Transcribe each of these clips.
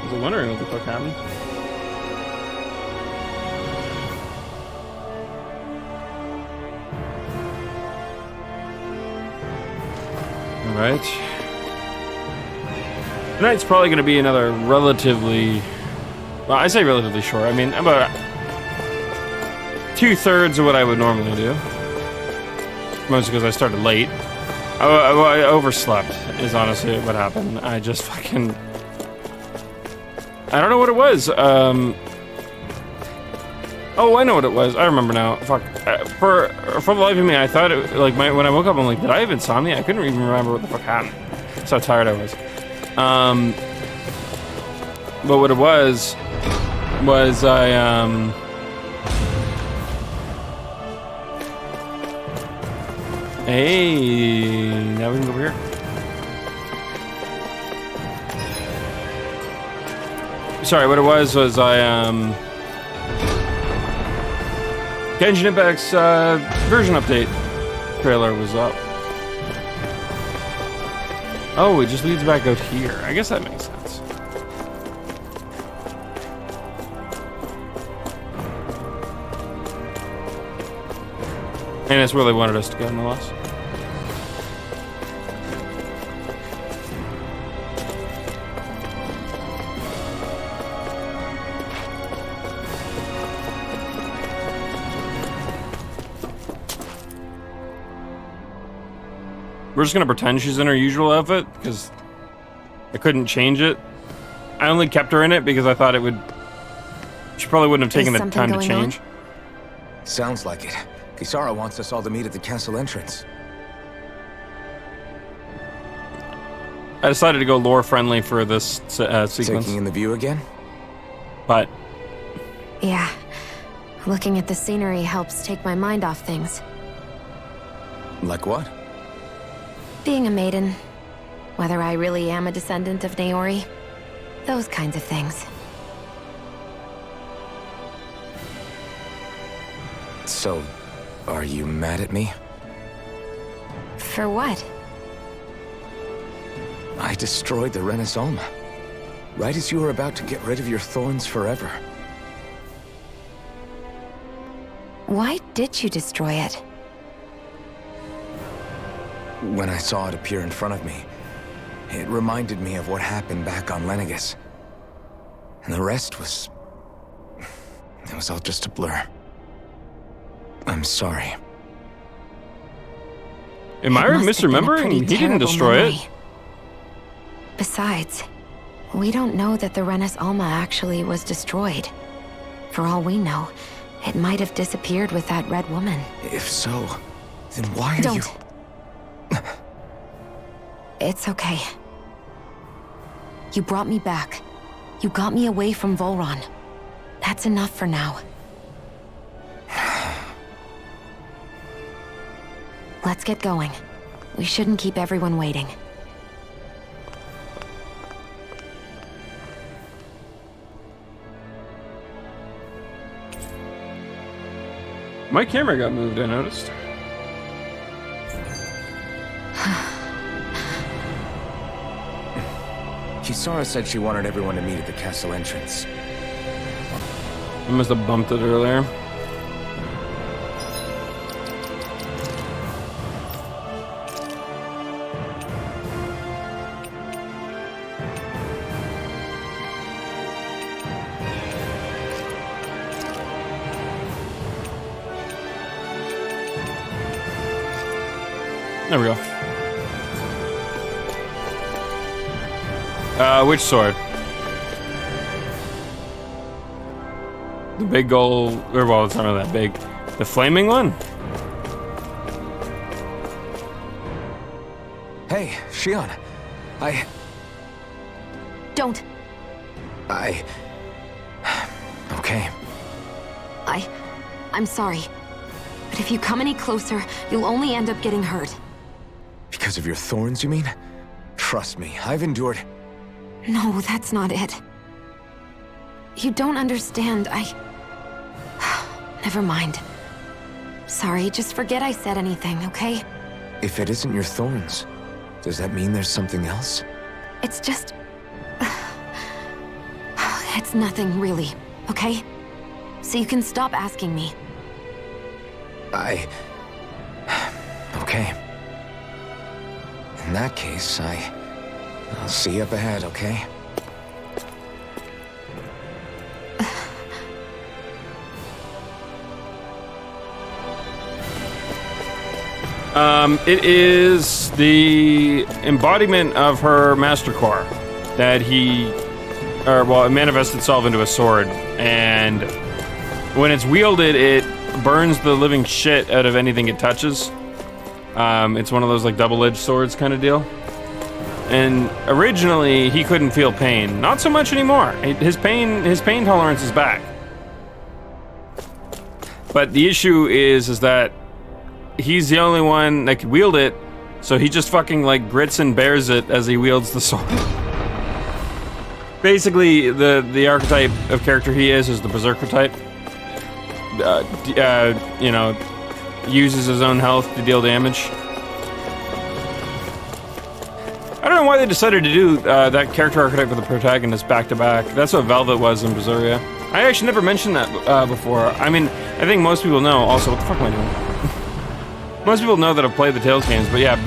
I was wondering what the fuck happened. Alright. Tonight's probably going to be another relatively... Well, I say relatively short. I mean, about 2/3 of what I would normally do. Mostly because I started late. I overslept, is honestly what happened. I just fucking... I don't know what it was. Oh, I know what it was. I remember now. Fuck. For the life of me, I thought it, like, when I woke up, I'm like, did I have insomnia? I couldn't even remember what the fuck happened. That's how tired I was. But what it was I, hey, now we can go over here. Sorry, what it was I, Genshin Impact's version update trailer was up. Oh, it just leads back out here. I guess that makes sense. And it's where they wanted us to go, no less. We're just gonna pretend she's in her usual outfit because I couldn't change it. I only kept her in it because I thought it would. She probably wouldn't have taken the time to change. Sounds like it. Kisara wants us all to meet at the castle entrance. I decided to go lore friendly for this sequence. Taking in the view again? But yeah, looking at the scenery helps take my mind off things. Like what? Being a maiden, whether I really am a descendant of Naori, those kinds of things. So, are you mad at me? For what? I destroyed the Renaissance, right as you were about to get rid of your thorns forever. Why did you destroy it? When I saw it appear in front of me, it reminded me of what happened back on Lenegus. And the rest was... it was all just a blur. I'm sorry. Am I misremembering? He didn't destroy it. Besides, we don't know that the Renis Alma actually was destroyed. For all we know, it might have disappeared with that red woman. If so, then why are you... It's okay. You brought me back. You got me away from Volron. That's enough for now. Let's get going. We shouldn't keep everyone waiting. My camera got moved, I noticed. Kisara said she wanted everyone to meet at the castle entrance. I must have bumped it earlier. There we go. Which sword? The big gold, or well, it's not really that big. The flaming one? Hey, Shion. Don't. Okay. I'm sorry. But if you come any closer, you'll only end up getting hurt. Because of your thorns, you mean? Trust me, I've endured... No, that's not it. You don't understand, Never mind. Sorry, just forget I said anything, okay? If it isn't your thorns, does that mean there's something else? It's just... It's nothing, really, okay? So you can stop asking me. Okay. In that case, I'll see you up ahead, okay? It is the embodiment of her Master Core that it manifests itself into a sword, and when it's wielded, it burns the living shit out of anything it touches. It's one of those like double-edged swords kind of deal. And originally, he couldn't feel pain. Not so much anymore. His pain tolerance is back. But the issue is that he's the only one that could wield it, so he just fucking like grits and bears it as he wields the sword. Basically, the archetype of character he is the berserker type. You know, uses his own health to deal damage. I don't know why they decided to do that character archetype for the protagonist back to back. That's what Velvet was in Berseria. I actually never mentioned that before. I mean, I think most people know. Also, what the fuck am I doing? Most people know that I've played the Tales games, but yeah,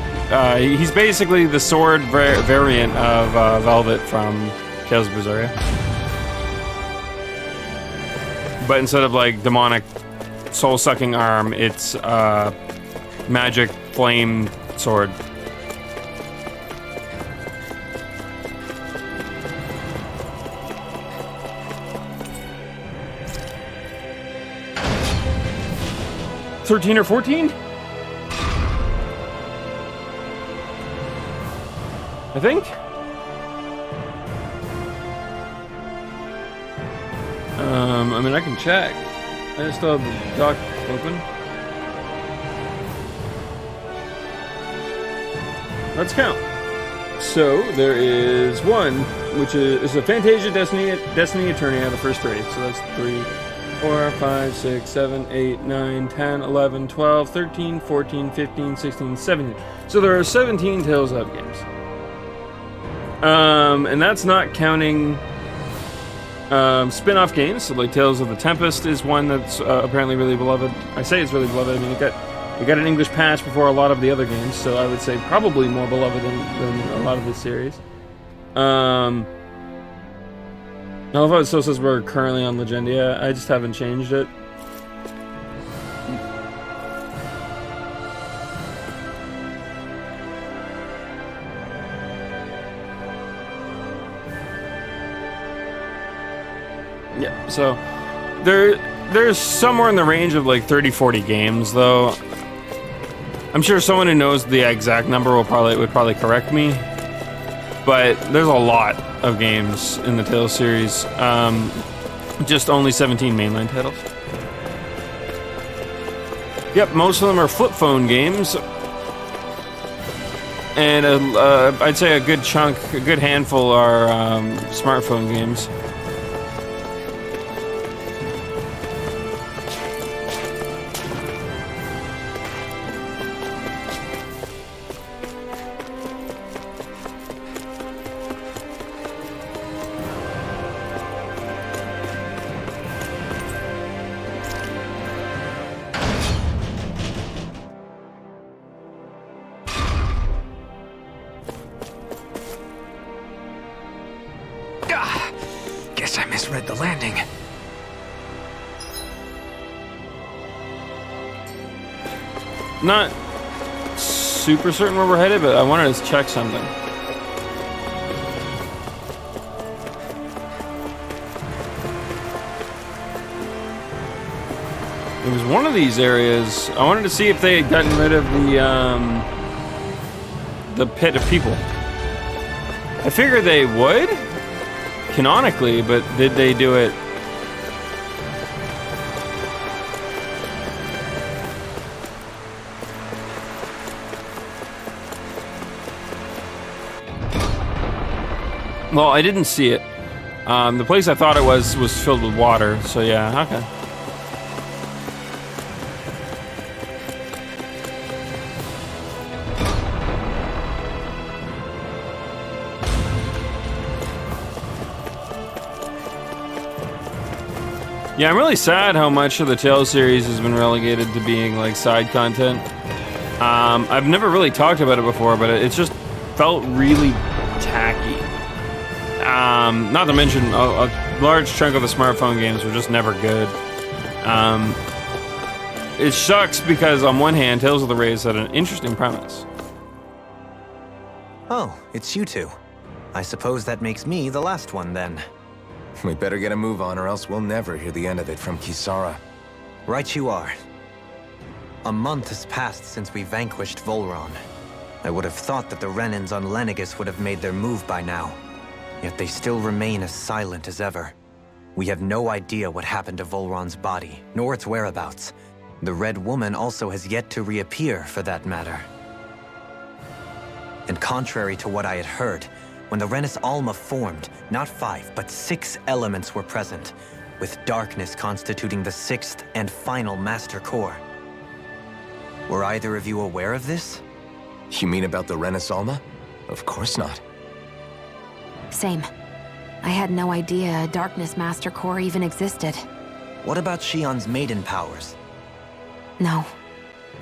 he's basically the sword variant of Velvet from Tales of Berseria. But instead of like demonic soul-sucking arm, it's magic flame sword. $13 or $14? I think. I mean, I can check. I still have the dock open. Let's count. So there is one, which is a Fantasia, Destiny, Eternia, the first three. So that's 3, 4, 5, 6, 7, 8, 9, 10, 11, 12, 13, 14, 15, 16, 17. So there are 17 Tales of games. And that's not counting spin-off games. So like Tales of the Tempest is one that's apparently really beloved. I say it's really beloved. I mean, it got an English patch before a lot of the other games, so I would say probably more beloved than a lot of the series. I love how it still says we're currently on Legendia. I just haven't changed it. Yeah, so there's somewhere in the range of like 30-40 games, though. I'm sure someone who knows the exact number would probably correct me, but there's a lot of games in the Tales series. Just only 17 mainline titles. Yep, most of them are flip phone games, and I'd say a good handful are smartphone games. Guess I misread the landing. Not super certain where we're headed, but I wanted to check something. It was one of these areas. I wanted to see if they had gotten rid of the pit of people. I figured they would, canonically, but did they do it? Well, I didn't see it. The place I thought it was filled with water, so yeah, okay. Yeah, I'm really sad how much of the Tales series has been relegated to being like side content. I've never really talked about it before, but it's just felt really tacky. Not to mention a large chunk of the smartphone games were just never good. It sucks because on one hand, Tales of the Rays had an interesting premise. Oh, it's you two. I suppose that makes me the last one then. We better get a move on or else we'll never hear the end of it from Kisara. Right you are. A month has passed since we vanquished Volron. I would have thought that the Renans on Lenegis would have made their move by now. Yet they still remain as silent as ever. We have no idea what happened to Volron's body, nor its whereabouts. The Red Woman also has yet to reappear, for that matter. And contrary to what I had heard, when the Renis Alma formed, not 5, but 6 elements were present, with darkness constituting the 6th and final Master Core. Were either of you aware of this? You mean about the Renis Alma? Of course not. Same. I had no idea a Darkness Master Core even existed. What about Shion's maiden powers? No.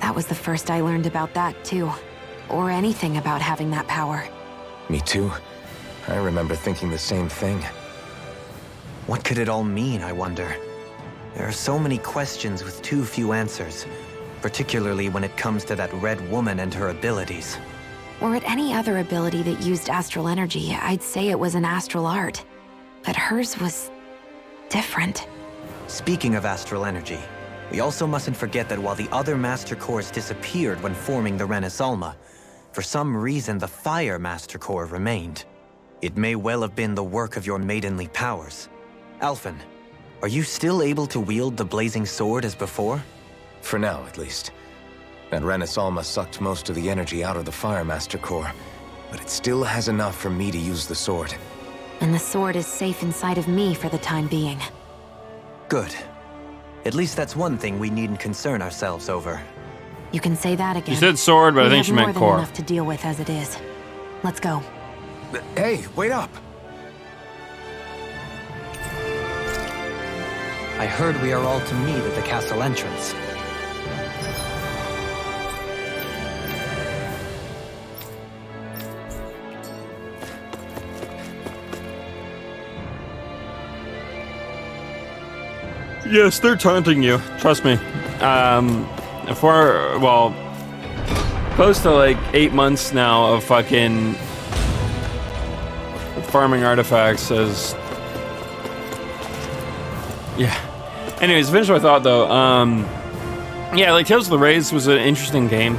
That was the first I learned about that, too. Or anything about having that power. Me too. I remember thinking the same thing. What could it all mean, I wonder? There are so many questions with too few answers, particularly when it comes to that Red Woman and her abilities. Or at any other ability that used astral energy, I'd say it was an astral art. But hers was different. Speaking of astral energy, we also mustn't forget that while the other Master Cores disappeared when forming the Renis Alma, for some reason the Fire Master Core remained. It may well have been the work of your maidenly powers. Alphen, are you still able to wield the blazing sword as before? For now, at least. That Renis Alma sucked most of the energy out of the Fire Master Core, but it still has enough for me to use the sword. And the sword is safe inside of me for the time being. Good. At least that's one thing we needn't concern ourselves over. You can say that again. She said sword, but I think she meant core. We have more than enough to deal with as it is. Let's go. Hey, wait up! I heard we are all to meet at the castle entrance. Yes, they're taunting you. Trust me. Well, close to like 8 months now of fucking farming artifacts as... Yeah. Anyways, finish my thought though. Yeah, like Tales of the Rays was an interesting game.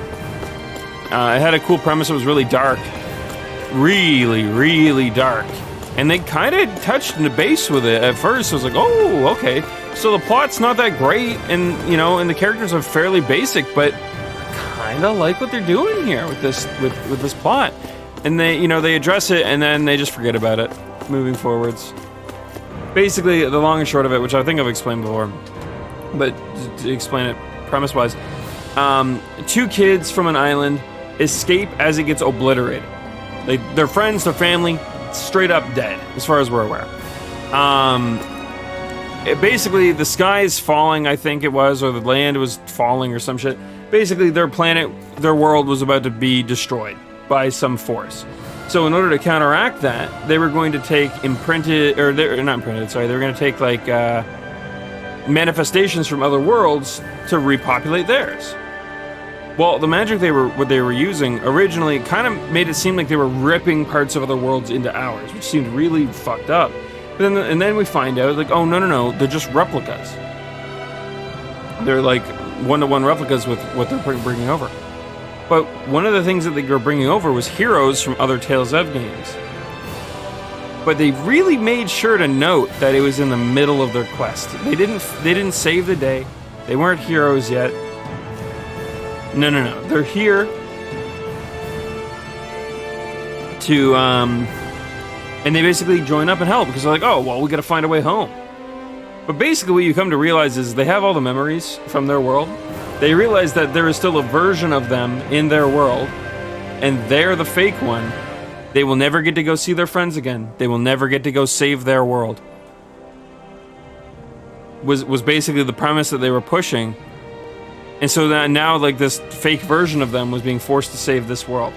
It had a cool premise. It was really dark. Really, really dark. And they kind of touched the base with it at first. I was like, oh, okay. So the plot's not that great, and you know, and the characters are fairly basic, but I kind of like what they're doing here with this with this plot. And they, you know, they address it and then they just forget about it moving forwards. Basically, the long and short of it, which I think I've explained before, but to explain it premise-wise, 2 kids from an island escape as it gets obliterated. Their friends, their family, straight up dead, as far as we're aware. Basically, the sky is falling, I think it was, or the land was falling or some shit. Basically, their planet, their world was about to be destroyed by some force. So in order to counteract that, they were going to take they were going to take like manifestations from other worlds to repopulate theirs. Well, the magic what they were using originally kind of made it seem like they were ripping parts of other worlds into ours, which seemed really fucked up. But then we find out, like, oh, no, they're just replicas. They're like one-to-one replicas with what they're bringing over. But one of the things that they were bringing over was heroes from other Tales of games. But they really made sure to note that it was in the middle of their quest. They didn't save the day. They weren't heroes yet. No. They're here to, and they basically join up and help because they're like, oh, well, we gotta find a way home. But basically what you come to realize is they have all the memories from their world. They realize that there is still a version of them in their world, and they're the fake one. They will never get to go see their friends again. They will never get to go save their world. was basically the premise that they were pushing. And so that now, like, this fake version of them was being forced to save this world.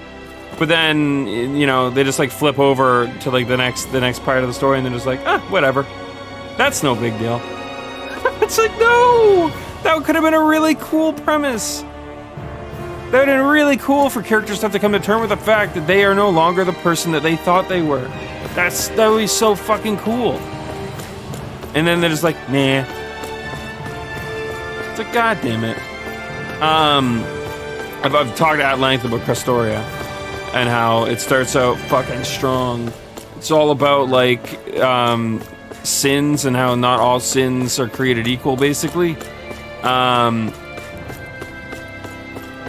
But then, you know, they just like flip over to like the next part of the story, and they're just like, whatever. That's no big deal. It's like, no! That could have been a really cool premise. That would have been really cool for characters to have to come to terms with the fact that they are no longer the person that they thought they were. That would be so fucking cool. And then they're just like, nah. It's like, god damn it. I've talked at length about Crestoria and how it starts out fucking strong. It's all about like sins and how not all sins are created equal, basically.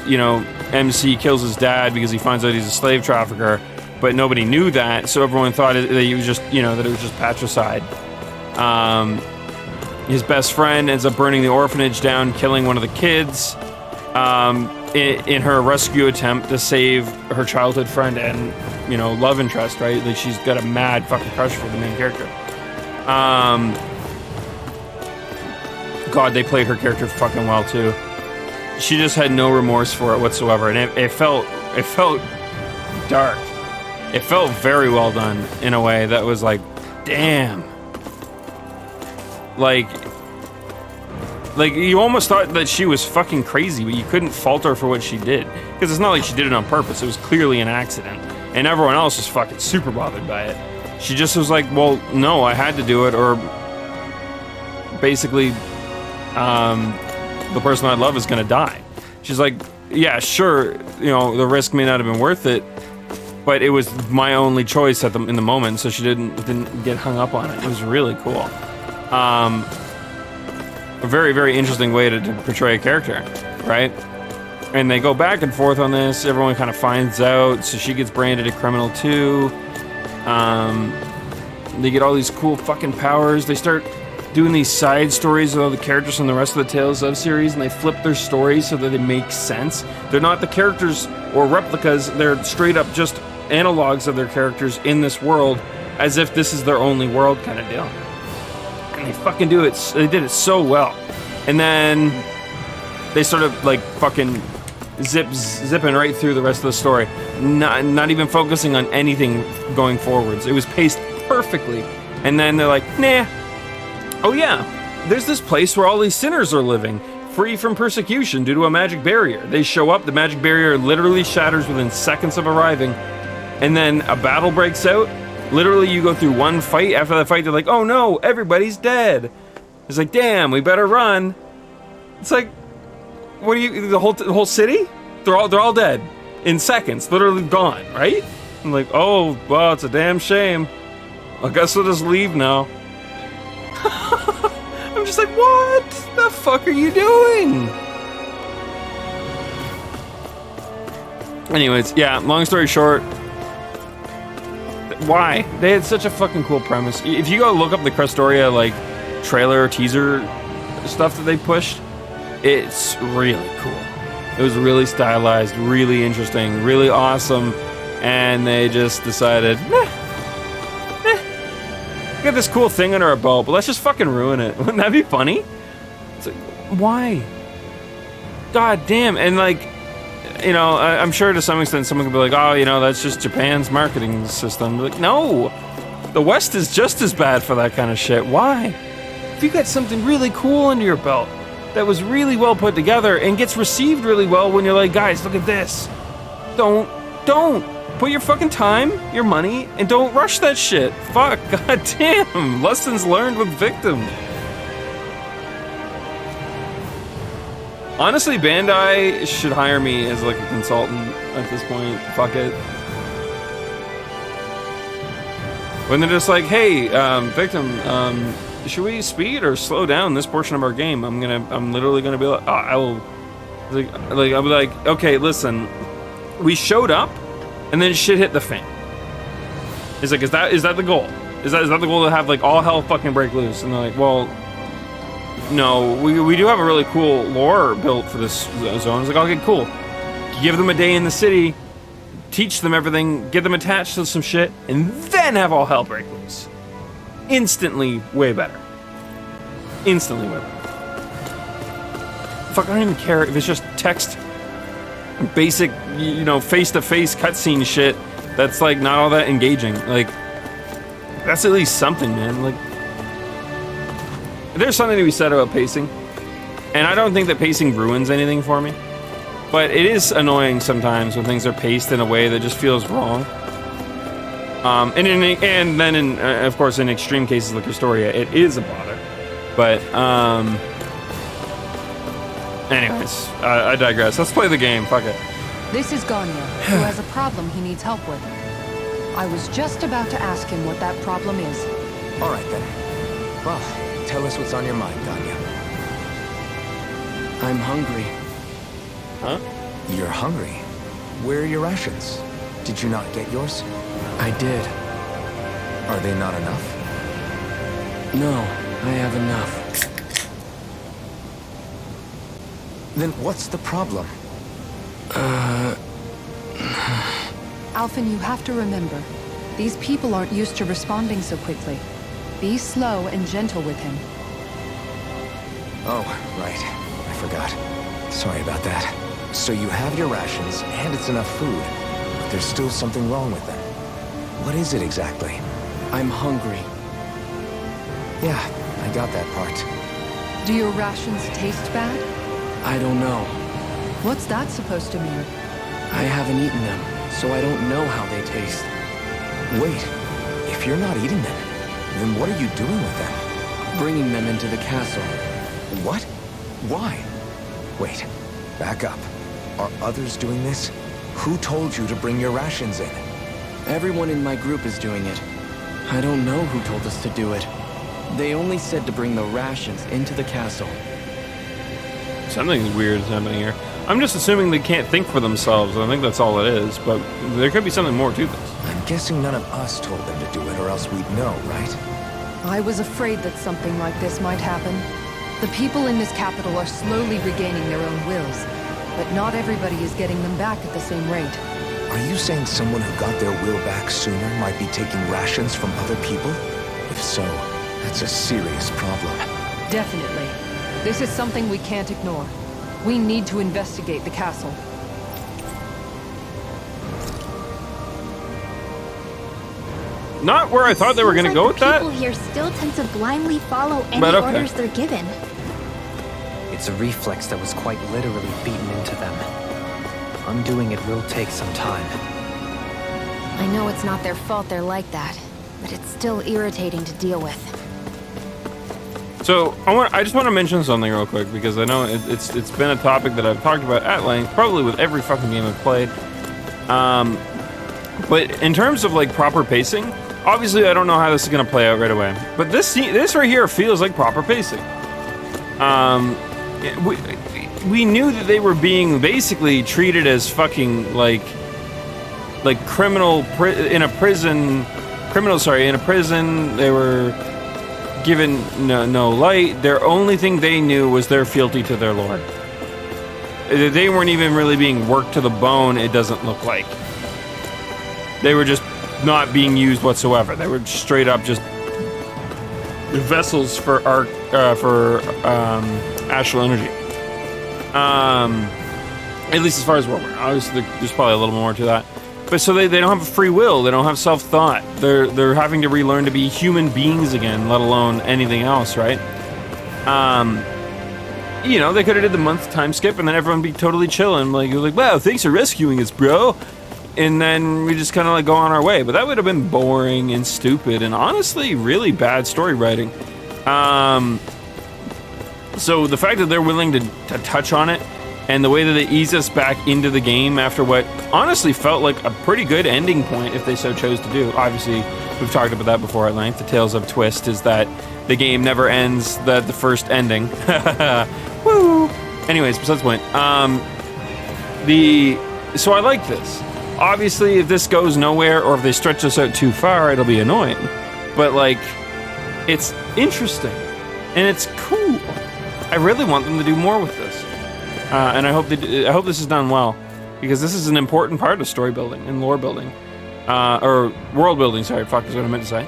You know, MC kills his dad because he finds out he's a slave trafficker, but nobody knew that, so everyone thought that he was just, you know, that it was just patricide. His best friend ends up burning the orphanage down, killing one of the kids in her rescue attempt to save her childhood friend and, you know, love interest, right? Like, she's got a mad fucking crush for the main character. God, they played her character fucking well too. She just had no remorse for it whatsoever, and it felt dark. It felt very well done in a way that was like, damn. Like you almost thought that she was fucking crazy, but you couldn't fault her for what she did, because it's not like she did it on purpose. It was clearly an accident, and everyone else was fucking super bothered by it. She just was like, well, no, I had to do it, or basically the person I love is gonna die. She's like, yeah, sure, you know, the risk may not have been worth it, but it was my only choice in the moment, so she didn't get hung up on it. It was really cool. A very, very interesting way to portray a character, right? And they go back and forth on this. Everyone kind of finds out, so she gets branded a criminal too. They get all these cool fucking powers. They start doing these side stories with all the characters from the rest of the Tales of series, and they flip their stories so that they make sense. They're not the characters or replicas, they're straight up just analogs of their characters in this world, as if this is their only world kind of deal. And they fucking do it, they did it so well. And then they sort of like fucking zipping right through the rest of the story, not even focusing on anything going forwards. It was paced perfectly. And then they're like, nah, oh yeah, there's this place where all these sinners are living, free from persecution due to a magic barrier. They show up, the magic barrier literally shatters within seconds of arriving, and then a battle breaks out. Literally, you go through one fight. After that fight, they're like, oh no, everybody's dead. It's like, damn, we better run. It's like, what do you, the whole city? They're all dead in seconds, literally gone, right? I'm like, oh, well, it's a damn shame. I guess we'll just leave now. I'm just like, what the fuck are you doing? Anyways, yeah, long story short, why? They had such a fucking cool premise. If you go look up the Crestoria, like, trailer or teaser stuff that they pushed, it's really cool. It was really stylized, really interesting, really awesome, and they just decided, we got this cool thing under our belt, but let's just fucking ruin it. Wouldn't that be funny? It's like, why? God damn. And like, you know, I'm sure to some extent someone could be like, oh, you know, that's just Japan's marketing system. Like, no, the West is just as bad for that kind of shit. Why? If you got something really cool under your belt that was really well put together and gets received really well when you're like, guys, look at this. Don't. Put your fucking time, your money, and don't rush that shit. Fuck, goddamn. Lessons learned with Victim. Honestly, Bandai should hire me as like a consultant at this point. Fuck it. When they're just like, hey, Victim, should we speed or slow down this portion of our game? I'm literally gonna be like, oh, I'll be like, okay, listen, we showed up, and then shit hit the fan. It's like, is that the goal? Is that the goal to have like all hell fucking break loose? And they're like, well, no, we do have a really cool lore built for this zone. It's like, okay, cool. Give them a day in the city, teach them everything, get them attached to some shit, and then have all hell break loose. Instantly way better. instantly with. Fuck, I don't even care if it's just text, basic, you know, face-to-face cutscene shit that's like not all that engaging. Like, that's at least something, man. Like, there's something to be said about pacing, and I don't think that pacing ruins anything for me, but it is annoying sometimes when things are paced in a way that just feels wrong. And then of course in extreme cases like Historia, it is a bother. But anyways, I digress. Let's play the game. Fuck it. This is Ganya, who has a problem he needs help with. I was just about to ask him what that problem is. All right, then. Well, tell us what's on your mind, Ganya. I'm hungry. Huh? You're hungry? Where are your rations? Did you not get yours? I did. Are they not enough? No, I have enough. Then what's the problem? Alphen, you have to remember, these people aren't used to responding so quickly. Be slow and gentle with him. Oh, right. I forgot. Sorry about that. So you have your rations, and it's enough food, but there's still something wrong with them. What is it exactly? I'm hungry. Yeah, I got that part. Do your rations taste bad? I don't know. What's that supposed to mean? I haven't eaten them, so I don't know how they taste. Wait, if you're not eating them, then what are you doing with them? Bringing them into the castle. What? Why? Wait, back up. Are others doing this? Who told you to bring your rations in? Everyone in my group is doing it. I don't know who told us to do it. They only said to bring the rations into the castle. Something weird is happening here. I'm just assuming they can't think for themselves. I think that's all it is, but there could be something more to this. I'm guessing none of us told them to do it, or else we'd know, right? I was afraid that something like this might happen. The people in this capital are slowly regaining their own wills, but not everybody is getting them back at the same rate. Are you saying someone who got their will back sooner might be taking rations from other people? If so, that's a serious problem. Definitely. This is something we can't ignore. We need to investigate the castle. Not where I thought they were going to go with that. People here still tend to blindly follow any But okay. orders they're given. It's a reflex that was quite literally beaten into them. Undoing it will take some time. I know it's not their fault they're like that, but it's still irritating to deal with. So I just want to mention something real quick because I know it's been a topic that I've talked about at length, probably with every fucking game I've played. But in terms of like proper pacing, obviously I don't know how this is gonna play out right away. But this right here feels like proper pacing. We knew that they were being basically treated as fucking like criminals in a prison. They were given no light. Their only thing they knew was their fealty to their lord. They weren't even really being worked to the bone. It doesn't look like they were just not being used whatsoever. They were straight up just vessels for astral energy. At least as far as what we're obviously there's probably a little more to that. But so they don't have a free will, they don't have self-thought. They're having to relearn to be human beings again, let alone anything else, right? You know, they could have did the month time skip and then everyone be totally chilling, like wow, thanks for rescuing us, bro. And then we just kind of like go on our way. But that would have been boring and stupid and honestly really bad story writing. So the fact that they're willing to touch on it and the way that they ease us back into the game after what honestly felt like a pretty good ending point if they so chose to do. Obviously, we've talked about that before at length. The Tales of Twist is that the game never ends the first ending. Woo! Anyways, besides the point. So I like this. Obviously, if this goes nowhere or if they stretch us out too far, it'll be annoying. But like, it's interesting and it's cool. I really want them to do more with this. And I hope this is done well, because this is an important part of story building and lore building, or world building. Sorry, fuck is what I meant to say.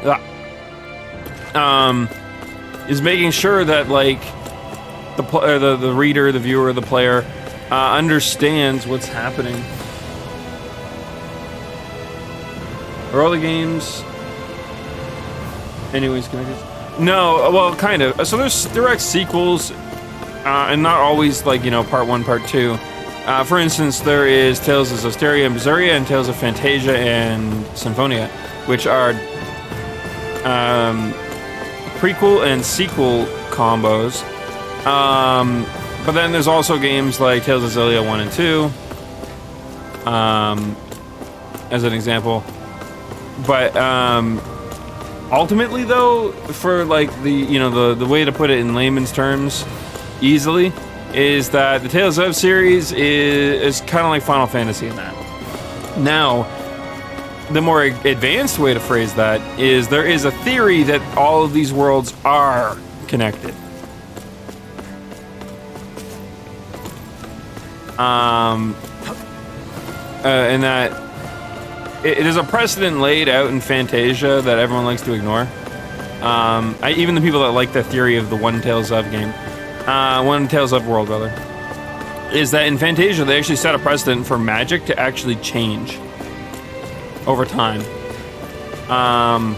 is making sure that like the reader, the viewer, the player understands what's happening. Are all the games anyways connected? No, well, kind of. So there's direct sequels, and not always like, you know, part 1, part 2. For instance, there is Tales of Zestiria and Berseria and Tales of Fantasia and Symphonia, which are prequel and sequel combos. But then there's also games like Tales of Xillia 1 and 2, as an example. But ultimately, though, for like the way to put it in layman's terms, easily, is that the Tales of series is kind of like Final Fantasy in that. Now, the more advanced way to phrase that is there is a theory that all of these worlds are connected. And that it is a precedent laid out in Fantasia that everyone likes to ignore. Even the people that like the theory of the One Tales of game, One Tales of world rather, is that in Fantasia they actually set a precedent for magic to actually change over time. And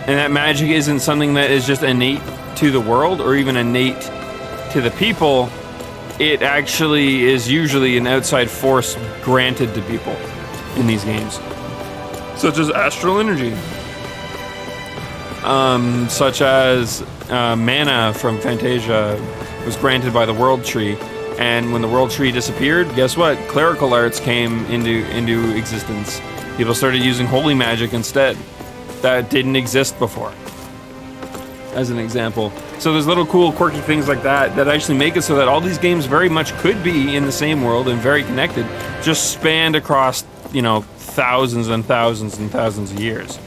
that magic isn't something that is just innate to the world or even innate to the people. It actually is usually an outside force granted to people in these games, such as astral energy, such as mana from Fantasia was granted by the World Tree, and when the World Tree disappeared, guess what? Clerical arts came into existence. People started using holy magic instead. That didn't exist before, as an example. So there's little cool quirky things like that that actually make it so that all these games very much could be in the same world and very connected, just spanned across, you know, thousands and thousands and thousands of years.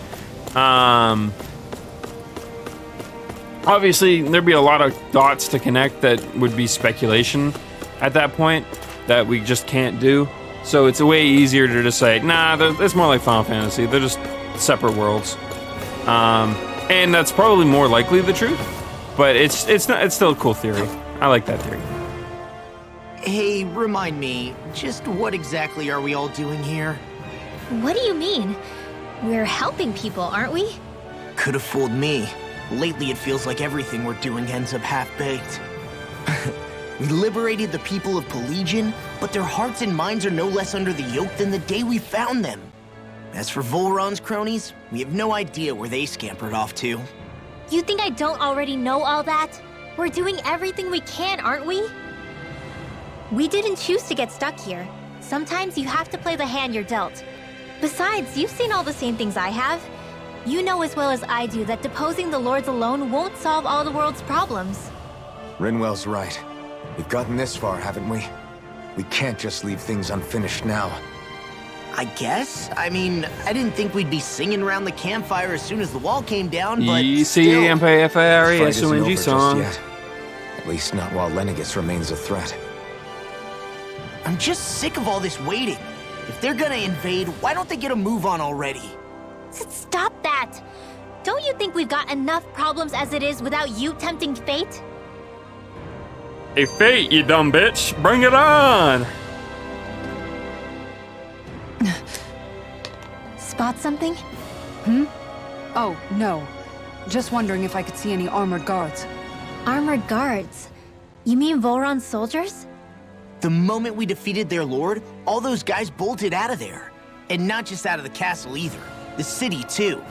Obviously, there'd be a lot of dots to connect that would be speculation at that point that we just can't do. So it's a way easier to just say, nah, it's more like Final Fantasy. They're just separate worlds. And that's probably more likely the truth. But it's still a cool theory. I like that theory. Hey, remind me, just what exactly are we all doing here? What do you mean? We're helping people, aren't we? Could have fooled me. Lately it feels like everything we're doing ends up half-baked. We liberated the people of Pelagian, but their hearts and minds are no less under the yoke than the day we found them. As for Volron's cronies, we have no idea where they scampered off to. You think I don't already know all that? We're doing everything we can, aren't we? We didn't choose to get stuck here. Sometimes you have to play the hand you're dealt. Besides, you've seen all the same things I have. You know as well as I do that deposing the lords alone won't solve all the world's problems. Rinwell's right. We've gotten this far, haven't we? We can't just leave things unfinished now. I guess? I mean, I didn't think we'd be singing around the campfire as soon as the wall came down, but still. The fight isn't ECMPFRESONG over just song. yet. At least not while Lenegis remains a threat. I'm just sick of all this waiting. If they're gonna invade, why don't they get a move on already? Stop that! Don't you think we've got enough problems as it is without you tempting fate? Hey, Fate, you dumb bitch. Bring it on! Spot something? Oh, no. Just wondering if I could see any armored guards. Armored guards? You mean Volron's soldiers? The moment we defeated their lord, all those guys bolted out of there. And not just out of the castle either. The city, too.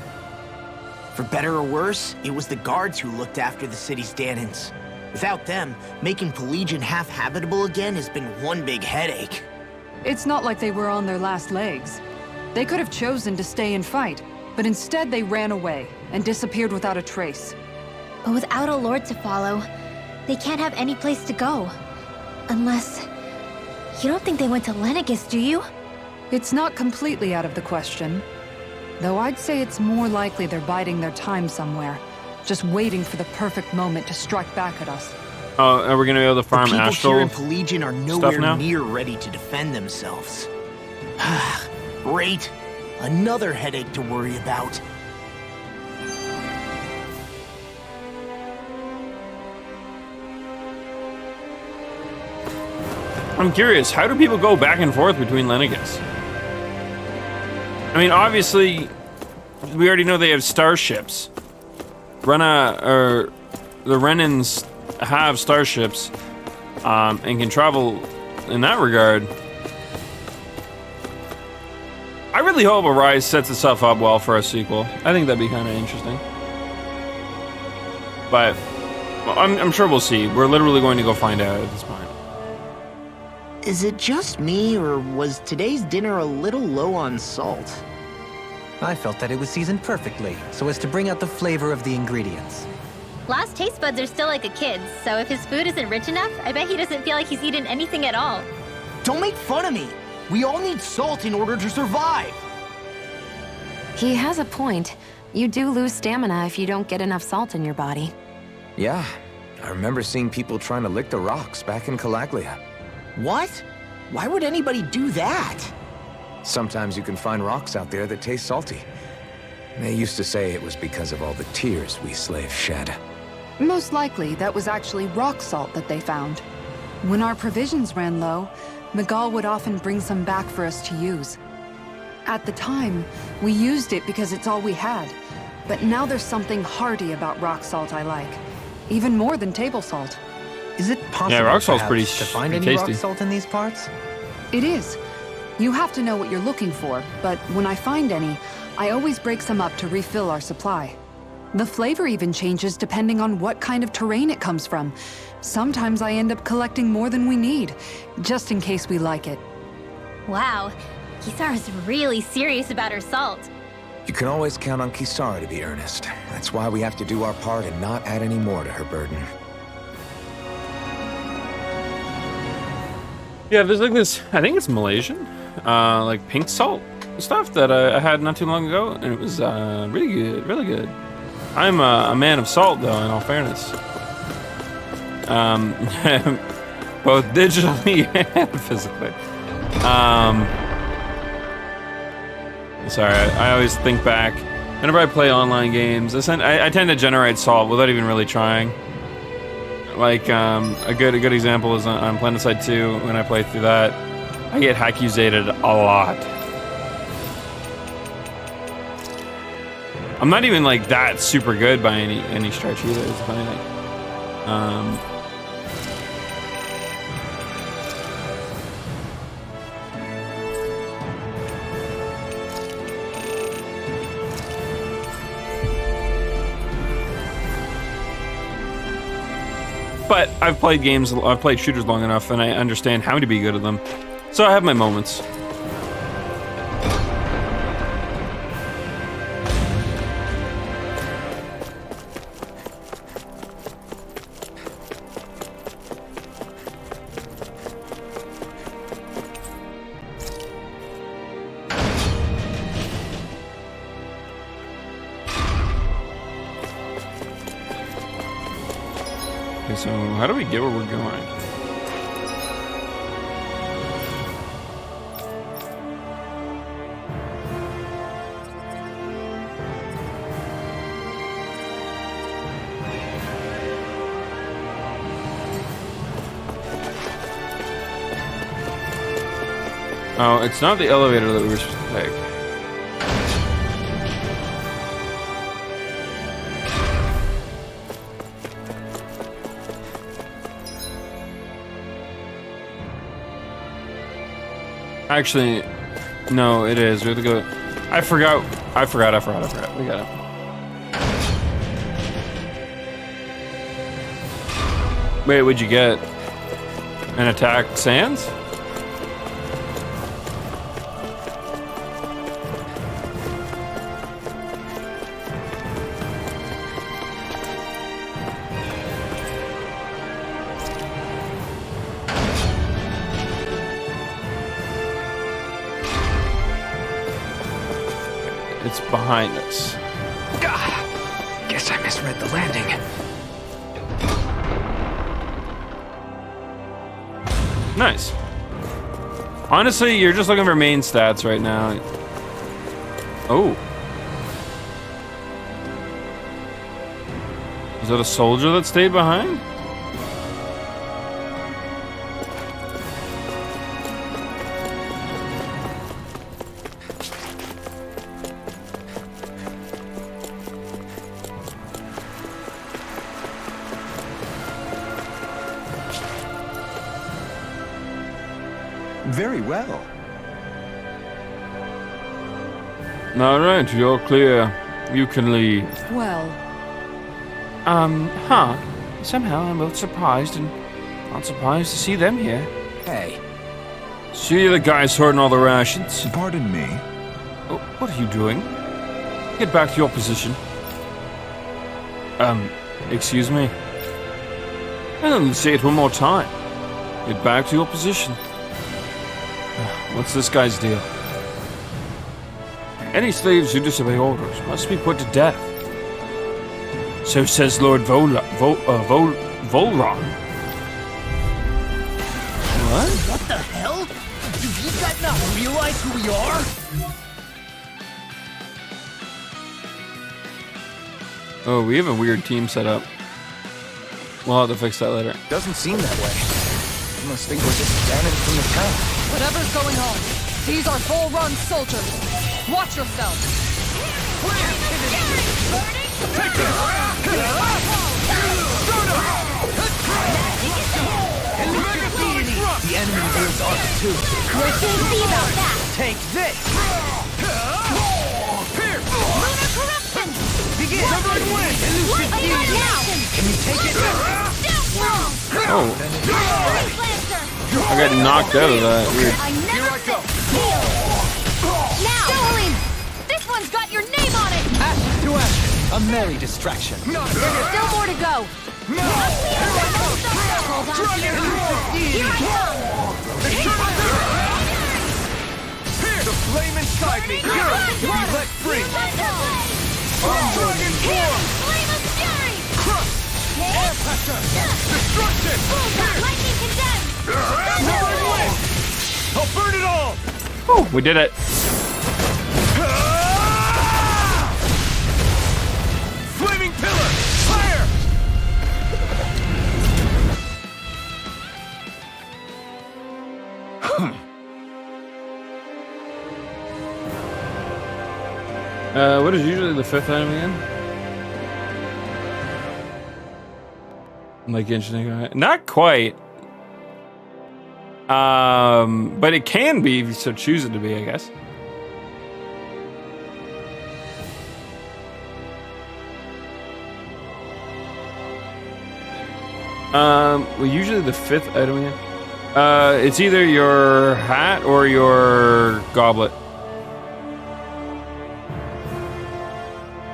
For better or worse, it was the guards who looked after the city's Danans. Without them, making Pelagian half-habitable again has been one big headache. It's not like they were on their last legs. They could have chosen to stay and fight, but instead they ran away and disappeared without a trace. But without a lord to follow, they can't have any place to go. Unless... You don't think they went to Lenegis, do you? It's not completely out of the question. Though I'd say it's more likely they're biding their time somewhere, just waiting for the perfect moment to strike back at us. Oh, are we gonna be able to farm the people astral here in Pelagian are nowhere now? near ready to defend themselves. Great. Another headache to worry about. I'm curious, how do people go back and forth between Lenegis? I mean, obviously, we already know they have starships. The Renans have starships, and can travel in that regard. I really hope Arise sets itself up well for a sequel. I think that'd be kind of interesting. But I'm sure we'll see. We're literally going to go find out at this point. Is it just me, or was today's dinner a little low on salt? I felt that it was seasoned perfectly, so as to bring out the flavor of the ingredients. Last taste buds are still like a kid's, so if his food isn't rich enough, I bet he doesn't feel like he's eaten anything at all. Don't make fun of me! We all need salt in order to survive! He has a point. You do lose stamina if you don't get enough salt in your body. Yeah, I remember seeing people trying to lick the rocks back in Calaglia. What? Why would anybody do that? Sometimes you can find rocks out there that taste salty. They used to say it was because of all the tears we slaves shed. Most likely, that was actually rock salt that they found. When our provisions ran low, Miguel would often bring some back for us to use. At the time, we used it because it's all we had. But now there's something hearty about rock salt I like. Even more than table salt. Is it possible, Yeah, rock salt's perhaps, pretty to find pretty any tasty. rock salt in these parts? It is. You have to know what you're looking for, but when I find any, I always break some up to refill our supply. The flavor even changes depending on what kind of terrain it comes from. Sometimes I end up collecting more than we need, just in case we like it. Wow, Kisara's really serious about her salt. You can always count on Kisara to be earnest. That's why we have to do our part and not add any more to her burden. Yeah, there's like this, I think it's Malaysian, like pink salt stuff that I had not too long ago, and it was really good, really good. I'm a man of salt, though, in all fairness. Both digitally and physically. Sorry, I always think back, whenever I play online games, I tend to generate salt without even really trying. Like, a good example is on Planetside 2, when I play through that, I get accusated a lot. I'm not even like that super good by any stretch either, it's funny. But I've played shooters long enough, and I understand how to be good at them. So I have my moments. Okay, so how do we get where we're going? Oh, it's not the elevator that we were supposed to take. Actually, no, it is. We have to go. I forgot. We got it. Wait, what'd you get? An attack sands? It's behind us. Guess I misread the landing. Nice. Honestly, you're just looking for main stats right now. Oh. Is that a soldier that stayed behind? Very well. All right, you're clear. You can leave. Well, Somehow I'm both surprised and not surprised to see them here. Hey, See the guy sorting all the rations. Pardon me? Oh, what are you doing? Get back to your position. Excuse me? And say it one more time. Get back to your position. What's this guy's deal? Any slaves who disobey orders must be put to death. So says Lord Volron. What? What the hell? Do these guys not realize who we are? Oh, we have a weird team set up. We'll have to fix that later. doesn't seem that way. You must think we're just banning from the town. whatever's going on, these are full-run soldiers. Watch yourself. The enemy hears us too. We'll soon see about that. Take this! Lunar corruption! Begin! Severing wind! What are you now? Can you take it? Oh, Ice Lancer! I got knocked out of that. Weird. I never sit still! Now! Stolen! This one's got your name on it! Ashes to ashes. A merry distraction. Still more to go! Hold on to your Here I come! The flame inside me yearns to be let free. Dragon form! Flame of fury! Air Pressure! Destruction! Bullseye! Lightning condemned! Severing wind! I'll burn it all! Oh, we did it. Flaming pillar! Fire! What is usually the fifth item again? Like interesting. Not quite. But it can be if you so choose it to be, I guess. Well, usually the fifth item again. It's either your hat or your goblet.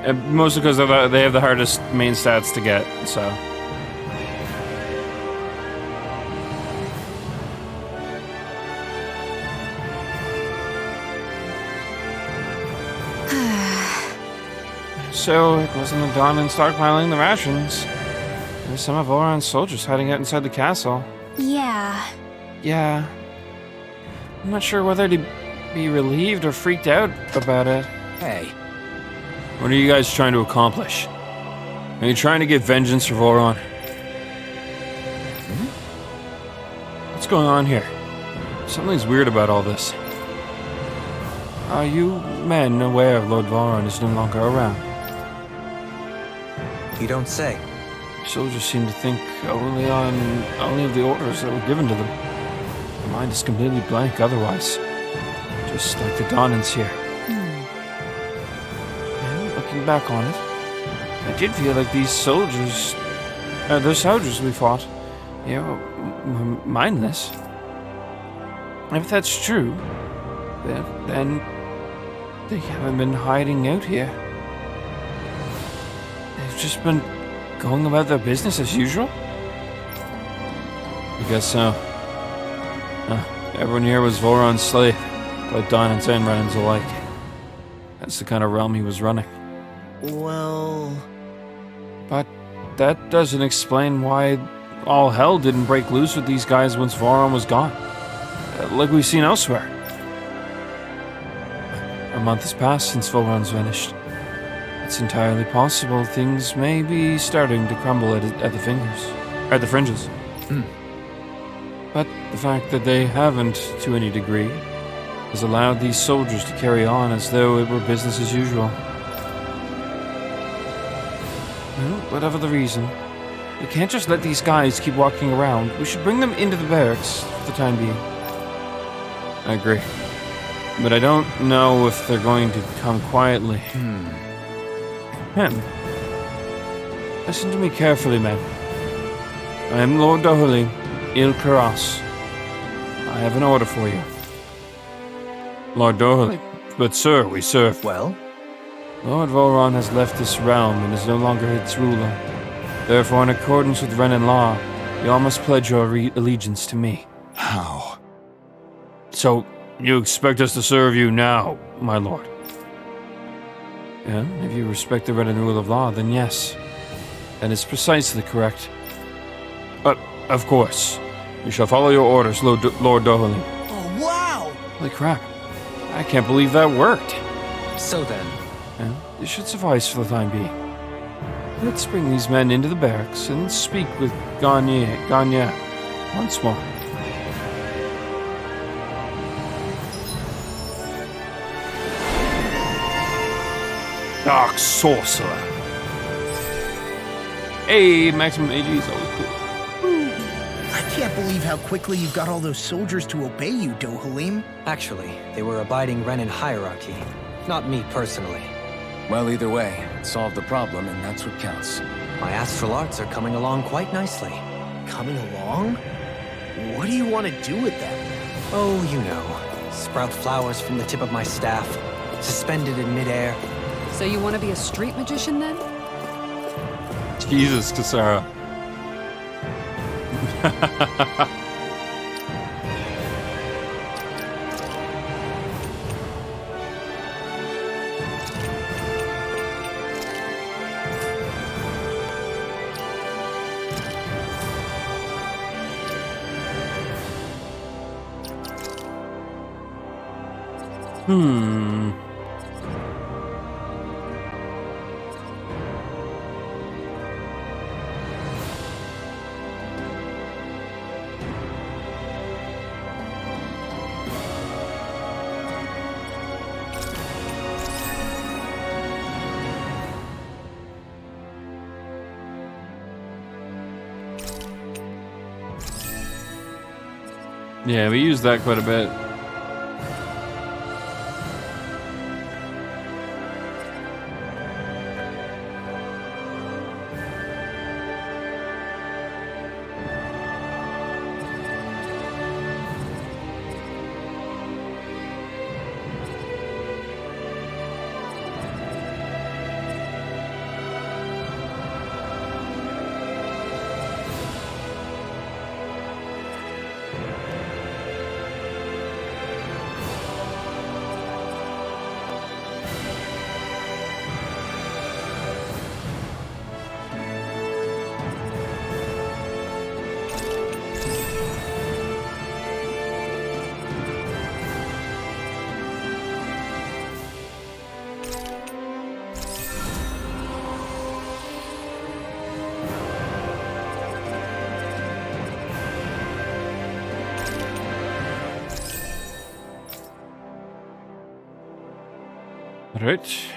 And mostly because they have the hardest main stats to get, so. So, it wasn't the Dawn and stockpiling the rations. There's some of Volron's soldiers hiding out inside the castle. Yeah. Yeah. I'm not sure whether to be relieved or freaked out about it. Hey, What are you guys trying to accomplish? Are you trying to get vengeance for Volron? What's going on here? Something's weird about all this. Are you men aware of Lord Volron is no longer around? You don't say. Soldiers seem to think only of the orders that were given to them. Their mind is completely blank otherwise. Just like the Dawnans here. And looking back on it, I did feel like these soldiers, the soldiers we fought, mindless. If that's true, then they haven't been hiding out here. They've just been going about their business as usual? I guess so. Everyone here was Volron's slave, like Dawnans and Renans alike. That's the kind of realm he was running. Well... But that doesn't explain why all hell didn't break loose with these guys once Volron was gone. Like we've seen elsewhere. A month has passed since Volron's vanished. It's entirely possible things may be starting to crumble at the fringes. But the fact that they haven't, to any degree, has allowed these soldiers to carry on as though it were business as usual. Well, whatever the reason, we can't just let these guys keep walking around. We should bring them into the barracks for the time being. I agree. But I don't know if they're going to come quietly. Listen to me carefully, man. I am Lord Dohuli, Il Karas. I have an order for you. Lord Dohuli. But sir, we serve. Well? Lord Volron has left this realm and is no longer its ruler. Therefore, in accordance with Renan law, you all must pledge your allegiance to me. How? So, you expect us to serve you now, my lord? And if you respect the Renan rule of law, then yes. That is precisely correct. But, of course, we shall follow your orders, Lord Dohuli. Oh, wow! Holy crap. I can't believe that worked. So then... Yeah, this should suffice for the time being. Let's bring these men into the barracks and speak with Gagne once more. Dark Sorcerer. Hey, maximum AG is always cool. I can't believe how quickly you got all those soldiers to obey you, Dohalim. Actually, they were abiding Renan hierarchy. Not me personally. Well, either way, it solved the problem, and that's what counts. My astral arts are coming along quite nicely. Coming along? What do you want to do with them? Oh, you know. Sprout flowers from the tip of my staff, suspended in midair. So you want to be a street magician then? Jesus, Kasara. Yeah, we use that quite a bit. Right.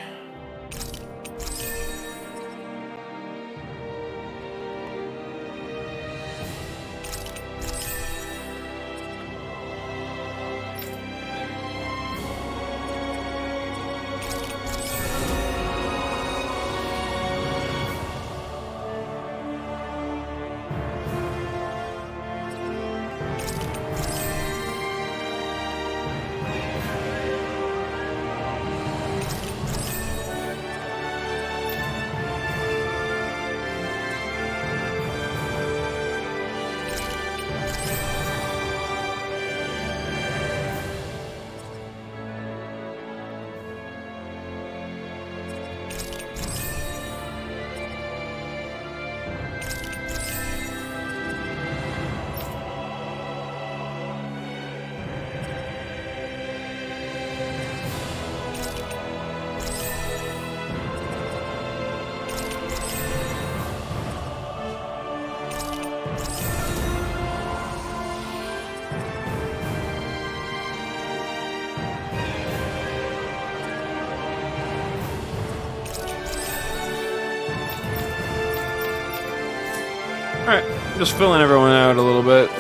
Alright, just filling everyone out a little bit.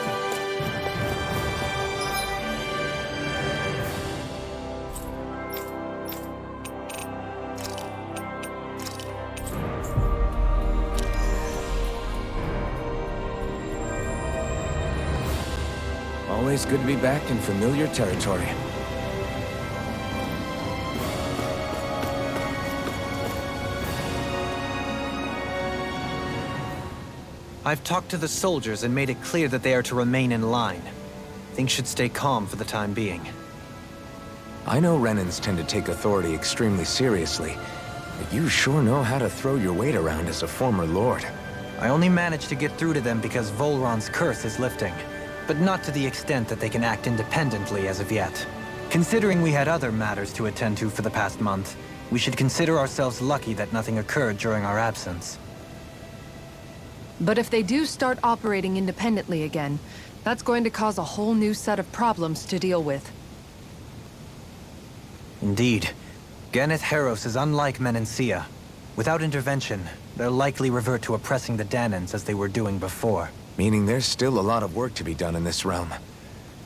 Always good to be back in familiar territory. I've talked to the soldiers and made it clear that they are to remain in line. Things should stay calm for the time being. I know Renans tend to take authority extremely seriously, but you sure know how to throw your weight around as a former lord. I only managed to get through to them because Volron's curse is lifting, but not to the extent that they can act independently as of yet. Considering we had other matters to attend to for the past month, we should consider ourselves lucky that nothing occurred during our absence. But if they do start operating independently again, that's going to cause a whole new set of problems to deal with. Indeed. Ganeth Heros is unlike Menancia. Without intervention, they'll likely revert to oppressing the Danans as they were doing before. Meaning there's still a lot of work to be done in this realm.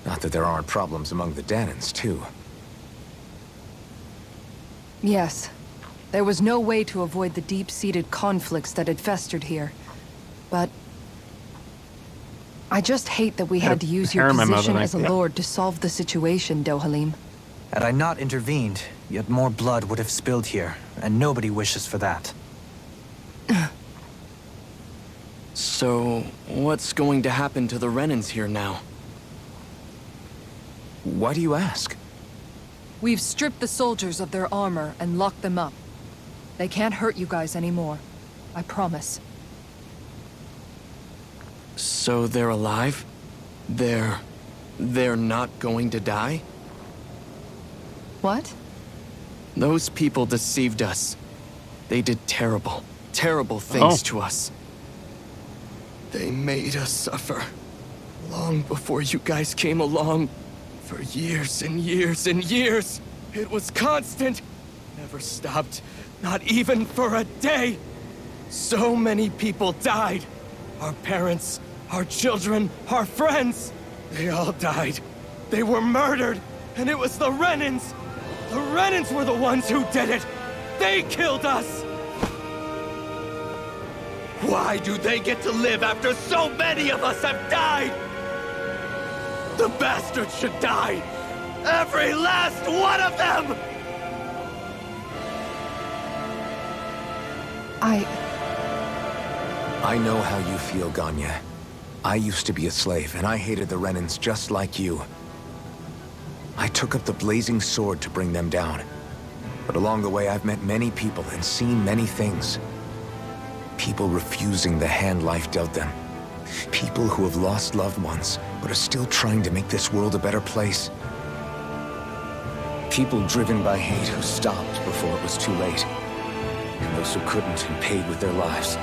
Not that there aren't problems among the Danans, too. Yes. There was no way to avoid the deep-seated conflicts that had festered here. But I just hate that we had to use your position as a lord to solve the situation, Dohalim. Had I not intervened, yet more blood would have spilled here, and nobody wishes for that. So, what's going to happen to the Renans here now? Why do you ask? We've stripped the soldiers of their armor and locked them up. They can't hurt you guys anymore. I promise. So they're alive? They're not going to die? What? Those people deceived us. They did terrible, terrible things to us. They made us suffer. Long before you guys came along. For years and years and years. It was constant. Never stopped. Not even for a day. So many people died. Our parents, our children, our friends. They all died. They were murdered. And it was the Renans. The Renans were the ones who did it! They killed us! Why do they get to live after so many of us have died? The bastards should die! Every last one of them! I know how you feel, Ganya. I used to be a slave, and I hated the Renans just like you. I took up the blazing sword to bring them down. But along the way, I've met many people and seen many things. People refusing the hand life dealt them. People who have lost loved ones, but are still trying to make this world a better place. People driven by hate who stopped before it was too late. And those who couldn't and paid with their lives.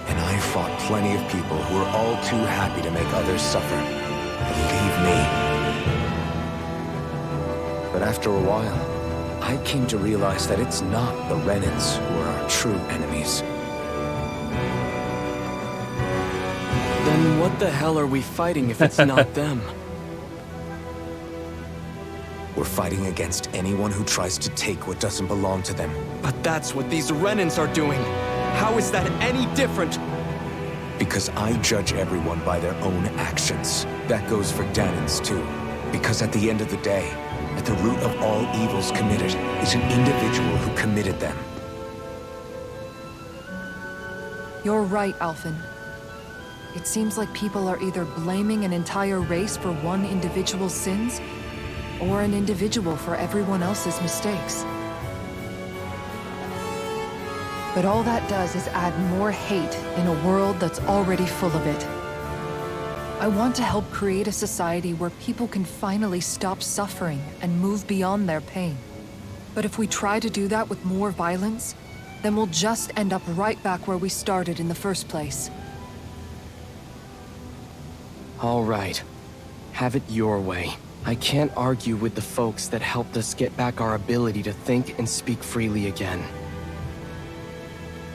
And I fought plenty of people who were all too happy to make others suffer. Believe me. But after a while, I came to realize that it's not the Renans who are our true enemies. Then what the hell are we fighting if it's not them? We're fighting against anyone who tries to take what doesn't belong to them. But that's what these Renans are doing. How is that any different? Because I judge everyone by their own actions. That goes for Danans too. Because at the end of the day, at the root of all evils committed is an individual who committed them. You're right, Alphen. It seems like people are either blaming an entire race for one individual's sins, or an individual for everyone else's mistakes. But all that does is add more hate in a world that's already full of it. I want to help create a society where people can finally stop suffering and move beyond their pain. But if we try to do that with more violence, then we'll just end up right back where we started in the first place. All right. Have it your way. I can't argue with the folks that helped us get back our ability to think and speak freely again.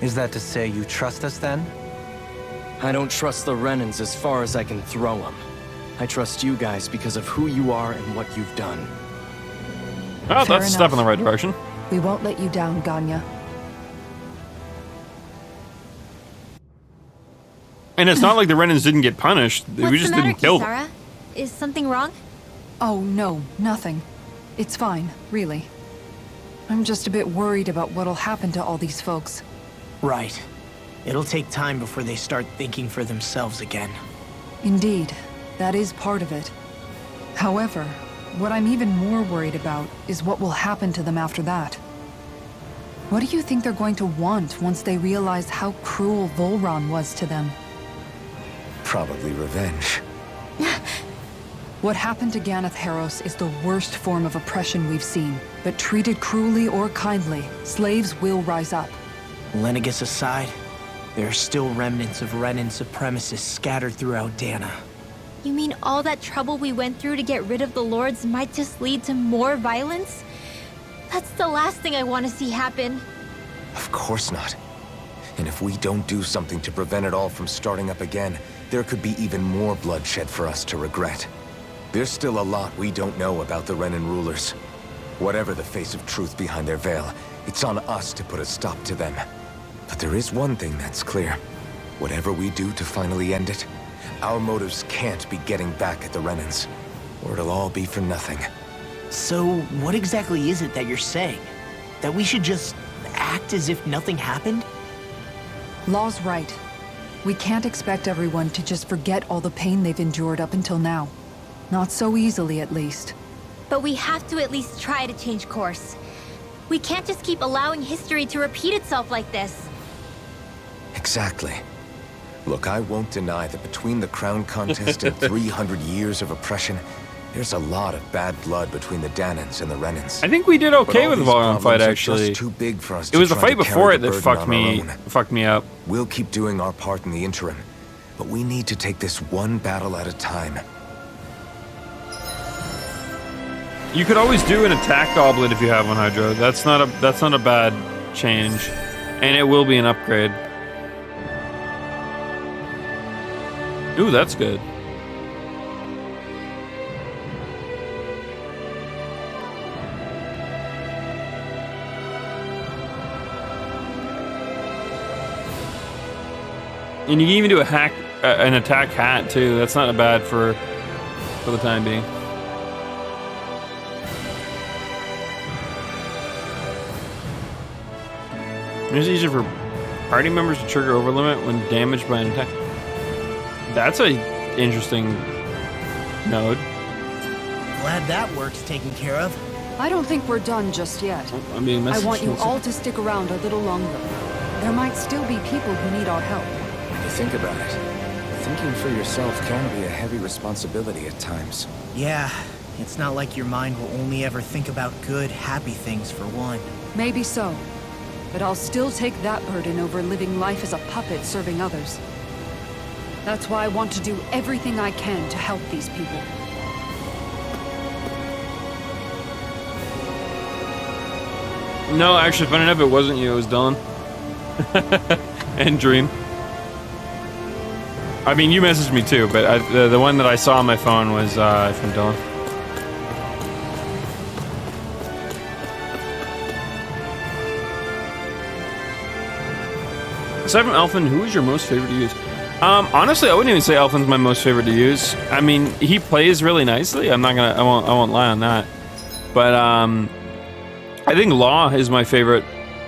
Is that to say you trust us then? I don't trust the Renans as far as I can throw them. I trust you guys because of who you are and what you've done. Oh, Fair that's a step in the enough. right direction. We won't let you down, Ganya. And it's not like the Renans didn't get punished. What's We just the matter, didn't kill them. Kisara? Is something wrong? Oh, no, nothing. It's fine, really. I'm just a bit worried about what'll happen to all these folks. Right. It'll take time before they start thinking for themselves again. Indeed, that is part of it. However, what I'm even more worried about is what will happen to them after that. What do you think they're going to want once they realize how cruel Volron was to them? Probably revenge. What happened to Ganeth Haros is the worst form of oppression we've seen, but treated cruelly or kindly, slaves will rise up. Lenegis aside, there are still remnants of Renan supremacists scattered throughout Dana. You mean all that trouble we went through to get rid of the Lords might just lead to more violence? That's the last thing I want to see happen. Of course not. And if we don't do something to prevent it all from starting up again, there could be even more bloodshed for us to regret. There's still a lot we don't know about the Renan rulers. Whatever the face of truth behind their veil, it's on us to put a stop to them. But there is one thing that's clear. Whatever we do to finally end it, our motives can't be getting back at the Renans, or it'll all be for nothing. So, what exactly is it that you're saying? That we should just act as if nothing happened? Law's right. We can't expect everyone to just forget all the pain they've endured up until now. Not so easily, at least. But we have to at least try to change course. We can't just keep allowing history to repeat itself like this. Exactly. Look, I won't deny that between the crown contest and 300 years of oppression, there's a lot of bad blood between the Danans and the Renans. I think we did okay with the Volron fight, Are actually. just too big for us It was to the try fight to before carry it the that burden on our own. fucked me up. We'll keep doing our part in the interim, but we need to take this one battle at a time. You could always do an attack goblet if you have one, Hydro. That's not a bad change, and it will be an upgrade. Ooh, that's good. And you can even do an attack hat too. That's not bad for the time being. It's easier for party members to trigger overlimit when damaged by an attack. That's a interesting node. Glad that work's taken care of. I don't think we're done just yet. I'm being I messaged. want you all to stick around a little longer. There might still be people who need our help. When you think about it, thinking for yourself can be a heavy responsibility at times. Yeah, it's not like your mind will only ever think about good, happy things for one. Maybe so. But I'll still take that burden over living life as a puppet serving others. That's why I want to do everything I can to help these people. No, actually, funny enough, it wasn't you. It was Dylan. And Dream. I mean, you messaged me too, but the one that I saw on my phone was from Dylan. Aside from Elfin, who is your most favorite to use? Honestly, I wouldn't even say Elfin's my most favorite to use. I mean, he plays really nicely. I won't lie on that. But I think Law is my favorite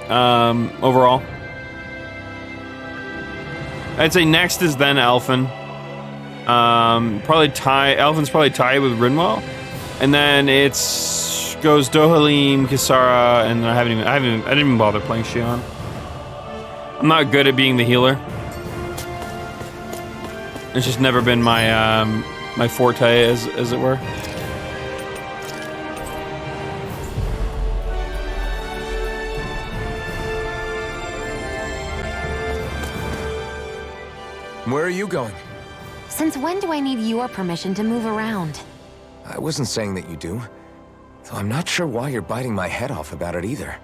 overall. I'd say next is then Elfin. Elfin's probably tied with Rinwell, and then it's goes Dohalim, Kisara, and I didn't even bother playing Shion. I'm not good at being the healer. It's just never been my my forte, as it were. Where are you going? Since when do I need your permission to move around? I wasn't saying that you do. Though I'm not sure why you're biting my head off about it either.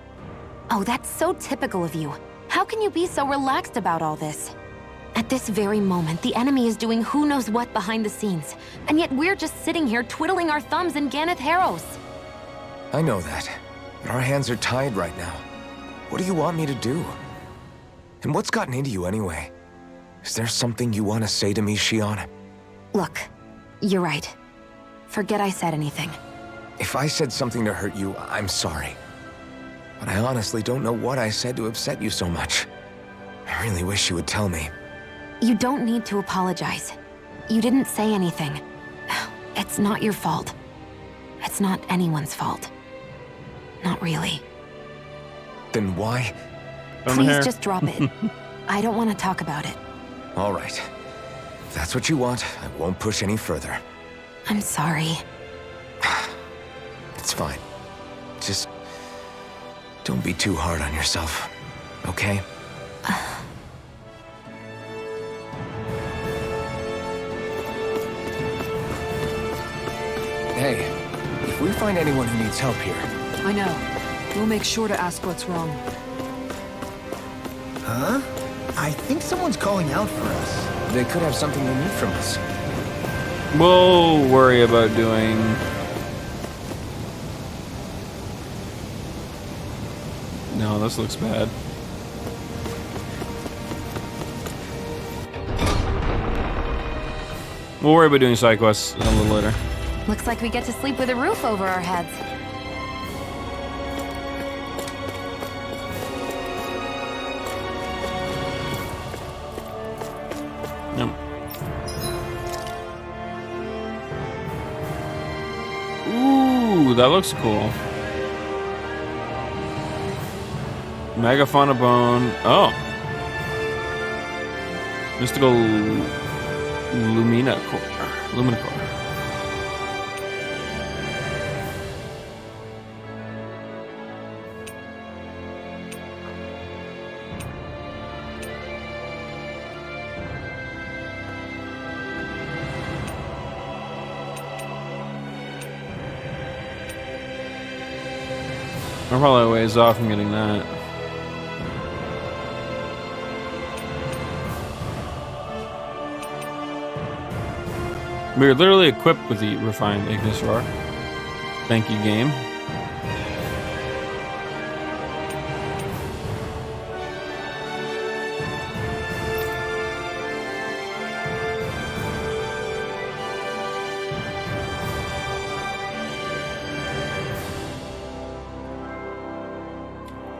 Oh, that's so typical of you. How can you be so relaxed about all this? At this very moment, the enemy is doing who knows what behind the scenes, and yet we're just sitting here twiddling our thumbs in Ganeth Haros. I know that, but our hands are tied right now. What do you want me to do? And what's gotten into you anyway? Is there something you want to say to me, Shion? Look, you're right. Forget I said anything. If I said something to hurt you, I'm sorry. But I honestly don't know what I said to upset you so much. I really wish you would tell me. You don't need to apologize. You didn't say anything. It's not your fault. It's not anyone's fault. Not really. Then why? Please just drop it. I don't want to talk about it. All right. If that's what you want, I won't push any further. I'm sorry. It's fine. Just don't be too hard on yourself, okay? Hey, if we find anyone who needs help here... I know. We'll make sure to ask what's wrong. Huh? I think someone's calling out for us. They could have something they need from us. We'll worry about doing... No, this looks bad. We'll worry about doing side quests a little later. Looks like we get to sleep with a roof over our heads. Yep. Ooh, that looks cool. Megafauna bone. Oh. Mystical Lumina core. Lumina core. I'm probably a ways off from getting that. We are literally equipped with the refined Ignis Roar. Thank you, game.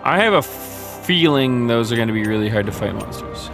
I have a feeling those are going to be really hard to fight monsters.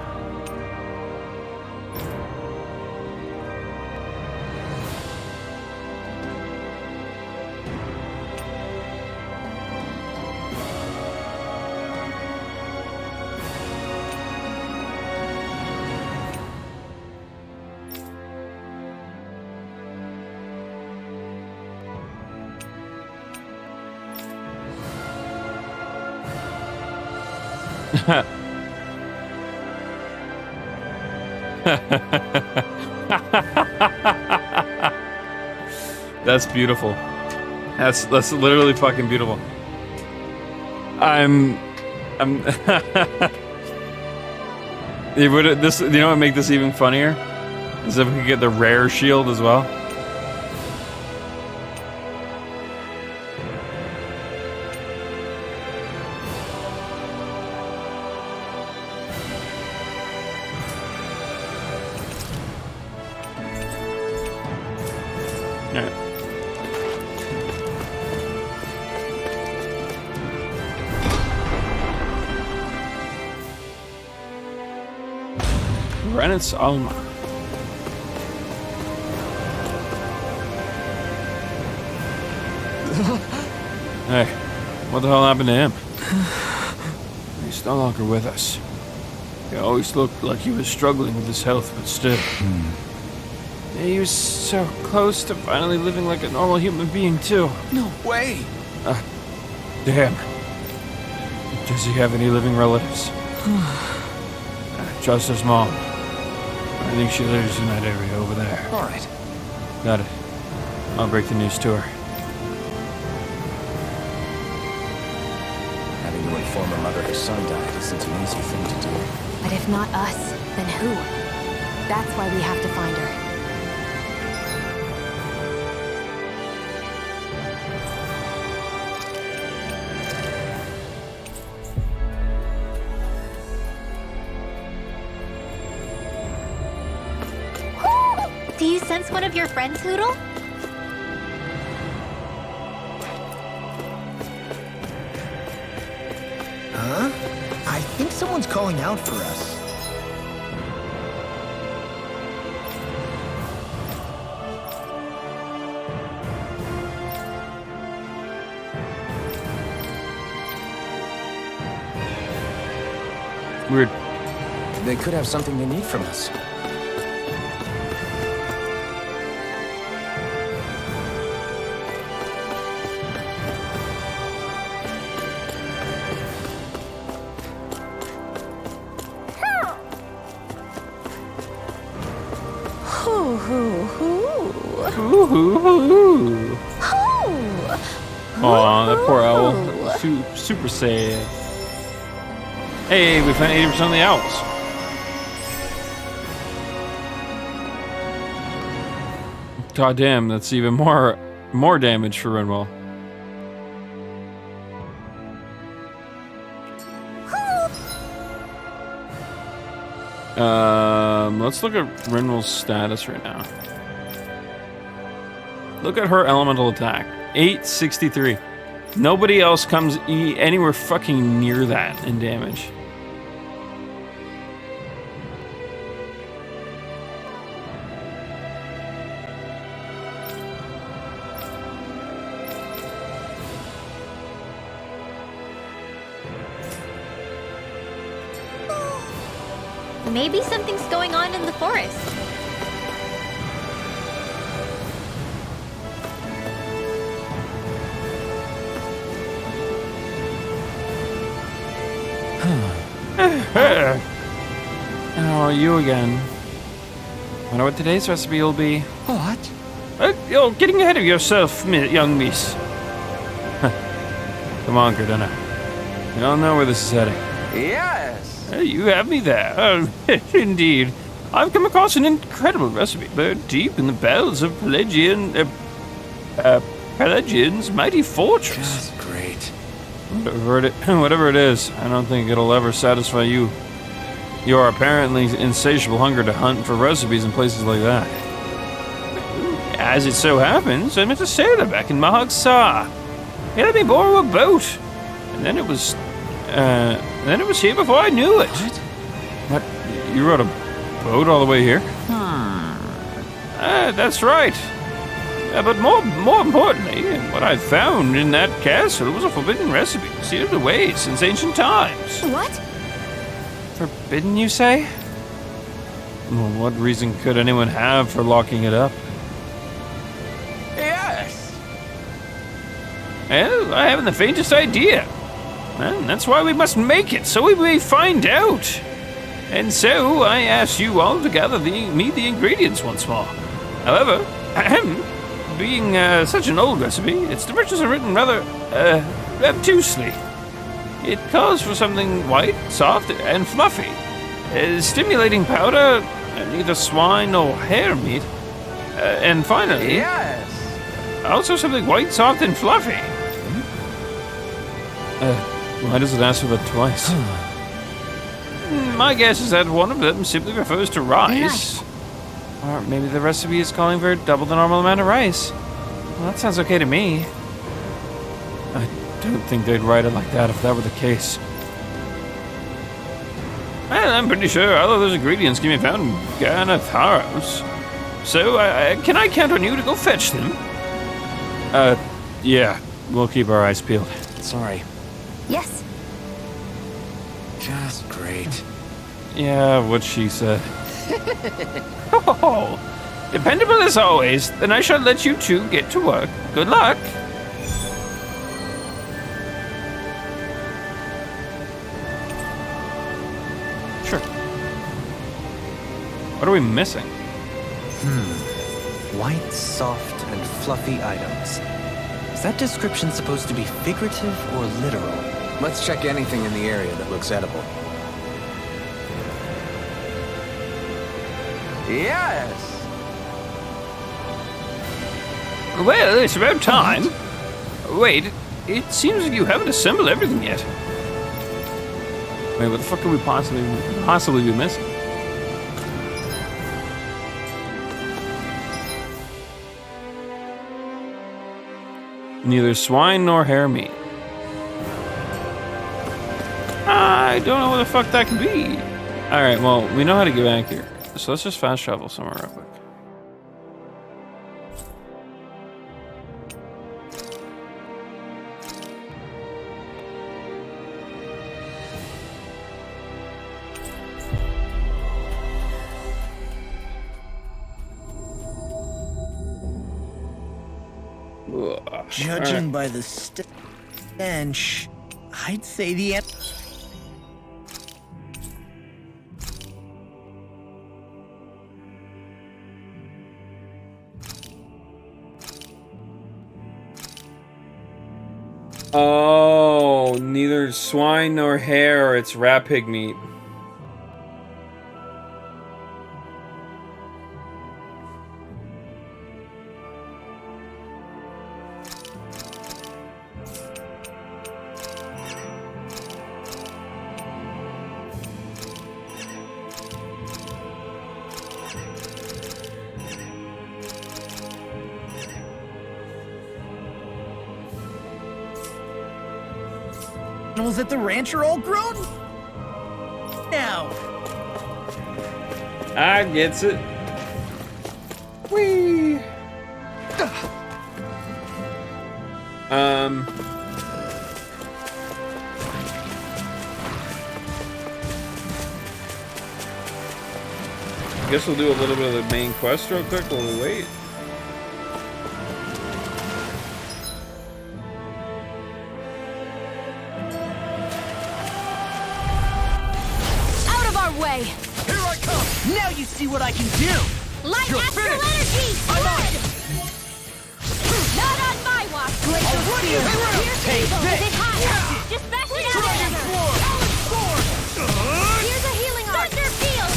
That's beautiful. That's literally fucking beautiful. I'm it would this, you know what would make this even funnier? Is if we could get the rare shield as well. Rennett's Alma. Hey, what the hell happened to him? He's no longer with us. He always looked like he was struggling with his health, but still. He was so close to finally living like a normal human being, too. No way! Damn. Does he have any living relatives? Just his mom. I think she lives in that area over there. All right. Got it. I'll break the news to her. Having to inform her mother her son died isn't an easy thing to do. But if not us, then who? That's why we have to find her. Do you sense one of your friends, Hoodle? think someone's calling out for us. Weird. They could have something they need from us. Hoo hoo hoo. Ooh, hoo, hoo. Aw, that poor owl. Super sad. Hey, we found 80% of the owls. God damn, that's even more damage for Renwell. Let's look at Renwell's status right now. Look at her elemental attack. 863. Nobody else comes anywhere fucking near that in damage. Maybe something's going on in the forest. Oh, you again. Wonder what today's recipe will be. What? You're getting ahead of yourself, young miss. Come on, Cardona. We all know where this is heading. Yes! You have me there. Indeed. I've come across an incredible recipe buried deep in the bowels of Pelagian's mighty fortress. Just great. Whatever it is, I don't think it'll ever satisfy you. Your apparently insatiable hunger to hunt for recipes in places like that. As it so happens, I met a sailor back in Mahag Sa. He let me borrow a boat, and then it was here before I knew it. What? You rode a boat all the way here? That's right. But more importantly, what I found in that castle was a forbidden recipe sealed away since ancient times. What? Forbidden, you say? Well, what reason could anyone have for locking it up? Yes! Well, I haven't the faintest idea. And that's why we must make it, so we may find out. And so I ask you all to gather me the ingredients once more. However, being such an old recipe, its directions are written rather obtusely. It calls for something white, soft, and fluffy. Stimulating powder, neither swine nor hare meat. And finally... Yes! Also something white, soft, and fluffy. Why does it ask for that twice? My guess is that one of them simply refers to rice. Or maybe the recipe is calling for double the normal amount of rice. Well, that sounds okay to me. I don't think they'd write it like that if that were the case. Well, I'm pretty sure all of those ingredients can be found in Gareth Harrow's. So, can I count on you to go fetch them? Yeah. We'll keep our eyes peeled. Sorry. Yes. Just great. Yeah, what she said. Oh, dependable as always. Then I shall let you two get to work. Good luck. Sure. What are we missing? White, soft, and fluffy items. Is that description supposed to be figurative or literal? Let's check anything in the area that looks edible. Yes! Well, it's about time. Wait, it seems like you haven't assembled everything yet. Wait, what the fuck could we possibly be missing? Neither swine nor hare meat. I don't know what the fuck that could be. Alright, well, we know how to get back here. So let's just fast travel somewhere real quick. Judging by the stench, I'd say the Oh, neither swine nor hare, it's rat pig meat. animals at the ranch are all grown now. I gets it. Whee! I guess we'll do a little bit of the main quest real quick while we wait. Out of our way! Here I come! Now you see what I can do. Light You're astral finished. energy! I'm on Spread! Not on my watch! Glacial Spear. Here's Take evil! this. Is it hot? Just bash it out Dragon at her! Sword! Here's a healing arc! Thunder field!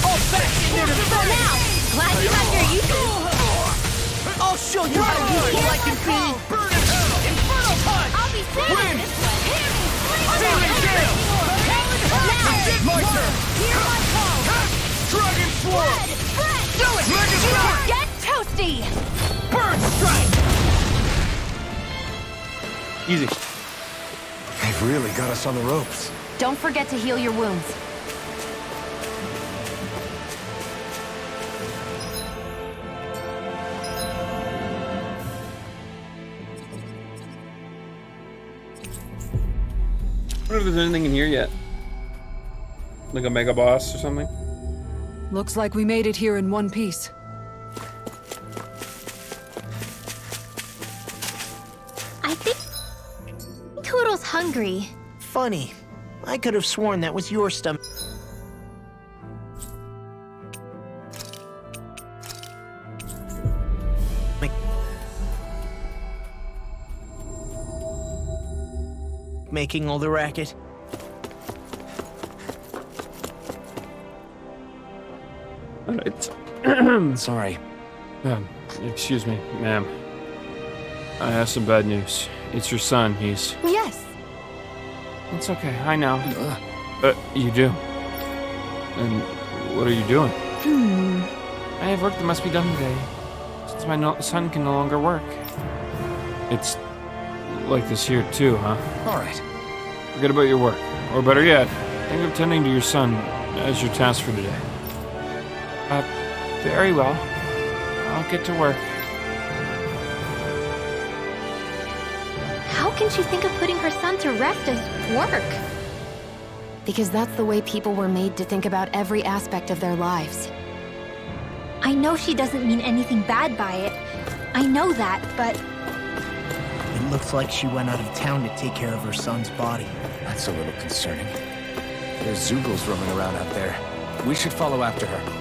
All back in there to For now! Glad you got your uses! I'll show you how useful I can be. Burn in hell! Inferno Punch. I'll be saving this one! Feeling gale! My turn! Hear my call! Dragon Sword! Spread! Do it. Mega Strike! Get toasty! Burn Strike. Easy. They've really got us on the ropes. Don't forget to heal your wounds. I wonder if there's anything in here yet. Like a mega boss or something. Looks like we made it here in one piece. I think Toodle's hungry. Funny. I could have sworn that was your stomach. Making all the racket. Alright. Sorry. Excuse me, ma'am. I have some bad news. It's your son. He's... Yes. It's okay. I know. You do. And what are you doing? I have work that must be done today. Since my son can no longer work. It's like this here too, huh? All right. Forget about your work. Or better yet, think of tending to your son as your task for today. Very well. I'll get to work. How can she think of putting her son to rest as work? Because that's the way people were made to think about every aspect of their lives. I know she doesn't mean anything bad by it. I know that, but It looks like she went out of town to take care of her son's body. That's a little concerning. There's Zoogles roaming around out there. We should follow after her.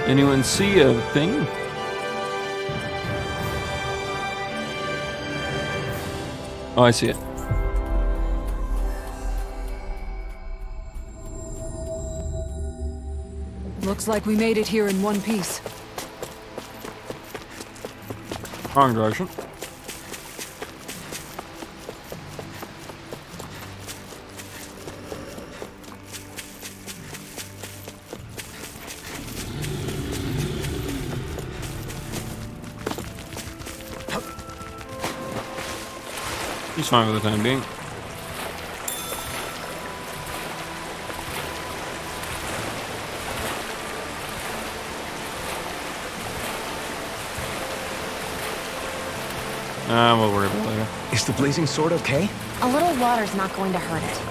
Anyone see a thing? Oh, I see it. Looks like we made it here in one piece. Wrong direction. He's fine for the time being. We'll worry about it later. Is the blazing sword okay? A little water's not going to hurt it.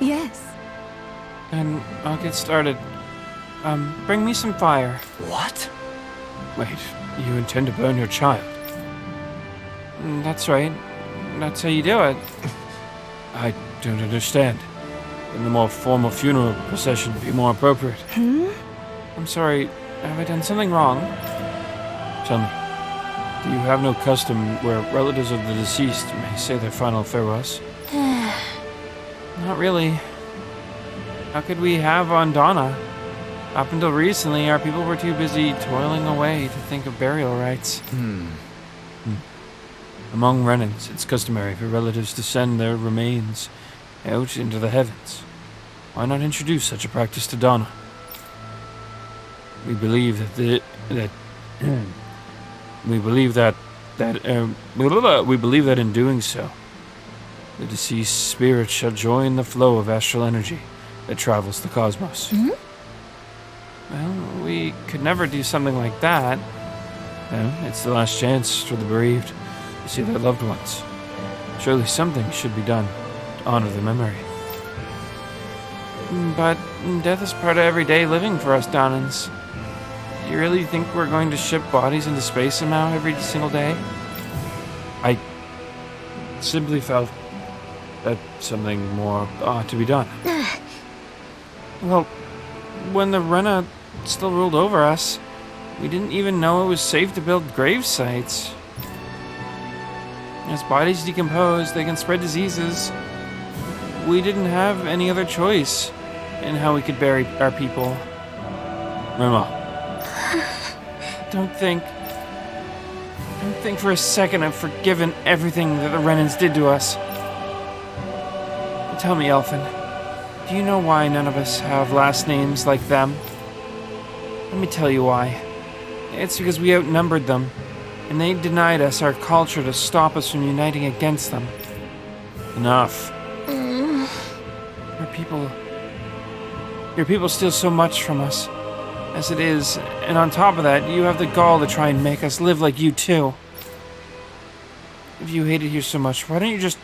Yes. And I'll get started. Bring me some fire. What? Wait, you intend to burn your child? That's right. That's how you do it. I don't understand. And the more formal funeral procession would be more appropriate. I'm sorry, have I done something wrong? Tell me, do you have no custom where relatives of the deceased may say their final farewells? Not really. How could we have on Donna? Up until recently, our people were too busy toiling away to think of burial rites. Among Renans, it's customary for relatives to send their remains out into the heavens. Why not introduce such a practice to Donna? We believe we believe that in doing so, the deceased spirit shall join the flow of astral energy that travels the cosmos. Well, we could never do something like that. No, it's the last chance for the bereaved to see their loved ones. Surely something should be done to honor their memory. But death is part of everyday living for us Donnans. Do you really think we're going to ship bodies into space somehow every single day? I simply felt that something more ought to be done. Well, when the Rena still ruled over us, we didn't even know it was safe to build grave sites. As bodies decompose, they can spread diseases. We didn't have any other choice in how we could bury our people. Rema, don't think for a second I've forgiven everything that the Renans did to us. Tell me, Elfin, do you know why none of us have last names like them? Let me tell you why. It's because we outnumbered them, and they denied us our culture to stop us from uniting against them. Enough. Your people steal so much from us, as it is, and on top of that, you have the gall to try and make us live like you too. If you hate it here so much, why don't you just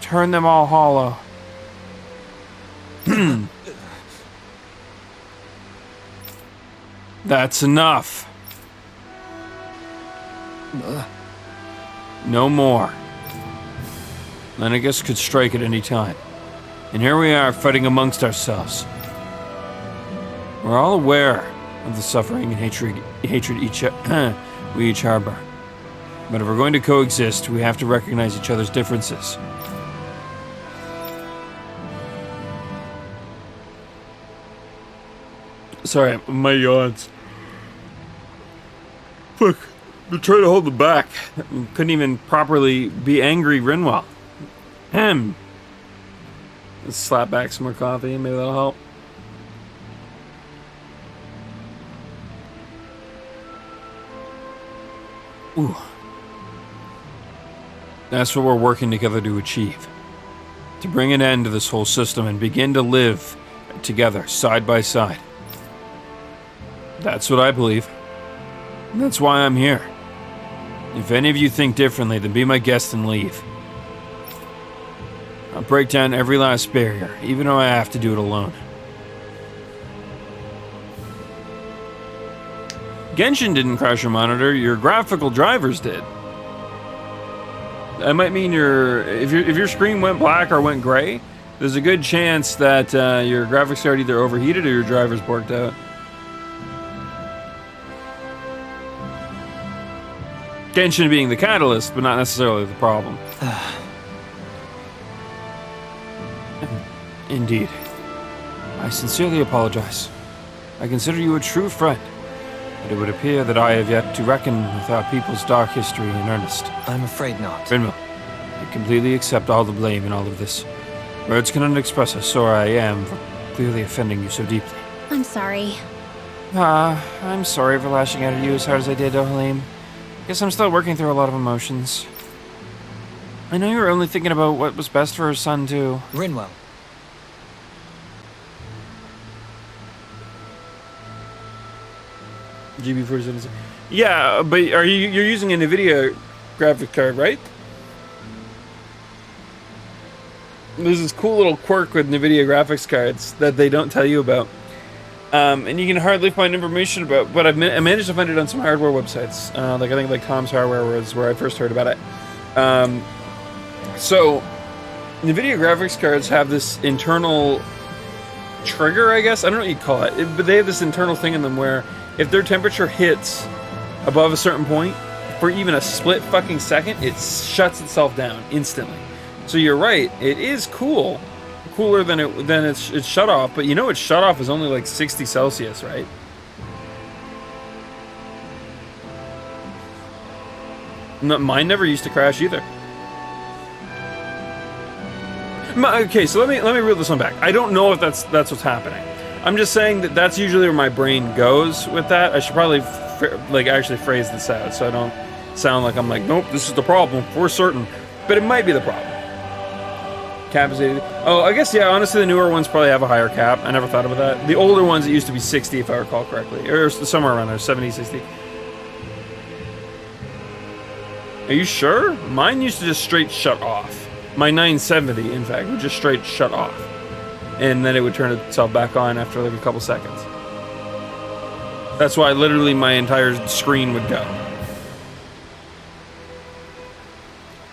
turn them all hollow? That's enough. No more. Lennigus could strike at any time. And here we are fighting amongst ourselves. We're all aware of the suffering and hatred we each harbor. But if we're going to coexist, we have to recognize each other's differences. Sorry, my yawns. Fuck, I'm trying to hold them back. Couldn't even properly be angry Rinwell. Let's slap back some more coffee, maybe that'll help. Ooh. That's what we're working together to achieve. To bring an end to this whole system and begin to live together, side by side. That's what I believe. That's why I'm here. If any of you think differently, then be my guest and leave. I'll break down every last barrier, even though I have to do it alone. Genshin didn't crash your monitor, your graphical drivers did. That might mean if your screen went black or went gray, there's a good chance that your graphics card either overheated or your drivers borked out. Genshin being the catalyst, but not necessarily the problem. Indeed. I sincerely apologize. I consider you a true friend. But it would appear that I have yet to reckon with our people's dark history in earnest. I'm afraid not. Rinwell, I completely accept all the blame in all of this. Words cannot express how sorry I am for clearly offending you so deeply. I'm sorry. I'm sorry for lashing out at you as hard as I did, Halim. Guess I'm still working through a lot of emotions. I know you were only thinking about what was best for her son, too. Rinwell. GB47. Yeah, but you're using a NVIDIA graphic card, right? There's this cool little quirk with NVIDIA graphics cards that they don't tell you about. And you can hardly find information about, but I managed to find it on some hardware websites. Like I think like Tom's Hardware was where I first heard about it. So NVIDIA graphics cards have this internal trigger, I guess. I don't know what you call it, but they have this internal thing in them where if their temperature hits above a certain point for even a split fucking second, it shuts itself down instantly. So you're right, it is cooler than it's shut off, but you know its shut off is only like 60 Celsius, right? No, mine never used to crash either. Okay, so let me reel this one back. I don't know if that's what's happening. I'm just saying that that's usually where my brain goes with that. I should probably actually phrase this out so I don't sound like I'm like, nope, this is the problem for certain. But it might be the problem. Cap is 80. Oh, I guess, yeah, honestly, the newer ones probably have a higher cap. I never thought about that. The older ones, it used to be 60, if I recall correctly. Or somewhere around there, 70, 60. Are you sure? Mine used to just straight shut off. My 970, in fact, would just straight shut off. And then it would turn itself back on after like a couple seconds. That's why literally my entire screen would go.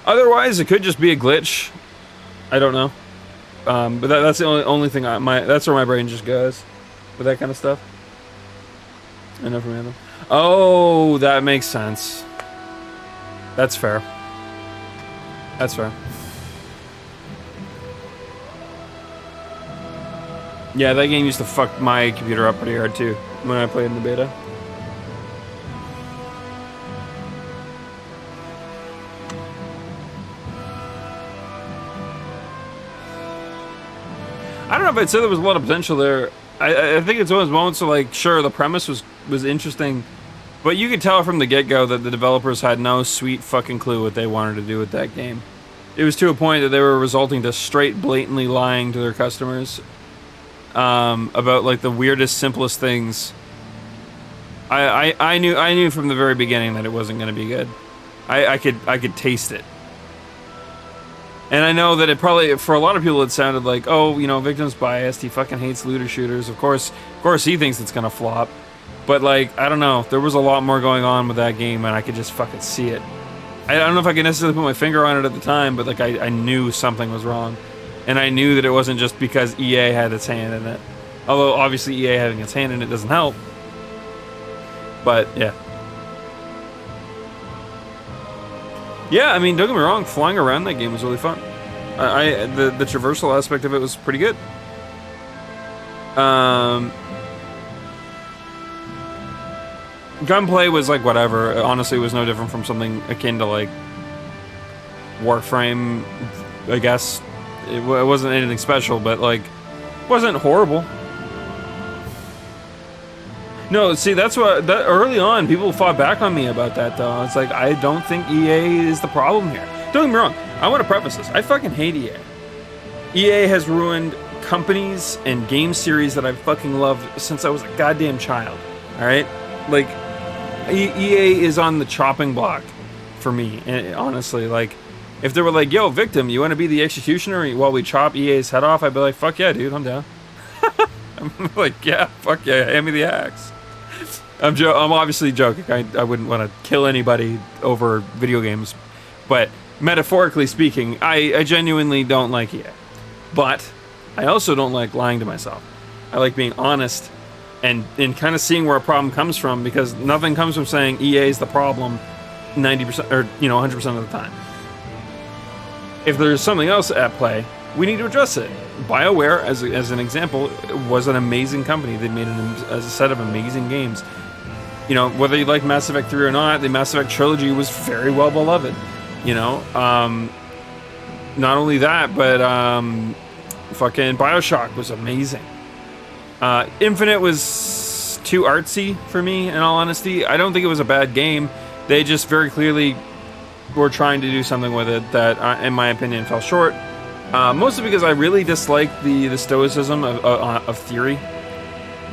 Otherwise, it could just be a glitch. I don't know. But that's the only thing that's where my brain just goes with that kind of stuff. Enough random. Oh, that makes sense. That's fair. That's fair. Yeah, that game used to fuck my computer up pretty hard too when I played in the beta. I don't know if I'd say there was a lot of potential there. I think it's one of those moments where, like, sure, the premise was interesting, but you could tell from the get-go that the developers had no sweet fucking clue what they wanted to do with that game. It was to a point that they were resulting to straight blatantly lying to their customers about, like, the weirdest, simplest things. I knew from the very beginning that it wasn't going to be good. I could taste it. And I know that it probably, for a lot of people, it sounded like, oh, you know, Victim's biased. He fucking hates looter shooters. Of course, he thinks it's gonna flop. But, like, I don't know. There was a lot more going on with that game, and I could just fucking see it. I don't know if I could necessarily put my finger on it at the time, but, like, I knew something was wrong. And I knew that it wasn't just because EA had its hand in it. Although, obviously, EA having its hand in it doesn't help. But, yeah. Yeah, I mean, don't get me wrong, flying around that game was really fun. The traversal aspect of it was pretty good. Gunplay was like whatever. Honestly, it was no different from something akin to like Warframe, I guess. It wasn't anything special, but like, wasn't horrible. No, see, that's what early on people fought back on me about that though. It's like, I don't think EA is the problem here. Don't get me wrong, I want to preface this. I fucking hate EA. EA has ruined companies and game series that I fucking loved since I was a goddamn child. Alright? Like, EA is on the chopping block for me, honestly. Like, if they were like, yo, Victim, you want to be the executioner while we chop EA's head off? I'd be like, fuck yeah, dude, I'm down. I'm like, yeah, fuck yeah, hand me the axe. I'm obviously joking. I wouldn't want to kill anybody over video games. But metaphorically speaking, I genuinely don't like EA. But I also don't like lying to myself. I like being honest and kind of seeing where a problem comes from, because nothing comes from saying EA is the problem 90% or 100% of the time. If there's something else at play, we need to address it. BioWare, as an example, was an amazing company. They made a set of amazing games. you know, whether you like Mass Effect 3 or not, the Mass Effect trilogy was very well beloved. You know, not only that, but fucking Bioshock was amazing. Infinite was too artsy for me, in all honesty. I don't think it was a bad game. They just very clearly were trying to do something with it that, in my opinion, fell short. Mostly because I really dislike the stoicism of theory.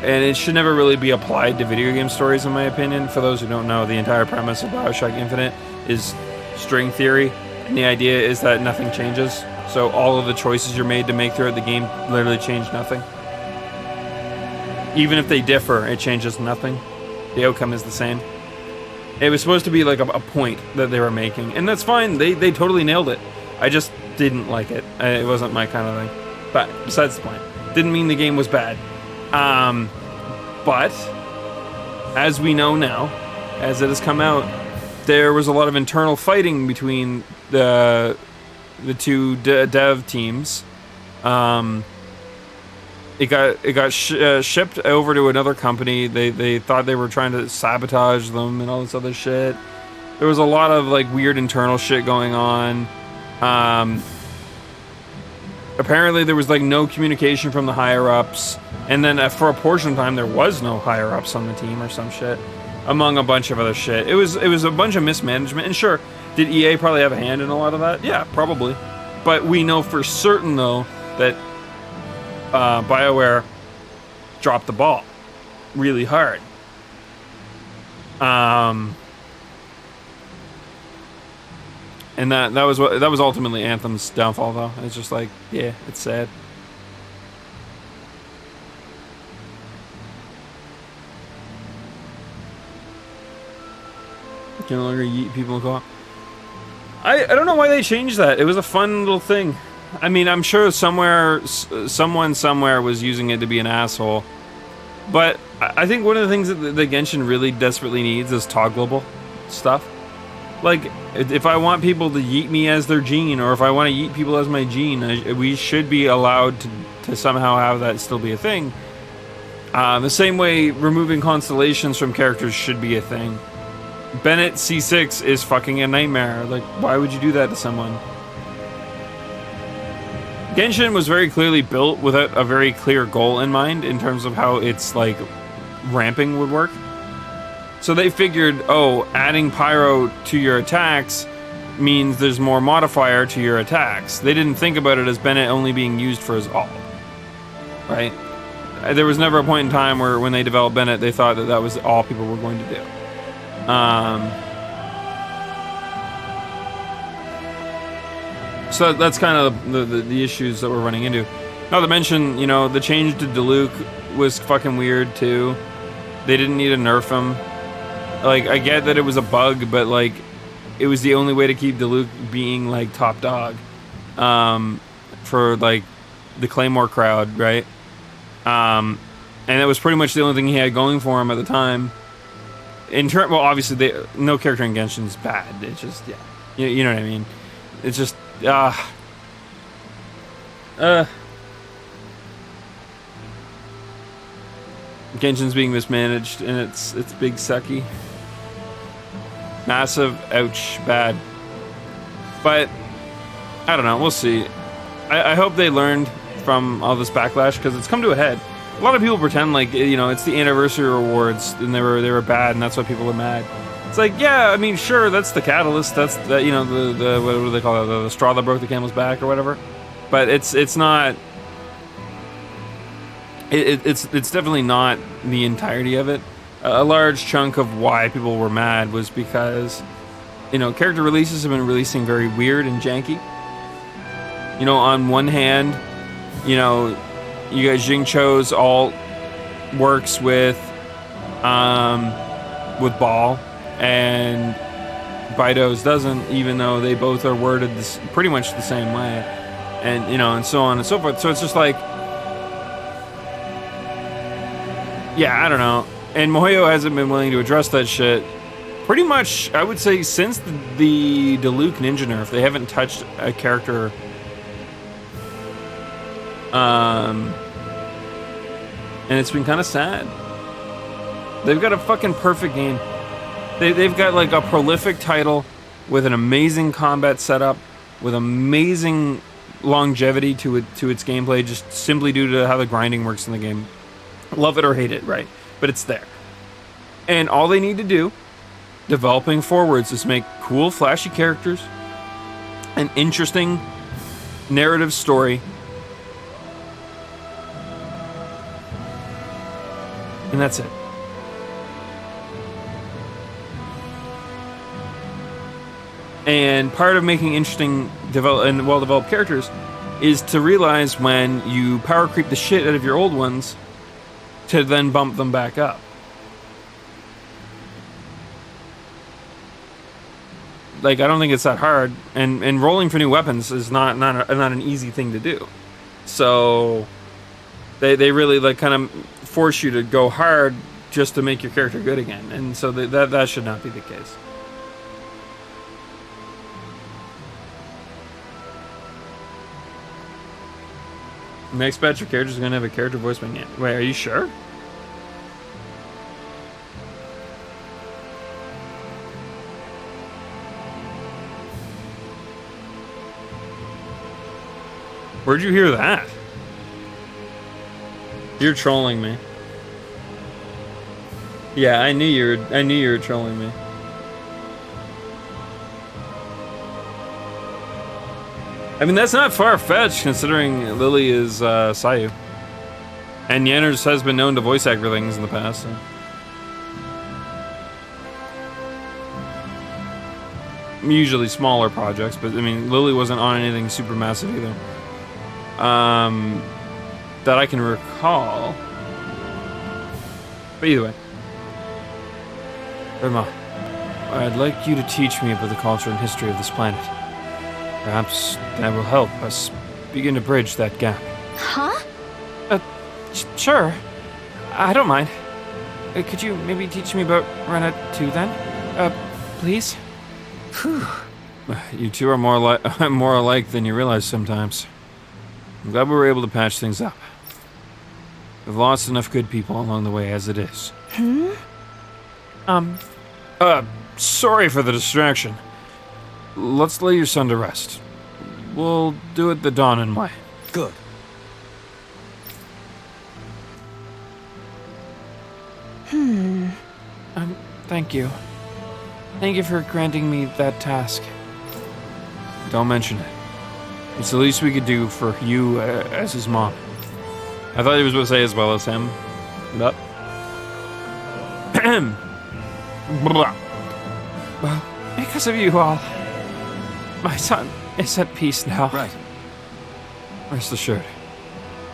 And it should never really be applied to video game stories, in my opinion. For those who don't know, the entire premise of Bioshock Infinite is string theory. And the idea is that nothing changes. So all of the choices you're made to make throughout the game literally change nothing. Even if they differ, it changes nothing. The outcome is the same. It was supposed to be like a point that they were making. And that's fine. They totally nailed it. I just didn't like it. It wasn't my kind of thing. But besides the point. Didn't mean the game was bad. But as we know now, as it has come out, there was a lot of internal fighting between the two dev teams. It got shipped over to another company. They thought they were trying to sabotage them and all this other shit. There was a lot of like weird internal shit going on. Apparently there was like no communication from the higher ups, and then for a portion of time there was no higher ups on the team or some shit, among a bunch of other shit. It was a bunch of mismanagement. And sure, did EA probably have a hand in a lot of that? Yeah, probably. But we know for certain though that BioWare dropped the ball really hard. And that was ultimately Anthem's downfall, though. It's just like, yeah, it's sad. You can no longer yeet people in co-op. I don't know why they changed that. It was a fun little thing. I mean, I'm sure someone somewhere was using it to be an asshole. But I think one of the things that the Genshin really desperately needs is toggleable stuff. Like, if I want people to yeet me as their gene, or if I want to yeet people as my gene, we should be allowed to somehow have that still be a thing. The same way removing constellations from characters should be a thing. Bennett C6 is fucking a nightmare. Like, why would you do that to someone? Genshin was very clearly built without a very clear goal in mind in terms of how its, like, ramping would work. So they figured, oh, adding pyro to your attacks means there's more modifier to your attacks. They didn't think about it as Bennett only being used for his ult. Right? There was never a point in time where when they developed Bennett, they thought that was all people were going to do. So that's kind of the issues that we're running into. Not to mention, you know, the change to Diluc was fucking weird too. They didn't need to nerf him. Like, I get that it was a bug, but like, it was the only way to keep Diluc being like top dog, for like the Claymore crowd, right? And it was pretty much the only thing he had going for him at the time. Well, obviously, no character in Genshin is bad. It's just, yeah, you know what I mean. It's just, Genshin's being mismanaged, and it's big sucky. Massive, ouch, bad. But I don't know. We'll see. I hope they learned from all this backlash, because it's come to a head. A lot of people pretend like, you know, it's the anniversary rewards and they were bad, and that's why people are mad. It's like, yeah, I mean, sure, that's the catalyst. That's the, you know, the what do they call it? The straw that broke the camel's back or whatever. But it's not. It's definitely not the entirety of it. A large chunk of why people were mad was because, you know, character releases have been releasing very weird and janky. You know, on one hand, you know, you guys Jingcho's alt works with Ball, and Baido's doesn't, even though they both are worded pretty much the same way, and you know, and so on and so forth. So it's just like, yeah, I don't know. And Mohoyo hasn't been willing to address that shit. Pretty much, I would say, since the Diluc Ninja nerf, they haven't touched a character. And it's been kind of sad. They've got a fucking perfect game. They've got like a prolific title with an amazing combat setup, with amazing longevity to its gameplay, just simply due to how the grinding works in the game. Love it or hate it, right? But it's there. And all they need to do, developing forwards, is make cool, flashy characters, an interesting narrative story, and that's it. And part of making interesting and well-developed characters is to realize when you power creep the shit out of your old ones to then bump them back up. Like, I don't think it's that hard, and rolling for new weapons is not an easy thing to do. So they really like kind of force you to go hard just to make your character good again, and so that should not be the case. Next batch of characters is gonna have a character voice by Nan. Wait, are you sure? Where'd you hear that? You're trolling me. Yeah, I knew you were trolling me. I mean, that's not far-fetched considering Lily is Sayu. And Yanners has been known to voice act for things in the past. So. Usually smaller projects, but I mean, Lily wasn't on anything super massive either. That I can recall. But either way. Irma, I'd like you to teach me about the culture and history of this planet. Perhaps that will help us begin to bridge that gap. Huh? Sure. I don't mind. Could you maybe teach me about Rena too then? Please? Whew. You two are more alike than you realize sometimes. I'm glad we were able to patch things up. We've lost enough good people along the way as it is. Sorry for the distraction. Let's lay your son to rest. We'll do it the Donnan way. Good. Thank you. Thank you for granting me that task. Don't mention it. It's the least we could do for you as his mom. I thought he was going to say as well as him. But... well, because of you all, my son is at peace now. Right. Rest assured,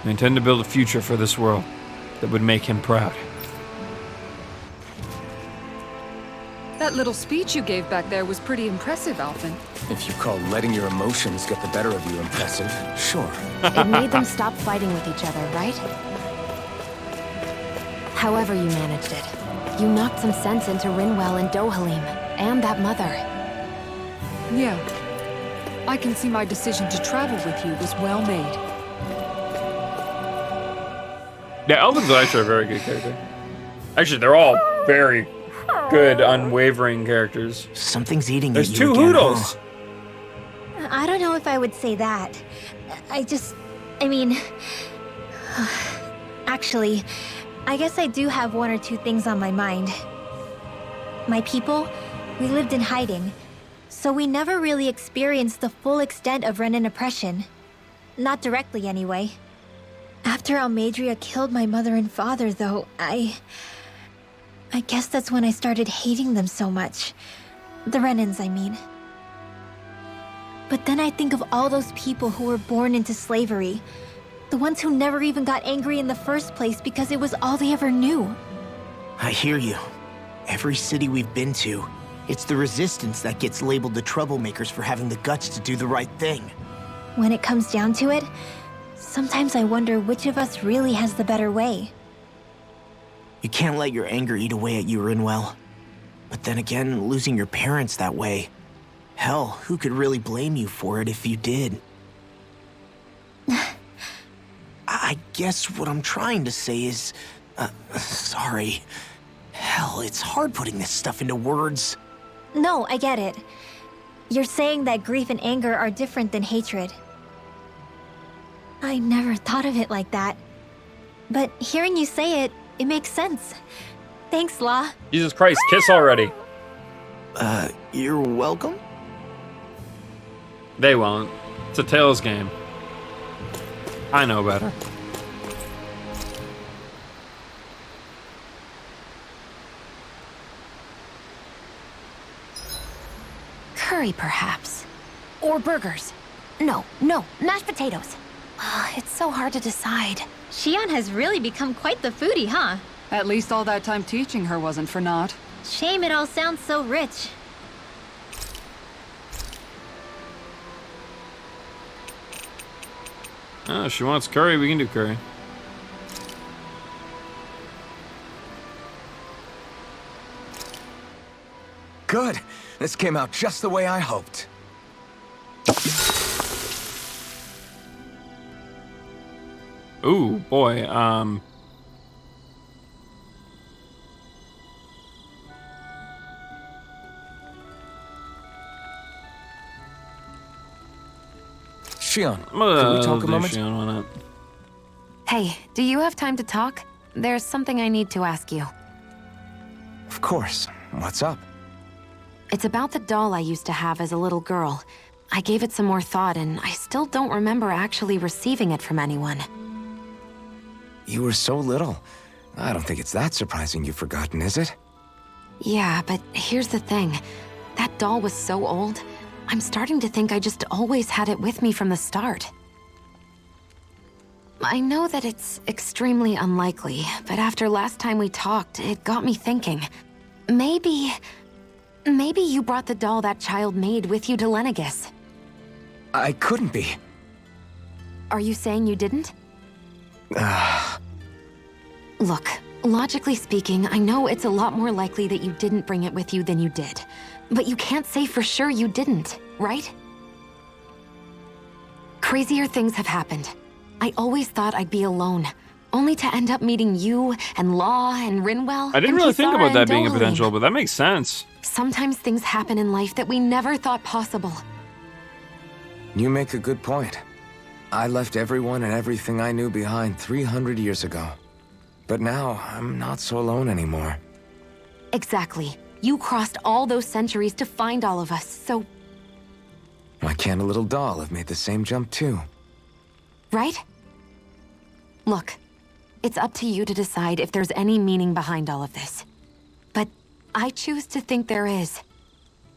we intend to build a future for this world that would make him proud. That little speech you gave back there was pretty impressive, Alphen. If you call letting your emotions get the better of you impressive, sure. It made them stop fighting with each other, right? However you managed it, you knocked some sense into Rinwell and Dohalim, and that mother. Yeah. I can see my decision to travel with you was well made. Yeah, Elvin's actually a very good character. Actually, they're all very good, unwavering characters. Something's eating There's at you two again, Hoodles. huh? I don't know if I would say that. I mean... Actually, I guess I do have one or two things on my mind. My people, we lived in hiding, so we never really experienced the full extent of Renan oppression. Not directly, anyway. After Almadria killed my mother and father, though, I guess that's when I started hating them so much. The Renans, I mean. But then I think of all those people who were born into slavery. The ones who never even got angry in the first place because it was all they ever knew. I hear you. Every city we've been to, it's the resistance that gets labeled the troublemakers for having the guts to do the right thing. When it comes down to it, sometimes I wonder which of us really has the better way. You can't let your anger eat away at you, Rinwell. But then again, losing your parents that way... Hell, who could really blame you for it if you did? I guess what I'm trying to say is... sorry. Hell, it's hard putting this stuff into words. No, I get it. You're saying that grief and anger are different than hatred. I never thought of it like that. But hearing you say it, it makes sense. Thanks, La. Jesus Christ, kiss already. You're welcome? They won't. It's a Tails game. I know better. Curry, perhaps. Or burgers. No, mashed potatoes. It's so hard to decide. Xion has really become quite the foodie, huh? At least all that time teaching her wasn't for naught. Shame it all sounds so rich. Oh, if she wants curry, we can do curry. Good. This came out just the way I hoped. Ooh, boy, Xion, I'm gonna can we talk do a moment? Xion on it. Hey, do you have time to talk? There's something I need to ask you. Of course. What's up? It's about the doll I used to have as a little girl. I gave it some more thought, and I still don't remember actually receiving it from anyone. You were so little. I don't think it's that surprising you've forgotten, is it? Yeah, but here's the thing. That doll was so old, I'm starting to think I just always had it with me from the start. I know that it's extremely unlikely, but after last time we talked, it got me thinking. Maybe you brought the doll that child made with you to Lenegis. I couldn't be. Are you saying you didn't? Look, logically speaking, I know it's a lot more likely that you didn't bring it with you than you did. But you can't say for sure you didn't, right? Crazier things have happened. I always thought I'd be alone, only to end up meeting you and Law and Rinwell. I didn't and really think Kisara about that and being a Dohalim. potential, but that makes sense. Sometimes things happen in life that we never thought possible. You make a good point. I left everyone and everything I knew behind 300 years ago. But now, I'm not so alone anymore. Exactly. You crossed all those centuries to find all of us, so... Why can't a little doll have made the same jump too? right? Look, it's up to you to decide if there's any meaning behind all of this. But I choose to think there is.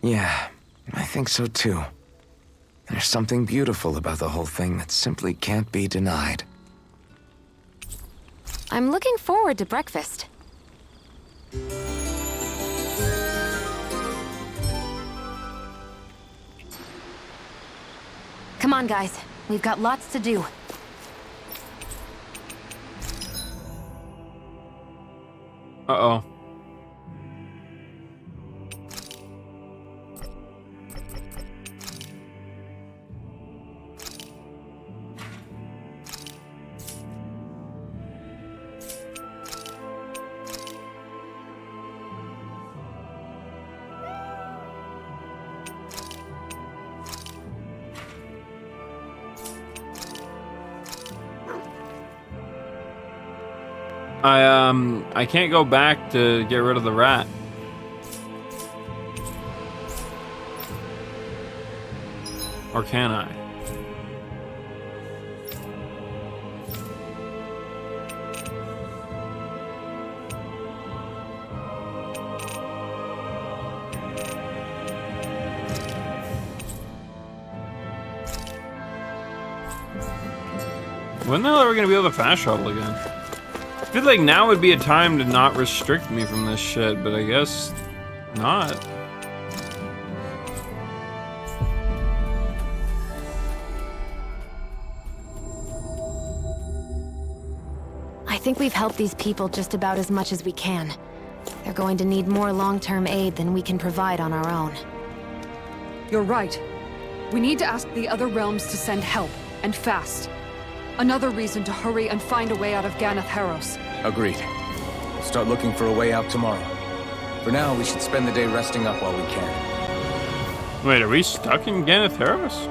Yeah, I think so too. There's something beautiful about the whole thing that simply can't be denied. I'm looking forward to breakfast. Come on, guys. We've got lots to do. Uh-oh. I can't go back to get rid of the rat. Or can I? When the hell are we gonna be able to fast travel again? I feel like now would be a time to not restrict me from this shit, but I guess not. I think we've helped these people just about as much as we can. They're going to need more long-term aid than we can provide on our own. You're right. We need to ask the other realms to send help, and fast. Another reason to hurry and find a way out of Ganath Haros. Agreed. Start looking for a way out tomorrow. For now, we should spend the day resting up while we can. Wait, are we stuck in Ganatheros?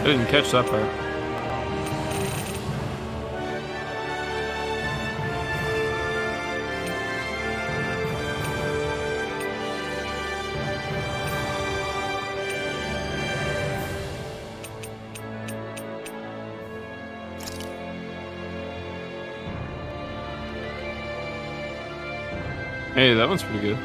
I didn't catch that part. Hey, that one's pretty good.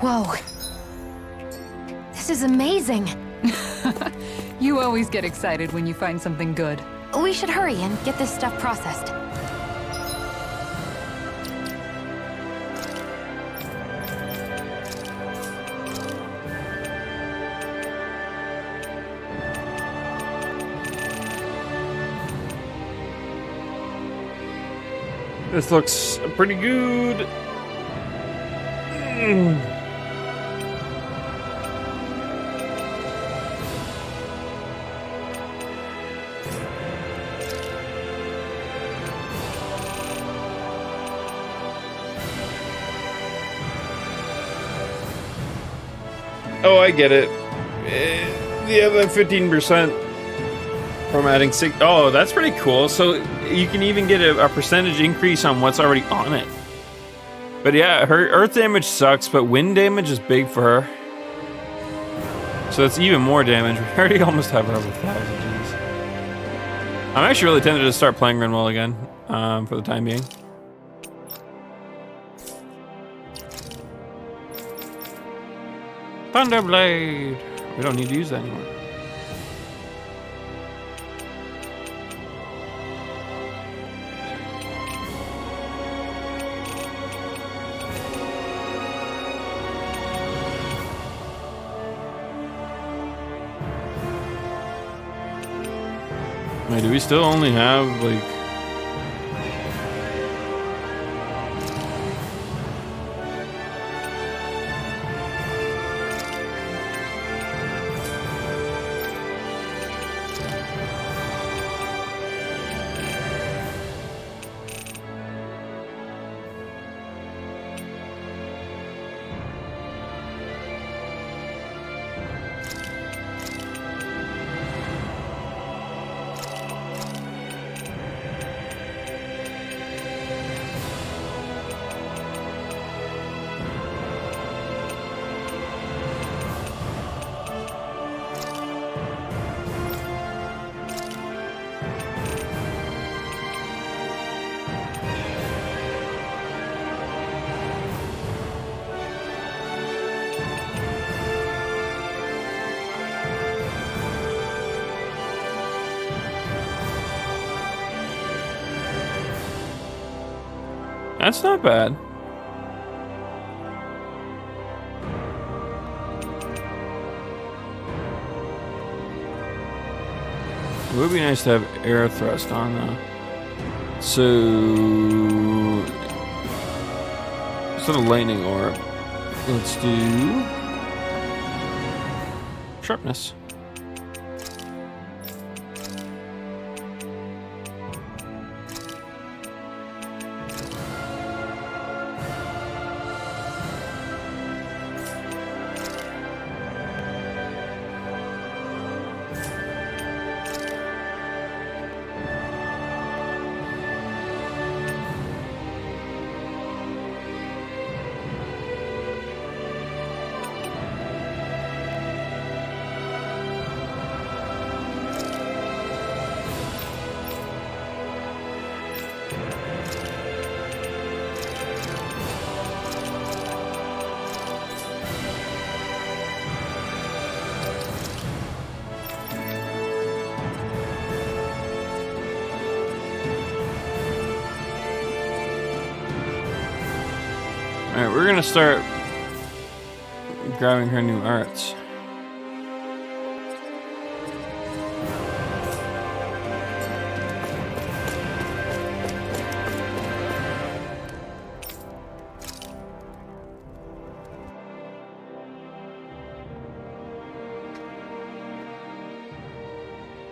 Whoa. This is amazing. You always get excited when you find something good. We should hurry and get this stuff processed. This looks pretty good. Oh, I get it. Yeah, the 15% from adding 6. Oh, that's pretty cool. So you can even get a percentage increase on what's already on it. But yeah, her earth damage sucks, but wind damage is big for her. So that's even more damage. We already almost have her over 1,000. Jeez. I'm actually really tempted to start playing Renwell again, for the time being. Thunderblade! We don't need to use that anymore. Wait, do we still only have, like... That's not bad. It would be nice to have air thrust on though. So instead of lightning orb, let's do sharpness. Alright, we're gonna start grabbing her new arts.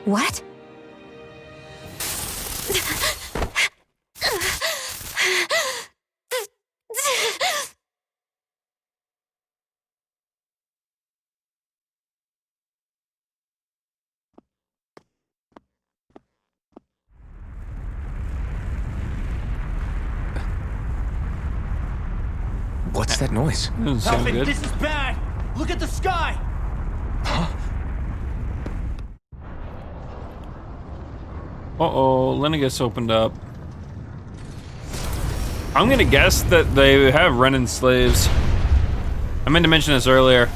What? What's that noise? Doesn't sound Alvin, good. this is bad! Look at the sky! Uh-oh, Lenegus opened up. I'm gonna guess that they have Renin slaves. I meant to mention this earlier.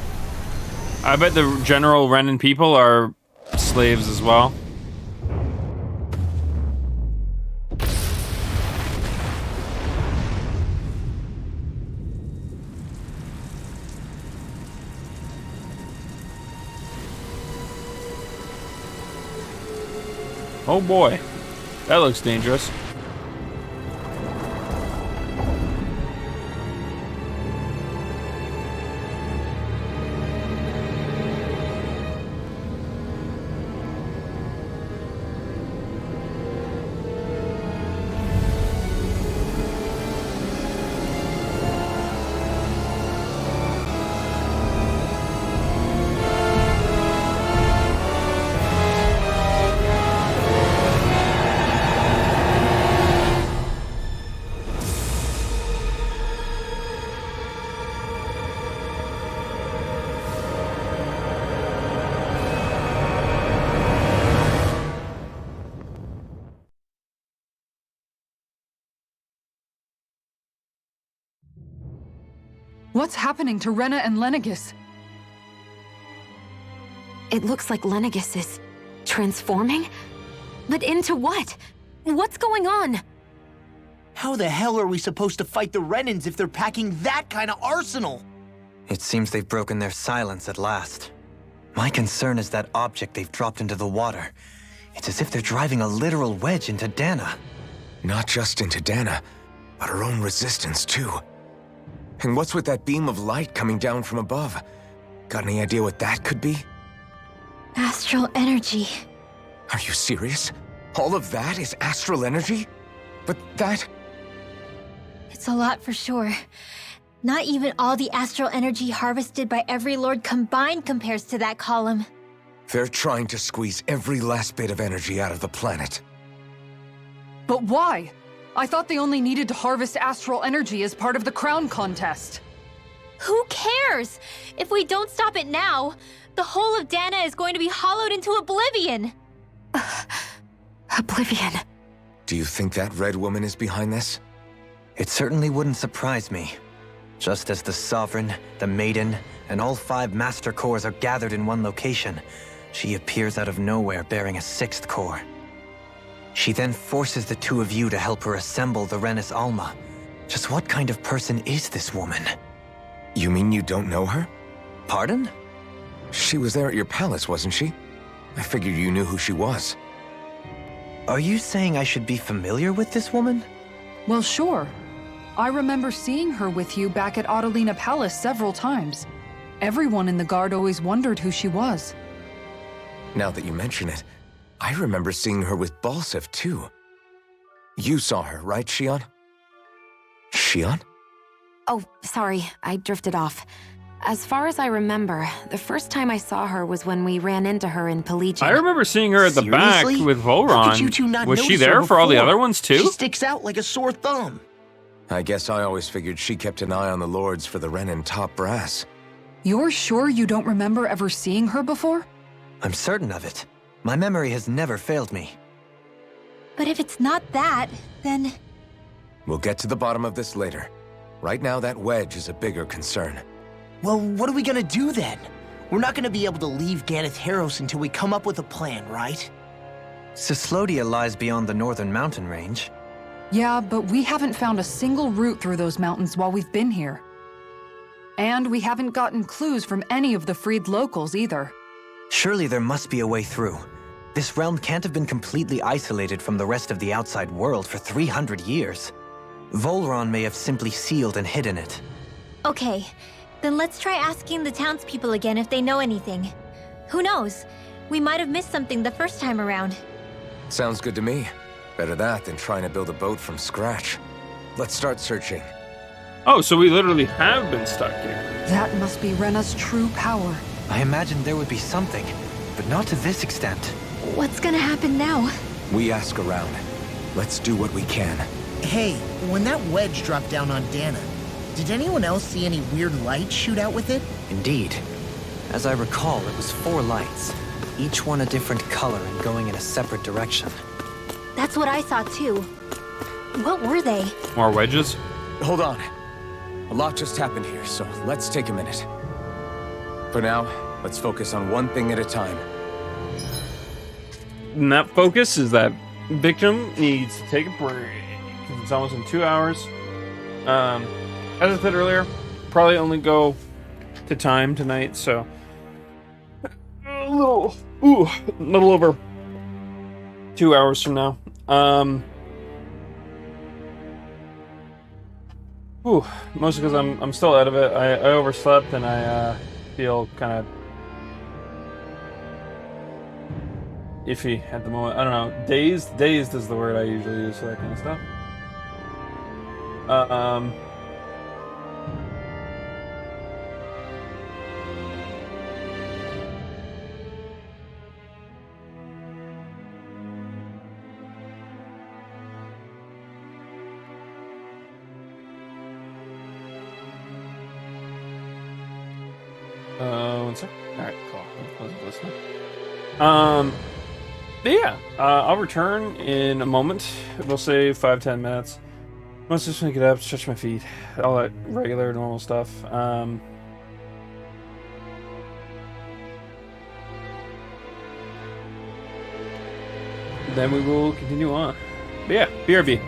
I bet the general Renin people are slaves as well. Oh boy, that looks dangerous. What's happening to Rena and Lenegus? It looks like Lenegus is transforming? But into what? What's going on? How the hell are we supposed to fight the Renins if they're packing that kind of arsenal? It seems they've broken their silence at last. My concern is that object they've dropped into the water. It's as if they're driving a literal wedge into Dana. Not just into Dana, but her own resistance too. And what's with that beam of light coming down from above? Got any idea what that could be? Astral energy. Are you serious? All of that is astral energy? But that... It's a lot for sure. Not even all the astral energy harvested by every lord combined compares to that column. They're trying to squeeze every last bit of energy out of the planet. But why? I thought they only needed to harvest astral energy as part of the crown contest. Who cares? If we don't stop it now, the whole of Dana is going to be hollowed into oblivion. Oblivion. Do you think that red woman is behind this? It certainly wouldn't surprise me. Just as the Sovereign, the Maiden, and all 5 Master Cores are gathered in one location, she appears out of nowhere bearing a 6th core. She then forces the 2 of you to help her assemble the Renis Alma. Just what kind of person is this woman? You mean you don't know her? Pardon? She was there at your palace, wasn't she? I figured you knew who she was. Are you saying I should be familiar with this woman? Well, sure. I remember seeing her with you back at Adelina Palace several times. Everyone in the guard always wondered who she was. Now that you mention it, I remember seeing her with Balsif, too. You saw her, right, Shion? Shion? Oh, sorry, I drifted off. As far as I remember, the first time I saw her was when we ran into her in Pelagian. I remember seeing her at the back Seriously? with How Volron. could you two not Was she notice her there for all the before? other ones too? She sticks out like a sore thumb. I guess I always figured she kept an eye on the lords for the Renin top brass. You're sure you don't remember ever seeing her before? I'm certain of it. My memory has never failed me. But if it's not that, then... We'll get to the bottom of this later. Right now, that wedge is a bigger concern. Well, what are we gonna do then? We're not gonna be able to leave Ganeth Heros until we come up with a plan, right? Cislodia lies beyond the northern mountain range. Yeah, but we haven't found a single route through those mountains while we've been here. And we haven't gotten clues from any of the freed locals either. Surely there must be a way through. This realm can't have been completely isolated from the rest of the outside world for 300 years. Volron may have simply sealed and hidden it. Okay, then let's try asking the townspeople again if they know anything. Who knows? We might have missed something the first time around. Sounds good to me. Better that than trying to build a boat from scratch. Let's start searching. Oh, so we literally have been stuck here. That must be Rena's true power. I imagined there would be something, but not to this extent. What's gonna happen now? We ask around. Let's do what we can. Hey, when that wedge dropped down on Dana, did anyone else see any weird lights shoot out with it? Indeed. As I recall, it was 4 lights, each one a different color and going in a separate direction. That's what I saw too. What were they? More wedges? Hold on. A lot just happened here, so let's take a minute. For now, let's focus on one thing at a time. And that focus is that victim needs to take a break. Because it's almost in 2 hours. As I said earlier, probably only go to time tonight, so a little over 2 hours from now. Mostly because I'm still out of it. I overslept and I feel kind of iffy at the moment. I don't know. Dazed is the word I usually use for that kind of stuff. One sec. Alright, cool. Close this one. But yeah, I'll return in a moment. We'll say 5-10 minutes. Let's just make it up, stretch my feet, all that regular, normal stuff. Then we will continue on. But yeah, BRB.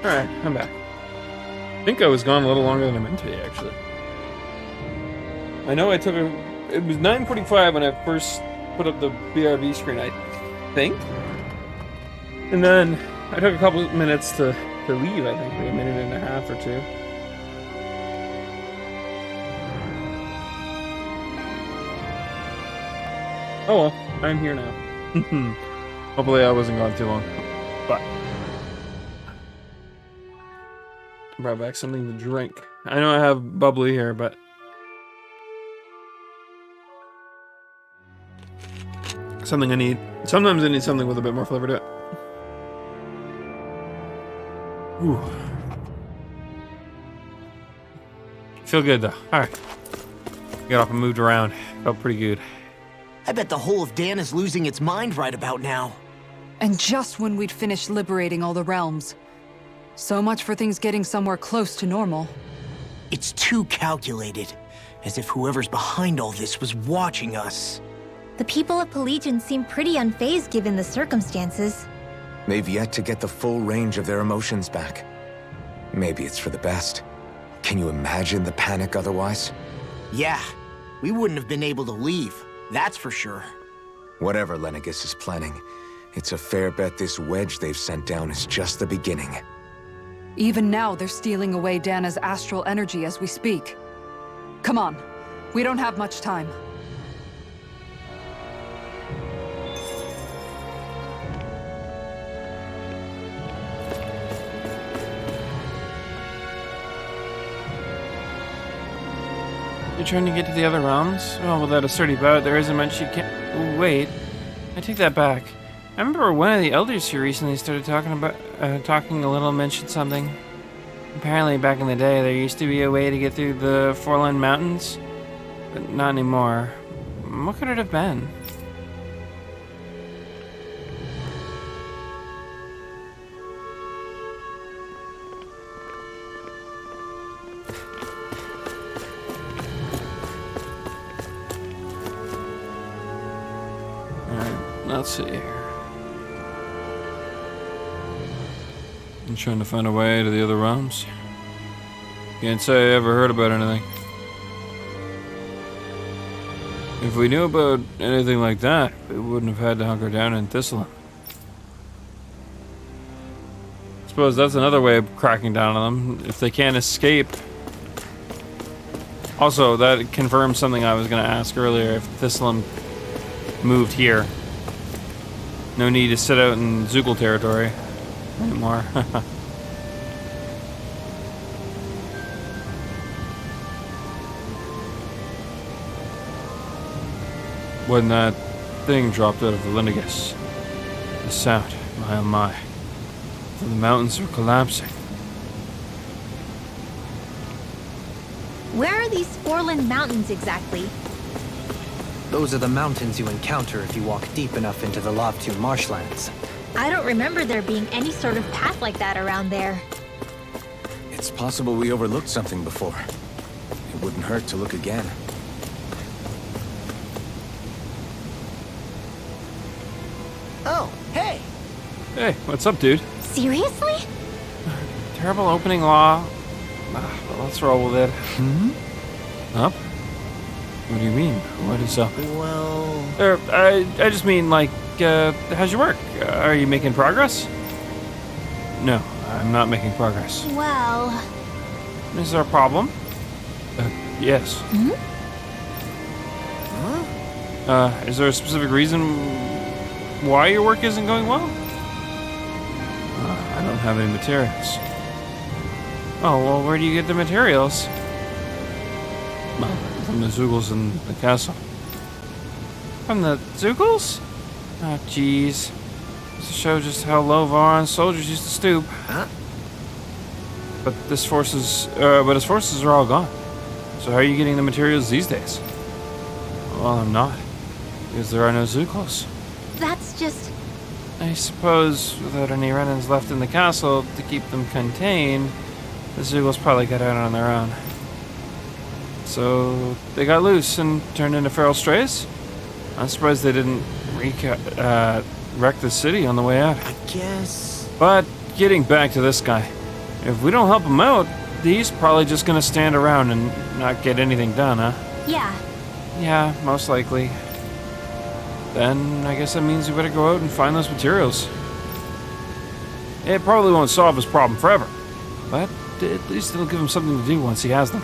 Alright, I'm back. I think I was gone a little longer than I meant to be, actually. I know I took a... It was 9:45 when I first put up the BRB screen, I think. And then I took a couple of minutes to leave, I think. Like a minute and a half or two. Oh well, I'm here now. Hopefully I wasn't gone too long. But I brought back something to drink. I know I have bubbly here, but something I need. Sometimes I need something with a bit more flavor to it. Ooh. Feel good though. Alright. Got up and moved around. Felt pretty good. I bet the whole of Dan is losing its mind right about now. And just when we'd finished liberating all the realms. So much for things getting somewhere close to normal. It's too calculated. As if whoever's behind all this was watching us. The people of Pelegion seem pretty unfazed given the circumstances. They've yet to get the full range of their emotions back. Maybe it's for the best. Can you imagine the panic otherwise? Yeah, we wouldn't have been able to leave. That's for sure. Whatever Lenegis is planning, it's a fair bet this wedge they've sent down is just the beginning. Even now, they're stealing away Dana's astral energy as we speak. Come on, we don't have much time. You're trying to get to the other realms? Well, without a sturdy bout, there isn't much you can... Ooh, wait. I take that back. I remember one of the elders here recently started talking a little, mentioned something. Apparently, back in the day, there used to be a way to get through the Forland Mountains, but not anymore. What could it have been? Let's see here. I'm trying to find a way to the other realms. Can't say I ever heard about anything. If we knew about anything like that, we wouldn't have had to hunker down in Thistleland. I suppose that's another way of cracking down on them, if they can't escape. Also, that confirms something I was going to ask earlier, if Thistleland moved here. No need to sit out in Zoogle territory anymore. When that thing dropped out of the Lenegis, the sound, my oh my, the mountains are collapsing. Where are these Forland Mountains exactly? Those are the mountains you encounter if you walk deep enough into the Lavtu marshlands. I don't remember there being any sort of path like that around there. It's possible we overlooked something before. It wouldn't hurt to look again. Oh, hey! Hey, what's up, dude? Seriously? Terrible opening law. Well, let's roll with it. Up? What do you mean? What is up? Well... I just mean, like, how's your work? Are you making progress? No, I'm not making progress. Well... Is there a problem? Yes. Is there a specific reason why your work isn't going well? I don't have any materials. Oh, well, where do you get the materials? Well, from the Zoogles in the castle. From the Zoogles? Oh, jeez. This to show just how low Voron's soldiers used to stoop. Huh? But his forces are all gone. So how are you getting the materials these days? Well, I'm not. Because there are no Zoogles. That's just... I suppose without any Renans left in the castle to keep them contained, the Zoogles probably got out on their own. So they got loose and turned into feral strays? I'm surprised they didn't wreck the city on the way out. I guess... But getting back to this guy, If we don't help him out, he's probably just gonna stand around and not get anything done, huh? Yeah. Yeah, most likely. Then I guess that means we better go out and find those materials. It probably won't solve his problem forever, but at least it'll give him something to do once he has them.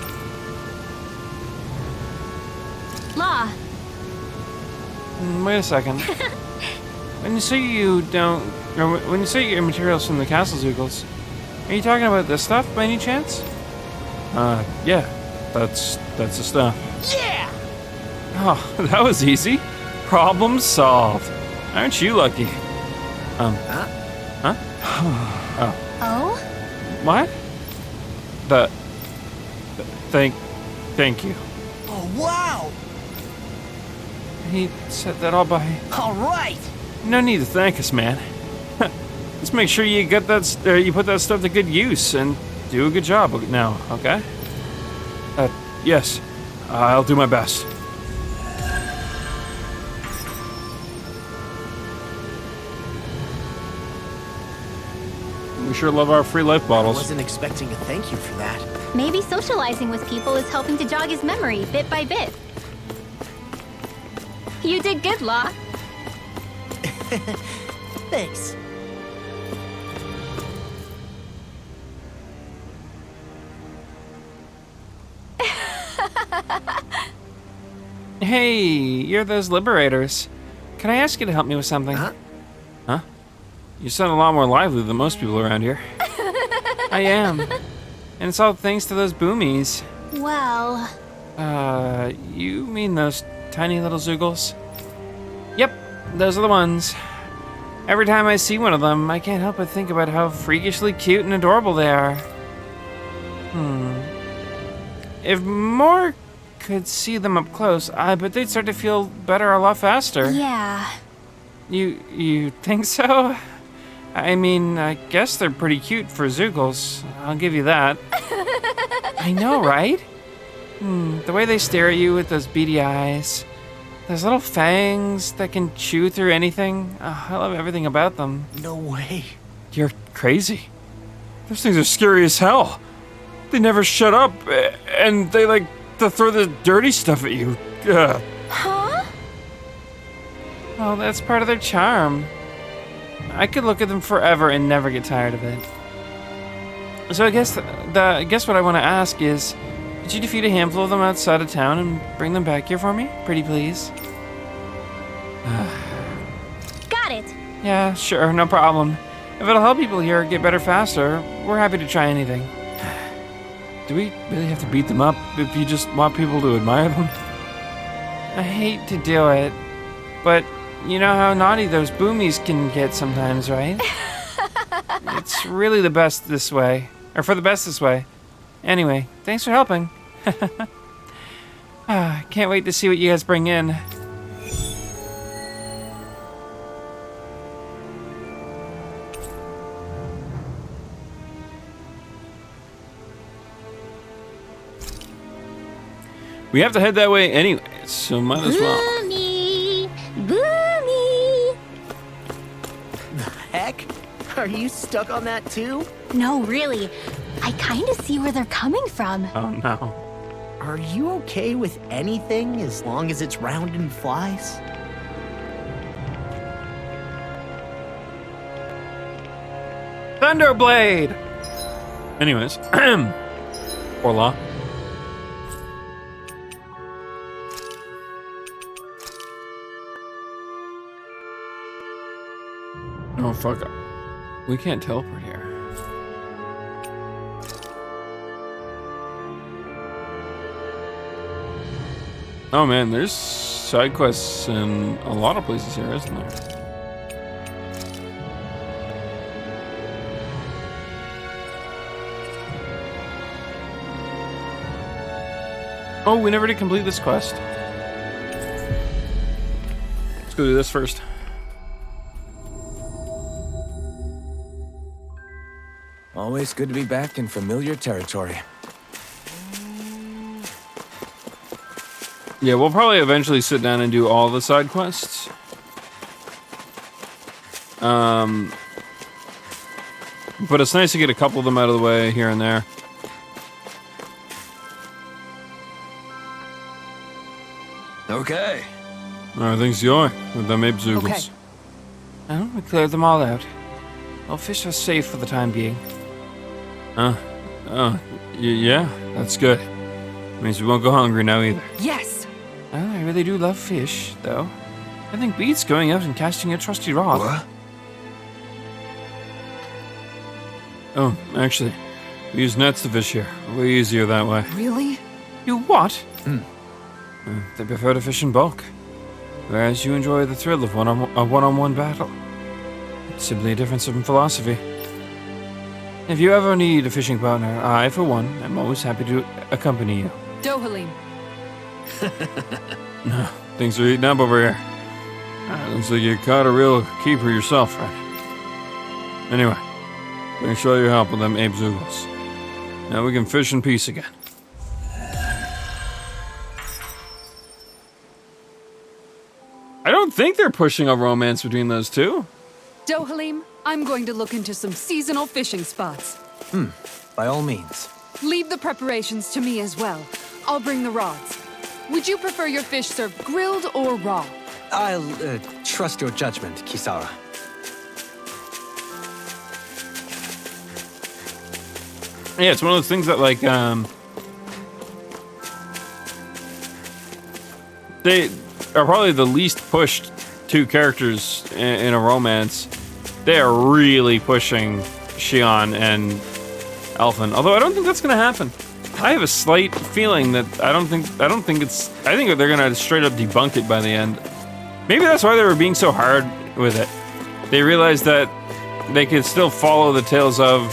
Law. Wait a second. When you say you don't, or when you say you get materials from the castle Zoogles, are you talking about this stuff by any chance? Yeah, that's the stuff. Yeah! Oh, that was easy. Problem solved. Aren't you lucky? Huh? Oh. Oh? What? Thank you. Oh, wow! He said that all by... All right! No need to thank us, man. Just make sure you get that, you put that stuff to good use and do a good job now, okay? Yes. I'll do my best. We sure love our free life I bottles. wasn't expecting a thank you for that. Maybe socializing with people is helping to jog his memory bit by bit. You did good, Law. Thanks. Hey, you're those liberators. Can I ask you to help me with something? Huh? You sound a lot more lively than most people around here. I am. And it's all thanks to those boomies. Well... You mean those tiny little Zoogles? Yep, those are the ones. Every time I see one of them, I can't help but think about how freakishly cute and adorable they are. If more could see them up close, I bet they'd start to feel better a lot faster. Yeah. You think so? I mean, I guess they're pretty cute for Zoogles. I'll give you that. I know, right? The way they stare at you with those beady eyes. Those little fangs that can chew through anything. Oh, I love everything about them. No way. You're crazy. Those things are scary as hell. They never shut up, and they like to throw the dirty stuff at you. Ugh. Huh? Well, that's part of their charm. I could look at them forever and never get tired of it. So I guess what I want to ask is, could you defeat a handful of them outside of town and bring them back here for me? Pretty please. Got it. Yeah, sure, no problem. If it'll help people here get better faster, we're happy to try anything. Do we really have to beat them up if you just want people to admire them? I hate to do it, but you know how naughty those boomies can get sometimes, right? It's really the best this way. Or for the best this way. Anyway, thanks for helping. Can't wait to see what you guys bring in. We have to head that way anyway, so might as well. Boomy! Boomy! The heck? Are you stuck on that too? No, really. I kind of see where they're coming from. Oh no. Are you okay with anything as long as it's round and flies? Thunderblade! Anyways, Orla. Oh fuck. We can't teleport here. Oh man, there's side quests in a lot of places here, isn't there? Oh, we never did complete this quest. Let's go do this first. Always good to be back in familiar territory. Yeah, we'll probably eventually sit down and do all the side quests. But it's nice to get a couple of them out of the way here and there. Okay. How are things going with them ape zoogles? Okay. Well, we cleared them all out. All fish are safe for the time being. Yeah, that's good. Means we won't go hungry now either. Yes! Well, I really do love fish, though. I think beats going out and casting a trusty rod. What? Oh, actually, we use nets to fish here. Way easier that way. Really? You what? They prefer to fish in bulk, whereas you enjoy the thrill of a one-on-one battle. It's simply a difference in philosophy. If you ever need a fishing partner, I, for one, am always happy to accompany you. Dohalim. No, things are eating up over here. Looks like you caught a real keeper yourself, right? Anyway, thanks for all your help with them ape zoogles. Now we can fish in peace again. I don't think they're pushing a romance between those two. Dohalim, I'm going to look into some seasonal fishing spots. By all means. Leave the preparations to me as well. I'll bring the rods. Would you prefer your fish served grilled or raw? I'll trust your judgment, Kisara. Yeah, it's one of those things that, like, they are probably the least pushed two characters in a romance. They are really pushing Shion and Elfin. Although I don't think that's gonna happen. I have a slight feeling that I think they're gonna straight up debunk it by the end. Maybe that's why they were being so hard with it. They realized that they could still follow the Tales of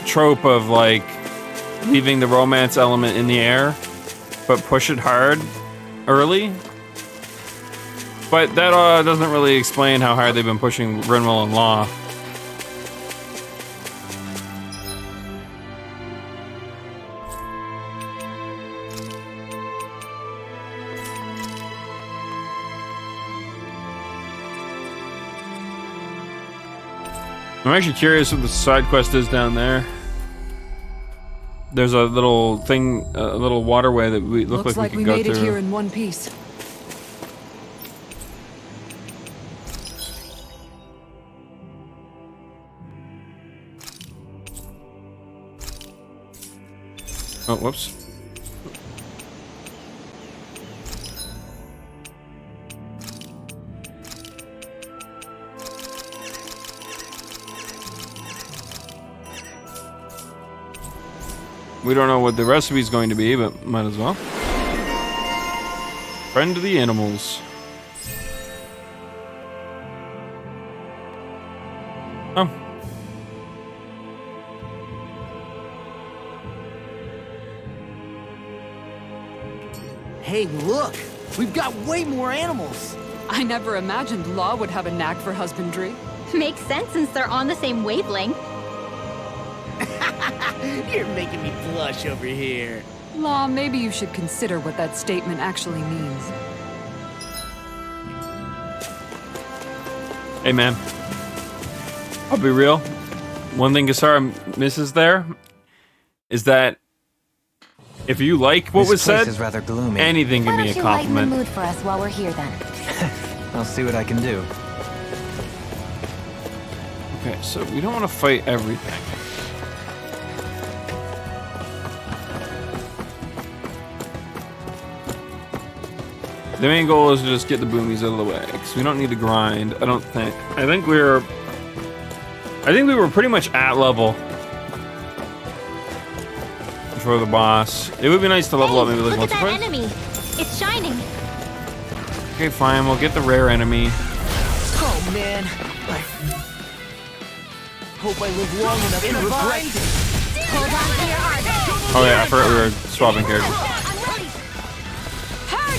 trope of, like, leaving the romance element in the air, but push it hard early. But that doesn't really explain how hard they've been pushing Rinwell and Law. I'm actually curious what the side quest is down there. There's a little thing, a little waterway that we look Looks like we we could go made it through. here in one piece. Oh, whoops. We don't know what the recipe's going to be, but might as well. Friend of the animals. Oh. Hey, look! We've got way more animals! I never imagined Law would have a knack for husbandry. Makes sense since they're on the same wavelength. You're making me blush over here. Law, maybe you should consider what that statement actually means. Hey, man. I'll be real. One thing Kisara misses there is that if you like what was said, This place is rather gloomy. anything Why can be don't a you lighten the compliment. mood for us while we're here, then? I'll see what I can do. Okay, so we don't want to fight everything. The main goal is to just get the boomies out of the way, because we don't need to grind, I don't think. I think we were pretty much at level for the boss. It would be nice to level up maybe like Look once at or that twice. enemy. It's shining. Okay, fine, we'll get the rare enemy. Oh man, I hope I live long enough to regret this. Hold on to your heart. Oh yeah, I forgot we were swapping characters. I'm ready.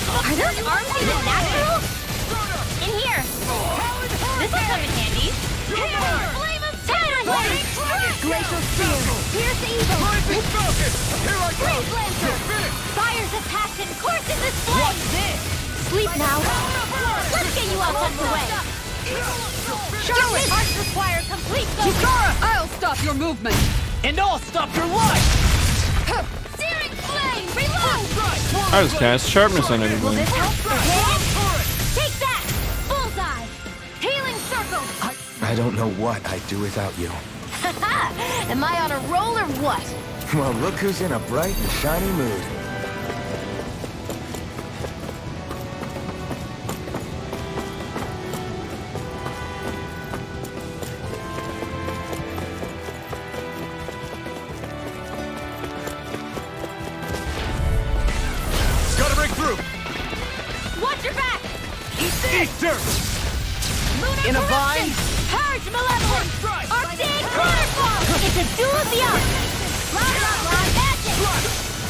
Are those arms even natural? In here. This will come in handy. Flame of Saturn! Glacial Spear. Here's the evil. Great Lancer. Fires of passion course in this flame. Sleep now. Let's get you out of the way. Charlotte! Arts require complete focus! I'll stop your movement! And I'll stop your life! Searing flame! Reload! I just cast sharpness on Will everybody. this help? Take that! Bullseye! Healing circle! I don't know what I'd do without you. Haha! Am I on a roll or what? Well, look who's in a bright and shiny mood. Gotta break through! Watch your back! Easter! Lunar In a corruption! vine? Purge malevolence! Arctic waterfall! It's a duel of the arts! Blah blah blah magic!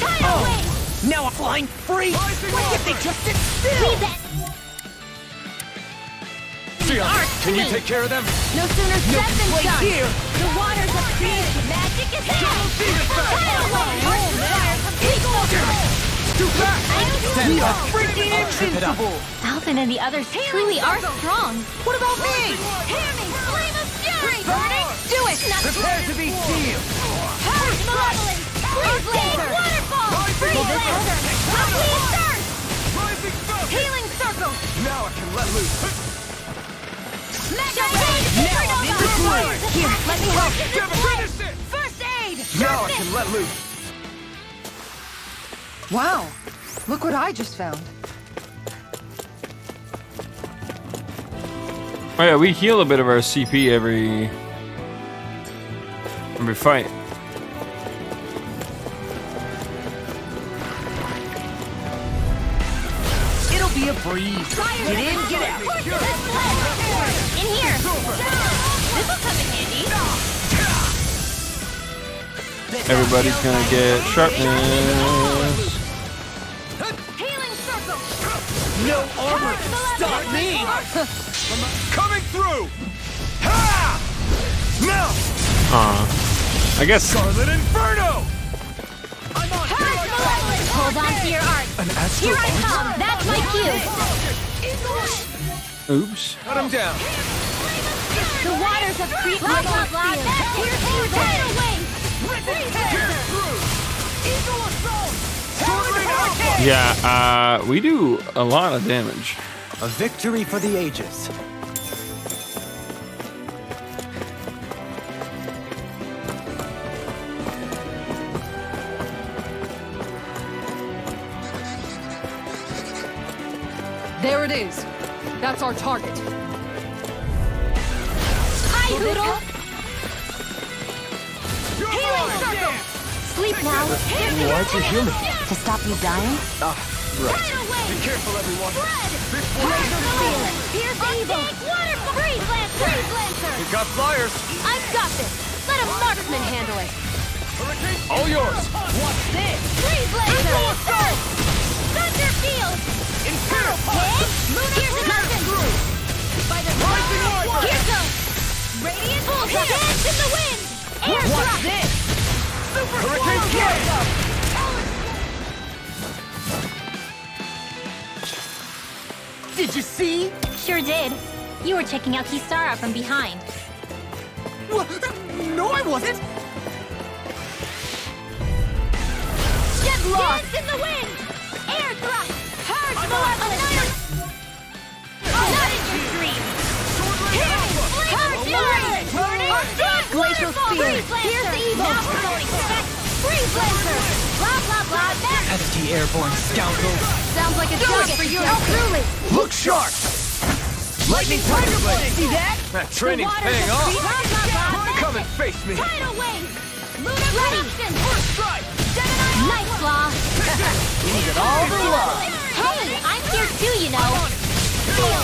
Tidal wave! Now I'm flying free! What if they just sit still? Leave that! Can you take care of them? No sooner said than Wait done. here! The waters of creation! Magic is here! Tidal wave! Arts require complete focus! Too fast! We are freaking invincible! Alvin and the others truly are strong. What about me? Hear me! Flame of fury! Burning! Do it! Not Prepare to be sealed! Purge malevolence! Freeze laser! Waterfall! Freeze laser! Complete thirst! Rising sun! Healing circle! Now I can let loose! Mega wave! Supernova! Here, let me help. Finish it! First aid! Now I can let loose! Wow! Look what I just found. Oh yeah, we heal a bit of our CP every fight. It'll be a breeze. Get in, get out. In here! This'll come in handy. Everybody's gonna get sharpness. Healing circle! No armor can stop me! Coming through! Ha! Now! I guess. Scarlet Inferno! I'm on! Purge malevolence! Hold on to your art. Here I come! That's my cue! Oops. Cut him down! The waters of creep blah blah blah! Piercing tidal wave! Eagle Assault! Soaring Alpha! Yeah, we do a lot of damage. A victory for the ages. There it is. That's our target. Hi, Hoodle! You're Healing mine! circle! Sleep now. Why'd you heal me? To stop you dying? Tidal wave! Be careful, everyone! Spread! This one! Laser field! Pierce evil! Waterfall! Freeze lancer! Freeze lancer! We've got flyers! I've got this! Let a marksman handle it! Hurricane! All yours! What's this? Freeze laser! First! Thunder field! Inferno! Here's a mountain! By the Rising Wiper! Here goes! Radiant bullseye! Dance in the wind! Air drop! this? Super Hurricane swallow! Strike! Did you see? Sure did. You were checking out Kisara from behind. What? No, I wasn't! Deadlock! Dance in the wind! Air thrust! Purge malevolence! Not in your dreams! Purge malevolence! Glacial spear! Here's the evil! Now promoting effect! Freeze lancer! Blah blah blah! Pesky airborne scoundrel. Sounds like a job for you. Truly! Look sharp! Lightning Tiger Blade! See that? That training's Waters paying of off! free- Blah blah blah! Come and face me! Tidal wave! Lunar corruption! First strike! Gemini! Night claw! We needed all the love. Hey, I'm here too, you know. Feel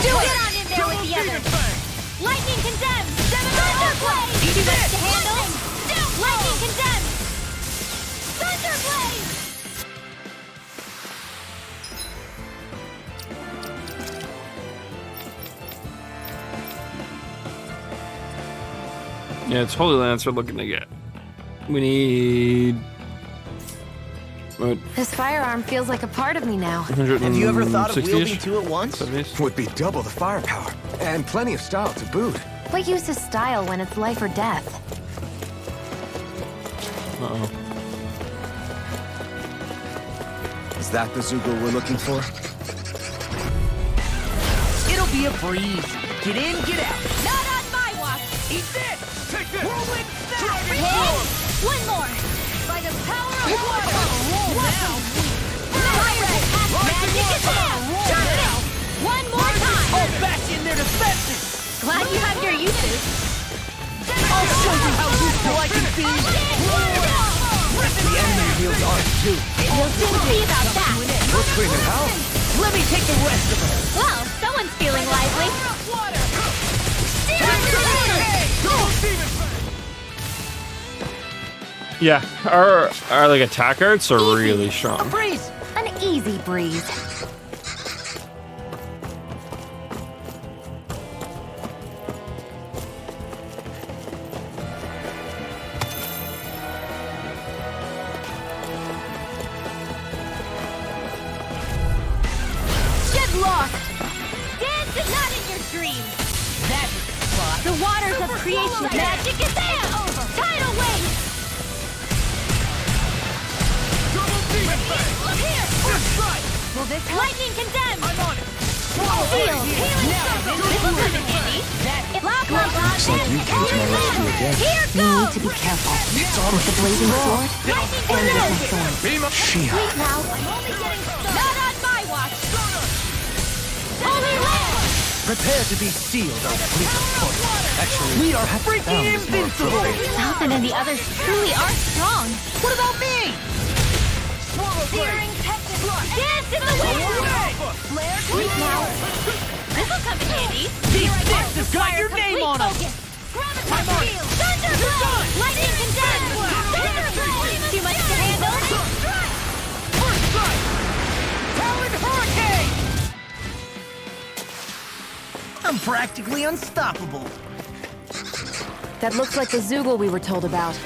do it! Get on in there with the others. Lightning condemned! Thunderblade! Too much to handle? Lightning condemned! Thunderblade! Yeah, it's Holy Lance we're looking to get. We need. What? This firearm feels like a part of me now. Have you ever thought of 160-ish? wielding two at once? 70s? Would be double the firepower. And plenty of style to boot. What use is style when it's life or death? Uh-oh. Is that the Zoogle we're looking for? It'll be a breeze. Get in, get out. Not on my watch! Eat this! Take this! Whirlwind snap! Hey! One more! By the power of water! Roll now! Magic is there! Drop it! One more time! I'll bash in their defenses! Glad you have your uses. I'll show you how useful I can be! The enemy wields ours too. We'll soon see about that. We're cleaning house. Let me take the rest of them. Well, someone's feeling lively. Yeah, our like attack arts are really A strong. breeze. An easy breeze. Get lost! Dance is not in your dreams! That's a spot. The waters of creation magic is there! Tidal wave! Look here! Will this lightning condemn? I'm on it. Heal! Healing circle! This will come in handy! Looks Looks like you came to my rescue again. Here We goes! need to be careful. With the blazing sword and with the thorn. Shia. Wait now. I'm only getting started. Not on my watch! Holy land! Prepare to be sealed on fleet of foot. Actually, we are freaking invincible! Falcon and the others truly are strong. What about me? Searing tempest. Dance in the wind! Flare sweep now. This'll come in handy. These sticks have got your name on them! Graviton field. Thunderblow. Lightning condemned. Thunderblow. Too much to handle. First strike! Talon Hurricane! I'm practically unstoppable. That looks like the Zoogle we were told about.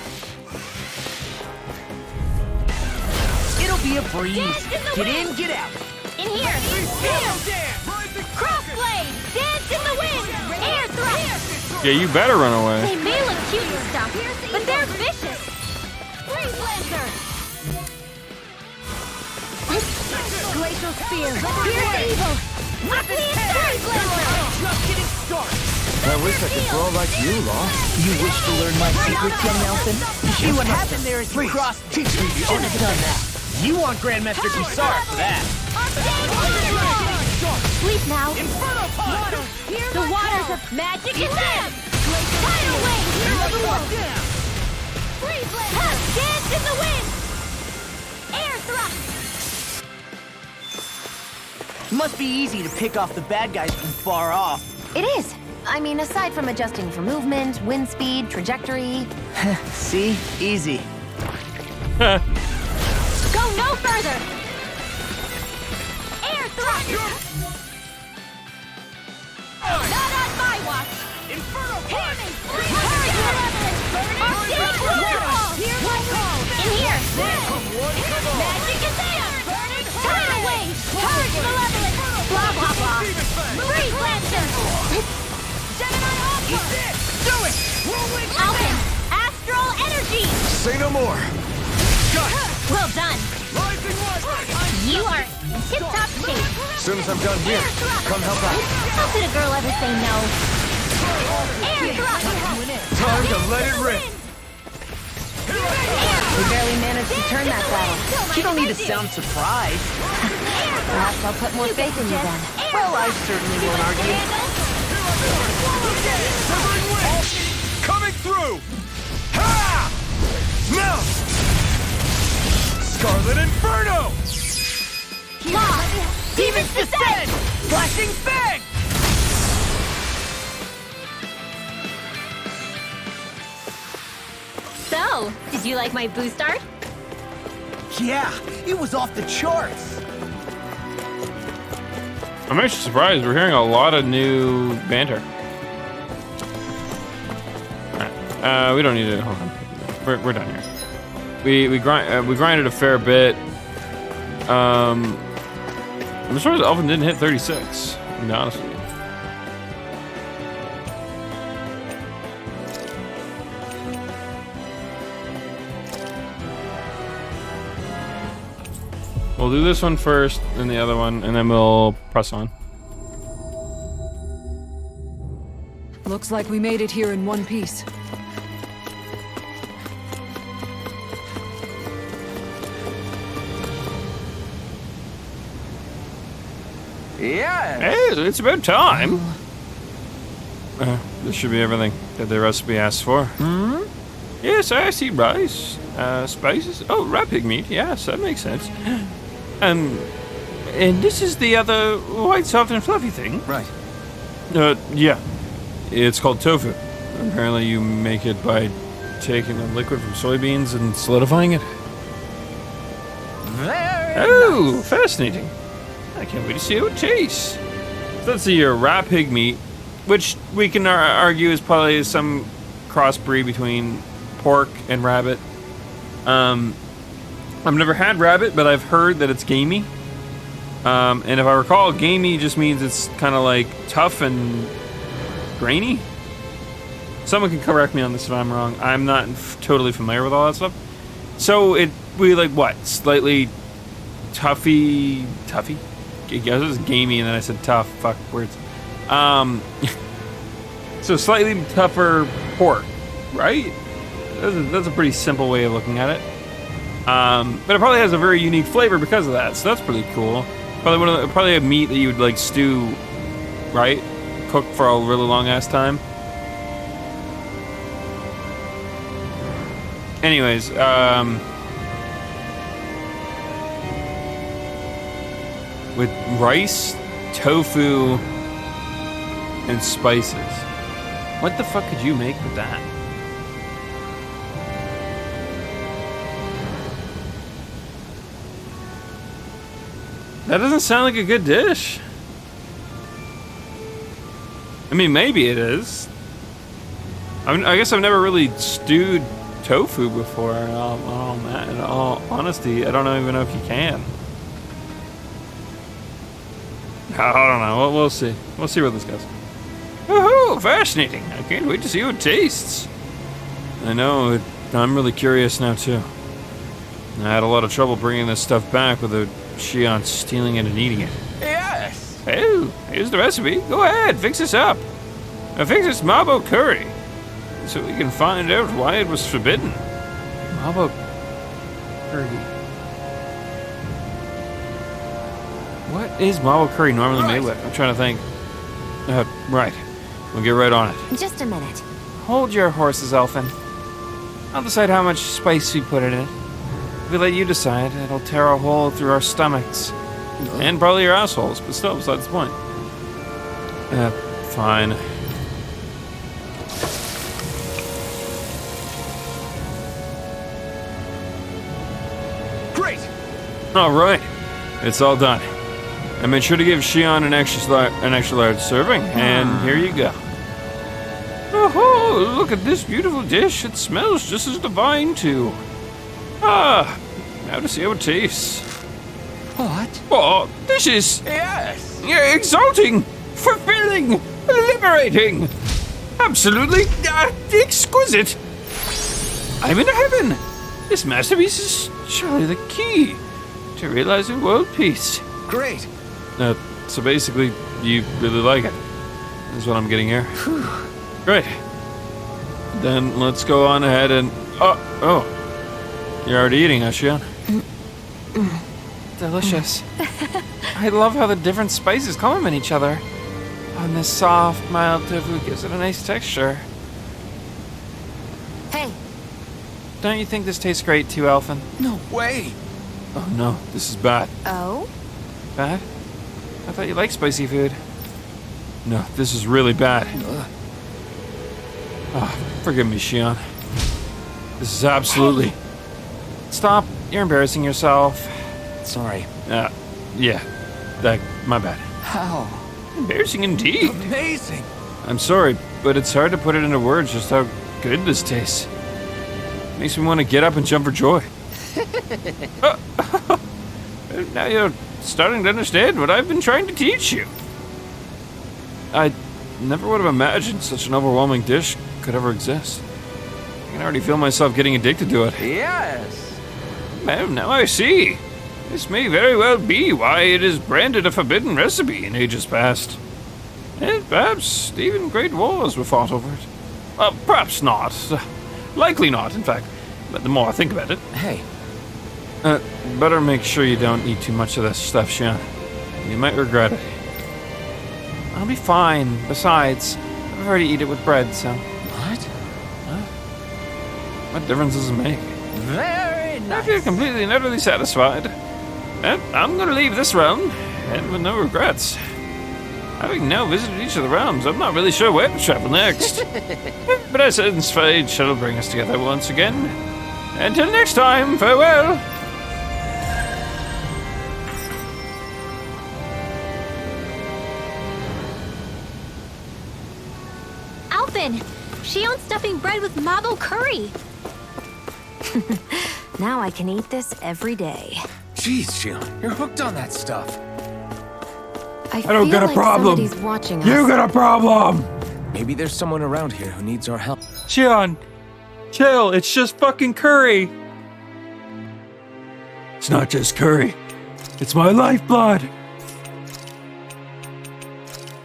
It'll be a breeze. Get in, get out. In here. Crossblade. Dance in the wind. Air thrust. Yeah, you better run away. They may look cute and stuff, but they're vicious. Freeze Lancer. Glacial spear. Here's evil. Nucleus Freeze Lancer. Just getting started. I wish I could throw like you, Law. You wish to learn my secrets, young Nelson? See what happened there is you crossed. Teach me. You shouldn't have done that. You want Grandmaster Kusara for that. Sleep now. Inferno Punch! The waters of magic is them. Tidal wave. Down! Freeze Lancer. Dance in the wind. Air thrust. Must be easy to pick off the bad guys from far off. It is. I mean, aside from adjusting for movement, wind speed, trajectory. See? Easy. Go no further. Air thrust. Not on my watch. Inferno Punch! Hurry, Arctic waterfall. Here's my call. In here. Magic is there. Tidal wave. Purge malevolence. Blah blah blah. Freeze Lancer. Gemini Alpha. Do it! Whirlwind Alpha. Astral energy. Say no more. Well done. You are in tip-top shape. As soon as I'm done here, come help out. How could a girl ever say no? Air thrust. Time to let it rip. We barely managed to turn that battle. You don't need to sound surprised. Perhaps I'll put more faith in you then. Well, I certainly won't argue. Coming through! Ha! Mount! Scarlet Inferno! Lock. Demon's Descent! Flashing Fang! So, did you like my boost art? Yeah, it was off the charts. I'm actually surprised. We're hearing a lot of new banter. Alright. We don't need to. Hold on. We're done here. We grinded a fair bit. I'm surprised Elvin didn't hit 36. To be honest with you. We'll do this one first, then the other one, and then we'll press on. Looks like we made it here in one piece. Yeah. Hey, it's about time. This should be everything that the recipe asks for. Hmm? Yes, I see rice, spices. Oh, rat pig meat. Yes, that makes sense. And this is the other white, soft, and fluffy thing. Right. Yeah. It's called tofu. Apparently, you make it by taking the liquid from soybeans and solidifying it. Very nice. Fascinating. I can't wait to see how it tastes. So let's see here, rat pig meat, which we can argue is probably some crossbreed between pork and rabbit. I've never had rabbit, but I've heard that it's gamey. And if I recall, gamey just means it's kind of like tough and grainy. Someone can correct me on this if I'm wrong. I'm not totally familiar with all that stuff. So we like what? Slightly toughy? I guess it was gamey and then I said tough. Fuck words. So slightly tougher pork, right? That's a pretty simple way of looking at it. But it probably has a very unique flavor because of that. So that's pretty cool. Probably a meat that you would like stew, right? Cook for a really long ass time. Anyways, with rice, tofu, and spices. What the fuck could you make with that? That doesn't sound like a good dish. I mean, maybe it is. I guess I've never really stewed tofu before. In all honesty, I don't even know if you can. I don't know. We'll see. We'll see where this goes. Oh, fascinating. I can't wait to see how it tastes. I know. I'm really curious now, too. I had a lot of trouble bringing this stuff back without Shion stealing it and eating it. Yes. Oh, here's the recipe. Go ahead, fix this up. Now fix this mabo curry, so we can find out why it was forbidden. Mabo curry. What is mabo curry normally made with? I'm trying to think. Right. We'll get right on it. Just a minute. Hold your horses, Elfin. I'll decide how much spice we put in it. If we let you decide, it'll tear a hole through our stomachs. And probably your assholes, but still, besides the point. Fine. Great. All right. It's all done. I made sure to give Shion an extra large serving, and here you go. Oh, look at this beautiful dish. It smells just as divine, too. Now to see how it tastes. What? Oh, this is Yes. exalting, fulfilling, liberating. Absolutely exquisite. I'm in heaven. This masterpiece is surely the key to realizing world peace. Great. So basically, you really like it. Is what I'm getting here. Great. Then let's go on ahead and... Oh. You're already eating, Shion? Delicious. I love how the different spices complement each other. And this soft, mild tofu gives it a nice texture. Hey, Don't you think this tastes great too, Elfin? No way. Oh no, this is bad. oh? Bad? I thought you liked spicy food. No, this is really bad. Forgive me, Shion. This is absolutely... Stop. You're embarrassing yourself. Sorry. Yeah. My bad. How? Embarrassing indeed. Amazing. I'm sorry, but it's hard to put it into words just how good this tastes. Makes me want to get up and jump for joy. Now you're starting to understand what I've been trying to teach you. I never would have imagined such an overwhelming dish could ever exist. I can already feel myself getting addicted to it. Yes. Well, now I see. This may very well be why it is branded a forbidden recipe in ages past. And perhaps even great wars were fought over it. Perhaps not. Likely not, in fact. But the more I think about it. Hey, Better make sure you don't eat too much of this stuff, Xian. You might regret it. I'll be fine. Besides, I've already eat it with bread, so... what? What difference does it make? Very I nice. feel completely and utterly satisfied. And I'm gonna leave this realm, and with no regrets. Having now visited each of the realms, I'm not really sure where to travel next. But I sense fate shall bring us together once again. Until next time, farewell! Alvin! Shion's stuffing bread with mabo curry! Now I can eat this every day. Jeez, Xion, you're hooked on that stuff. I don't feel get a like problem. somebody's watching us. You got a problem! Maybe there's someone around here who needs our help. Xion, chill, it's just fucking curry. It's not just curry. It's my lifeblood.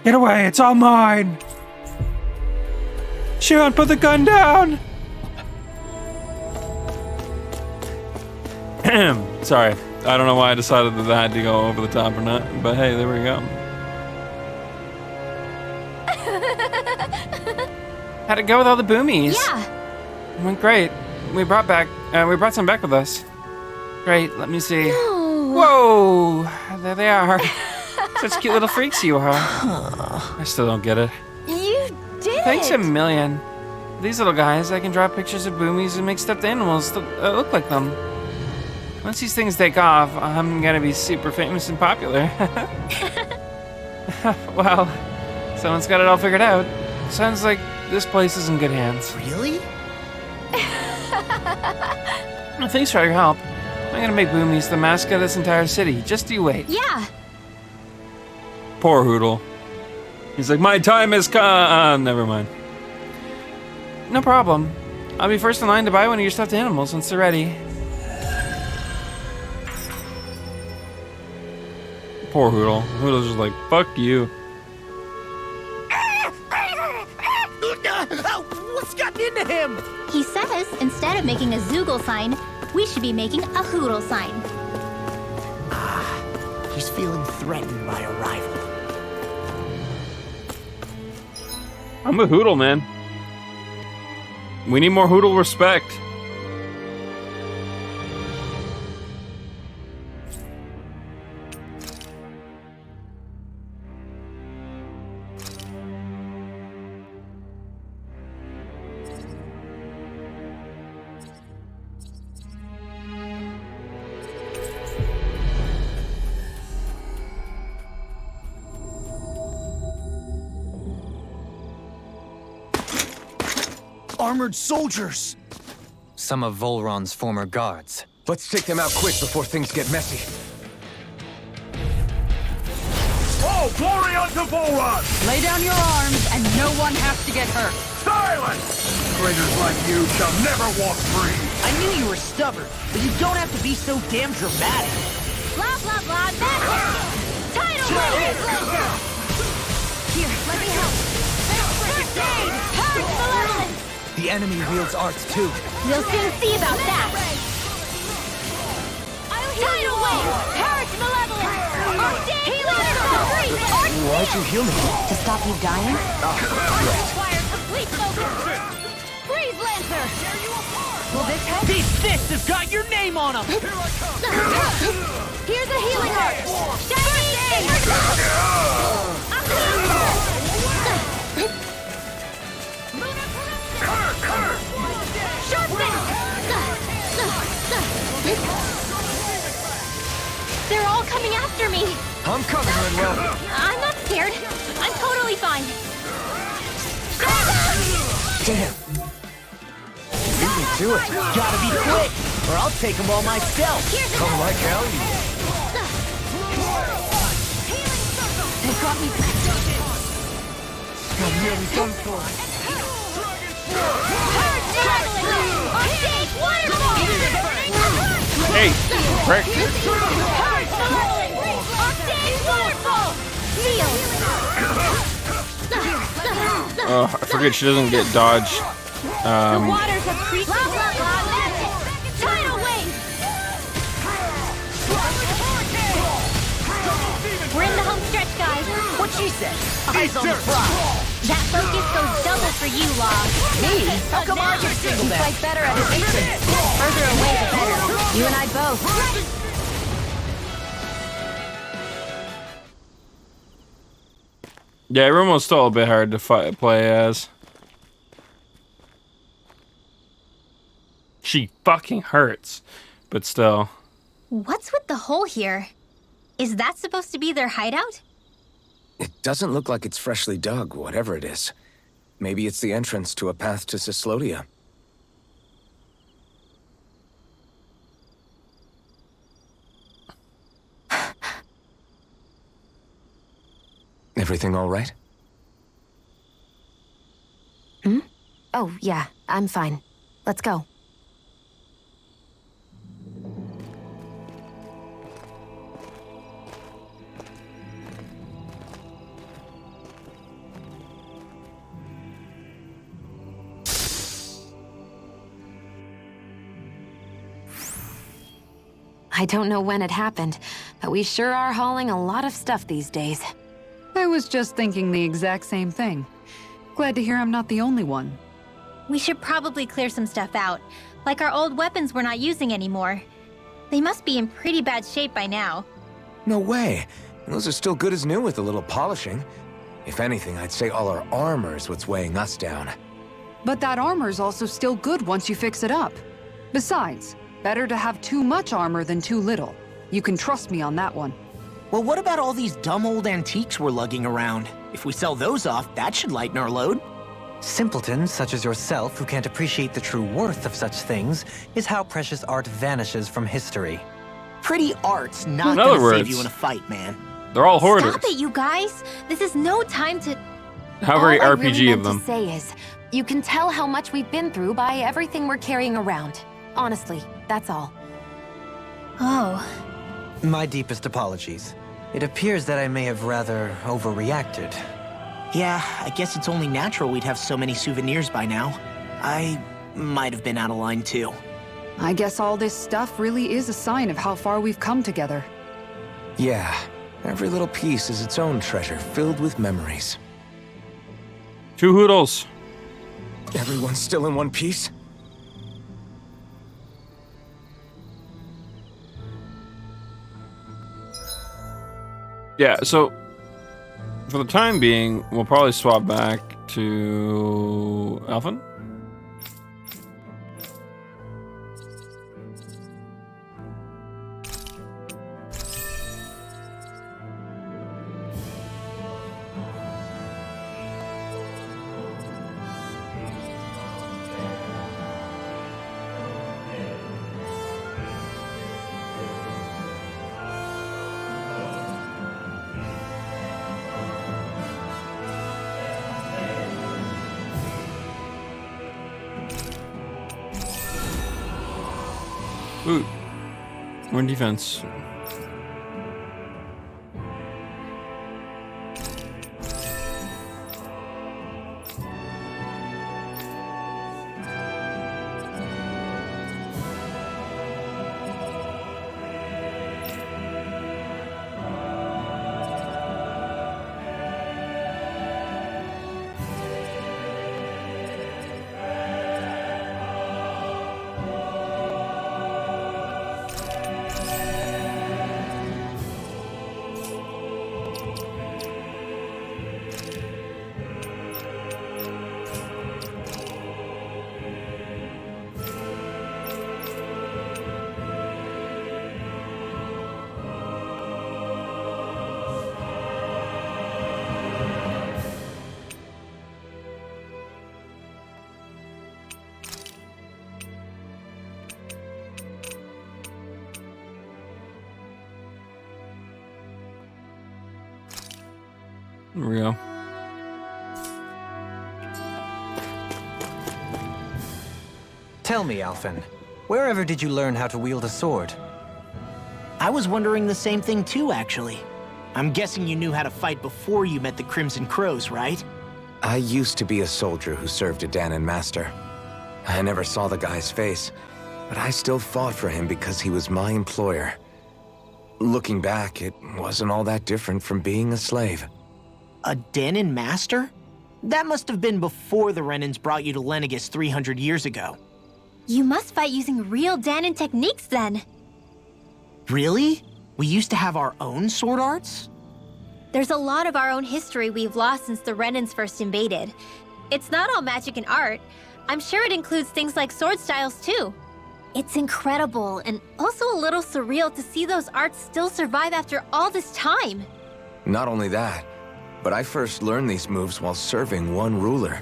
Get away, it's all mine. Xion, put the gun down. Sorry, I don't know why I decided that I had to go over the top or not, but hey, there we go. How'd it go with all the boomies? Yeah! It went great. We brought some back with us. Great, let me see. No. Whoa! There they are. Such cute little freaks you are. I still don't get it. You did Thanks it! a million. These little guys, I can draw pictures of boomies and make stuffed animals that look like them. Once these things take off, I'm gonna be super famous and popular. Well, someone's got it all figured out. Sounds like this place is in good hands. Really? Well, thanks for your help. I'm gonna make Boomies the mascot of this entire city. Just you wait. Yeah! Poor Hoodle. He's like, my time has come. Never mind. No problem. I'll be first in line to buy one of your stuffed animals once they're ready. Poor Hoodle. Hoodle's just like, fuck you. What's gotten into him? He says instead of making a Zoogle sign, we should be making a Hoodle sign. He's feeling threatened by a rival. I'm a Hoodle, man. We need more Hoodle respect. Armored soldiers! Some of Volron's former guards. Let's take them out quick before things get messy. Oh, glory unto Volron! Lay down your arms and no one has to get hurt. Silence! Traitors like you shall never walk free! I knew you were stubborn, but you don't have to be so damn dramatic. Blah, blah, blah, that's it! Tidal Wave! Here, let me help. First aid! Power malevolence! The enemy wields arts too. We'll soon see about that! Tidal Wave! Power malevolence! Arctic healing circle! Why'd you heal me? To stop you dying? Require complete focus! Freeze Lancer! Will this help? These fists have got your name on them! Here's a healing heart! Shiny They're all coming after me! I'm coming, Manuel. I'm not scared. I'm totally fine. Damn. Beat me to it. Gotta be quick, or I'll take them all myself. Come like hell, you. They've got me. I'm nearly done for. Hey, prick. Oh, I forget she doesn't get dodge. The waters have creeped into our god. Tidal wave! We're in the home stretch, guys. What she said? Eyes on the prize. That focus goes double for you, Log. Me? How come I get singled You out? fight better at a distance. Further away, the better. You and I both. Yeah, everyone's still a bit hard to play as. She fucking hurts, but still. What's with the hole here? Is that supposed to be their hideout? It doesn't look like it's freshly dug, whatever it is. Maybe it's the entrance to a path to Cyslodia. Everything all right? Oh, yeah, I'm fine. Let's go. I don't know when it happened, but we sure are hauling a lot of stuff these days. I was just thinking the exact same thing. Glad to hear I'm not the only one. We should probably clear some stuff out, like our old weapons we're not using anymore. They must be in pretty bad shape by now. No way. Those are still good as new with a little polishing. If anything, I'd say all our armor's what's weighing us down. But that armor's also still good once you fix it up. Besides, better to have too much armor than too little. You can trust me on that one. Well, what about all these dumb old antiques we're lugging around? If we sell those off, that should lighten our load. Simpletons such as yourself who can't appreciate the true worth of such things is how precious art vanishes from history. Pretty art's not In other gonna save words, you in a fight, man. They're all hoarders. Stop it, you guys! This is no time to... How very All I RPG really of meant them. to say is, you can tell how much we've been through by everything we're carrying around. Honestly, that's all. Oh. My deepest apologies. It appears that I may have rather overreacted. Yeah, I guess it's only natural we'd have so many souvenirs by now. I might have been out of line too. I guess all this stuff really is a sign of how far we've come together. Yeah, every little piece is its own treasure filled with memories. 2 hoodles. Everyone's still in one piece? Yeah, so for the time being, we'll probably swap back to Alphen. Ooh. We're in defense. There we go. Tell me, Alphen, wherever did you learn how to wield a sword? I was wondering the same thing too, actually. I'm guessing you knew how to fight before you met the Crimson Crows, right? I used to be a soldier who served a Danon master. I never saw the guy's face, but I still fought for him because he was my employer. Looking back, it wasn't all that different from being a slave. A Danon master? That must have been before the Renans brought you to Lenegis 300 years ago. You must fight using real Danon techniques then. Really? We used to have our own sword arts? There's a lot of our own history we've lost since the Renans first invaded. It's not all magic and art. I'm sure it includes things like sword styles too. It's incredible and also a little surreal to see those arts still survive after all this time. Not only that, but I first learned these moves while serving one ruler,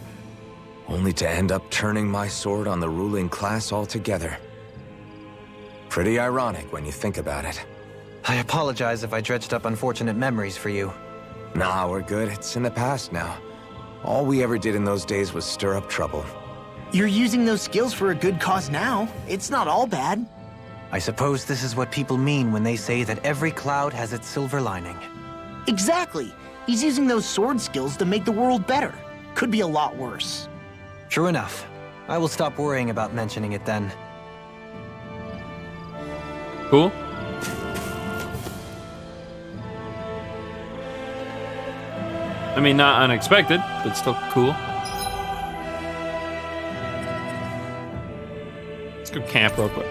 only to end up turning my sword on the ruling class altogether. Pretty ironic when you think about it. I apologize if I dredged up unfortunate memories for you. Nah, we're good. It's in the past now. All we ever did in those days was stir up trouble. You're using those skills for a good cause now. It's not all bad. I suppose this is what people mean when they say that every cloud has its silver lining. Exactly. He's using those sword skills to make the world better. Could be a lot worse. True enough. I will stop worrying about mentioning it then. Cool. I mean, not unexpected, but still cool. Let's go camp real quick.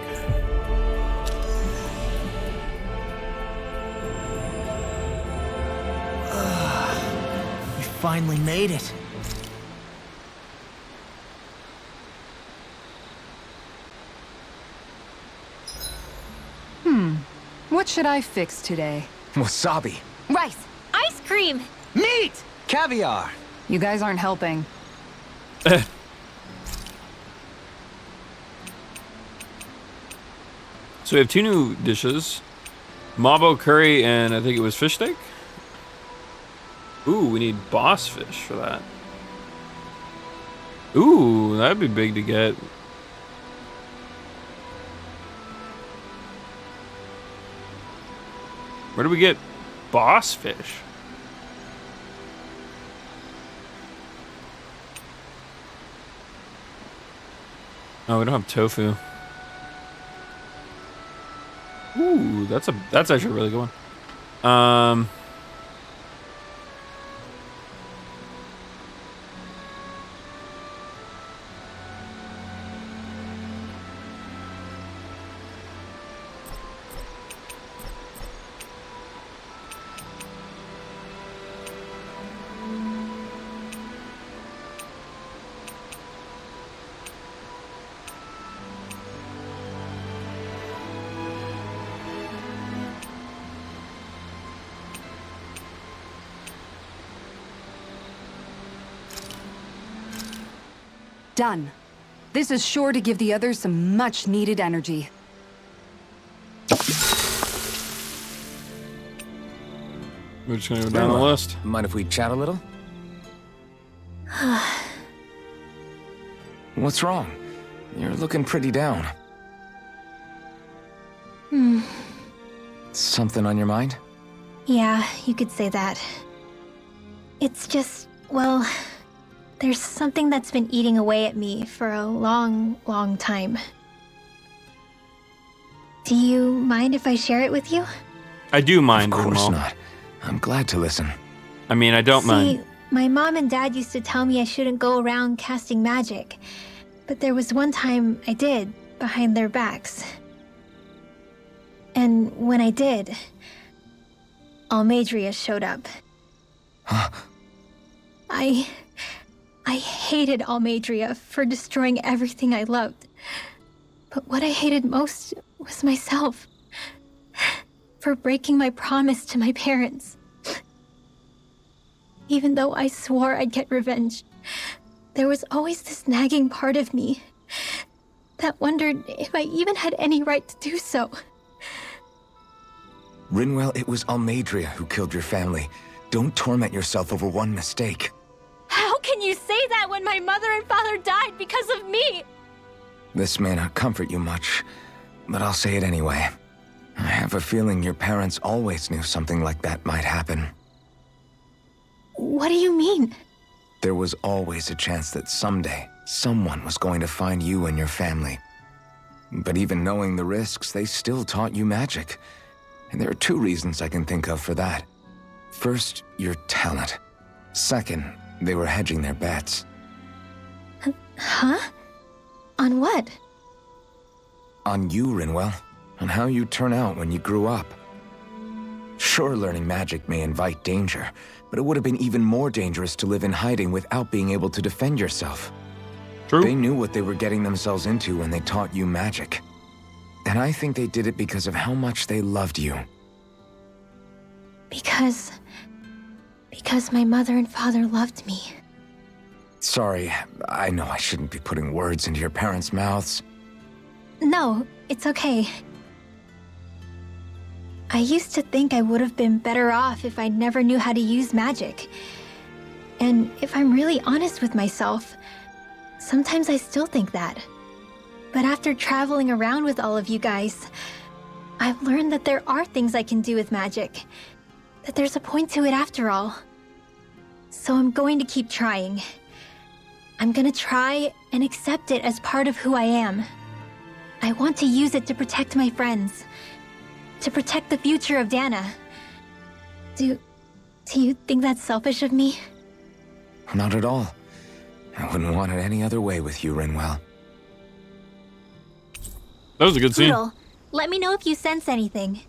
We finally made it. What should I fix today? Wasabi. Rice! Ice cream! Meat! Caviar! You guys aren't helping. So we have 2 new dishes. Mabo curry and I think it was fish steak? Ooh, we need boss fish for that. Ooh, that'd be big to get. Where do we get boss fish? Oh, we don't have tofu. Ooh, that's actually a really good one. Done. This is sure to give the others some much-needed energy. We're just gonna go down the list. Mind if we chat a little? What's wrong? You're looking pretty down. Something on your mind? Yeah, you could say that. It's just, well, there's something that's been eating away at me for a long, long time. Do you mind if I share it with you? I do mind. Of course Rinmal. not. I'm glad to listen. I mean, I don't mind. My mom and dad used to tell me I shouldn't go around casting magic. But there was one time I did, behind their backs. And when I did, Almadria showed up. Huh? I hated Almadria for destroying everything I loved. But what I hated most was myself. For breaking my promise to my parents. Even though I swore I'd get revenge, there was always this nagging part of me that wondered if I even had any right to do so. Rinwell, it was Almadria who killed your family. Don't torment yourself over one mistake. How can you say that when my mother and father died because of me? This may not comfort you much, but I'll say it anyway. I have a feeling your parents always knew something like that might happen. What do you mean? There was always a chance that someday, someone was going to find you and your family. But even knowing the risks, they still taught you magic. And there are two reasons I can think of for that. First, your talent. Second, they were hedging their bets. Huh? On what? On you, Rinwell. On how you turn out when you grew up. Sure, learning magic may invite danger, but it would have been even more dangerous to live in hiding without being able to defend yourself. True. They knew what they were getting themselves into when they taught you magic. And I think they did it because of how much they loved you. Because my mother and father loved me. Sorry, I know I shouldn't be putting words into your parents' mouths. No, it's okay. I used to think I would have been better off if I never knew how to use magic. And if I'm really honest with myself, sometimes I still think that. But after traveling around with all of you guys, I've learned that there are things I can do with magic. That there's a point to it after all. So I'm going to keep trying. I'm gonna try and accept it as part of who I am. I want to use it to protect my friends. To protect the future of Dana. Do you think that's selfish of me? Not at all. I wouldn't want it any other way with you, Rinwell. That was a good scene. Poodle, let me know if you sense anything.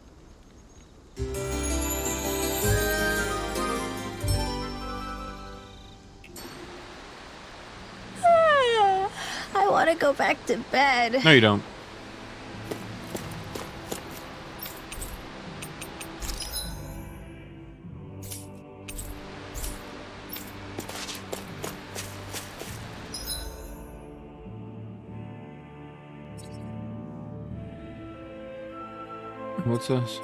I want to go back to bed. No, you don't. What's this? Is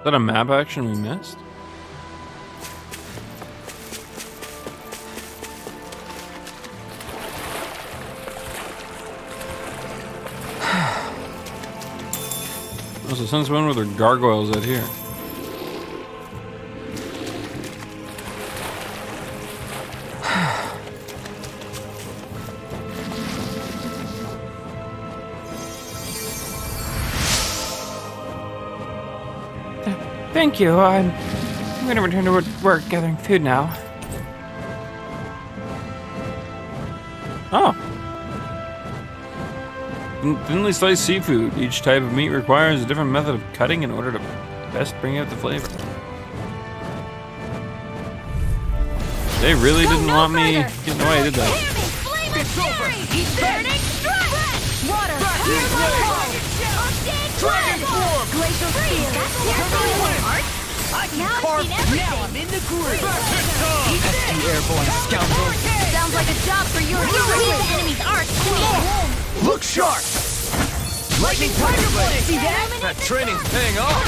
that a map action we missed? Oh, so since when were there gargoyles out here? Thank you. I'm gonna return to work gathering food now. Oh. Thinly sliced seafood. Each type of meat requires a different method of cutting in order to best bring out the flavor. They really didn't want me getting away, did they? It's over! He's Burning strike! Water! Dragon form! Glacial steel! I can carve now. I'm in the groove. Pesky airborne scoundrel. Sounds like a job for your hero. The enemy's arch, queen! Look sharp! Lightning Tiger Blade! See that? That training's paying off!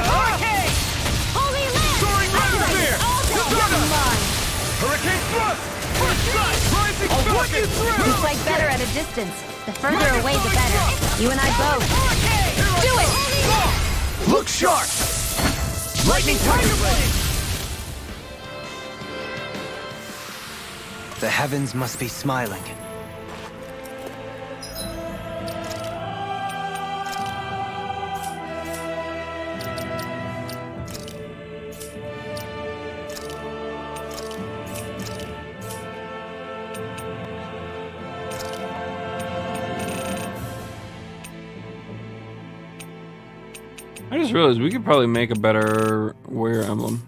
Hurricane! Holy Land! Soaring Rider Spear! Hurricane Thrust! First strike! Rising I'll walk you through! We fight better at a distance. The further away, the better. You and I both. Do it! Look sharp! Lightning Tiger Blade! The heavens must be smiling. I just realized we could probably make a better warrior emblem.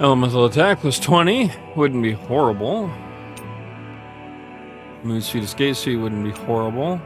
Elemental attack plus 20 wouldn't be horrible. Move speed, escape speed wouldn't be horrible.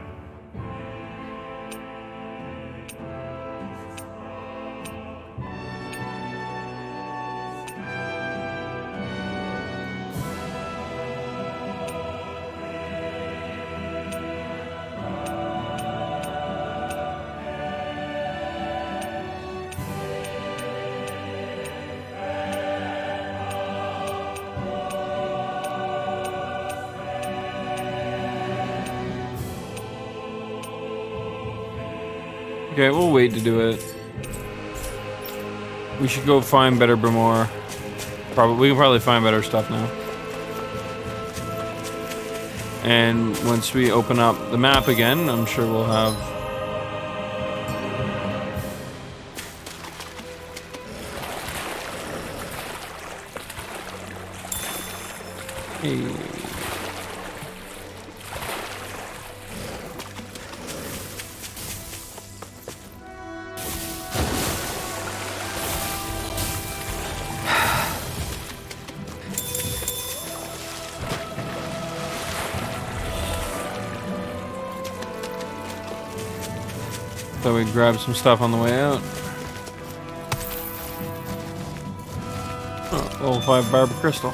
Okay, we'll wait to do it. We should go find better Brimore. We can probably find better stuff now. And once we open up the map again, I'm sure we'll have... Hey. So we grab some stuff on the way out. Oh, level 5 Barber Crystal.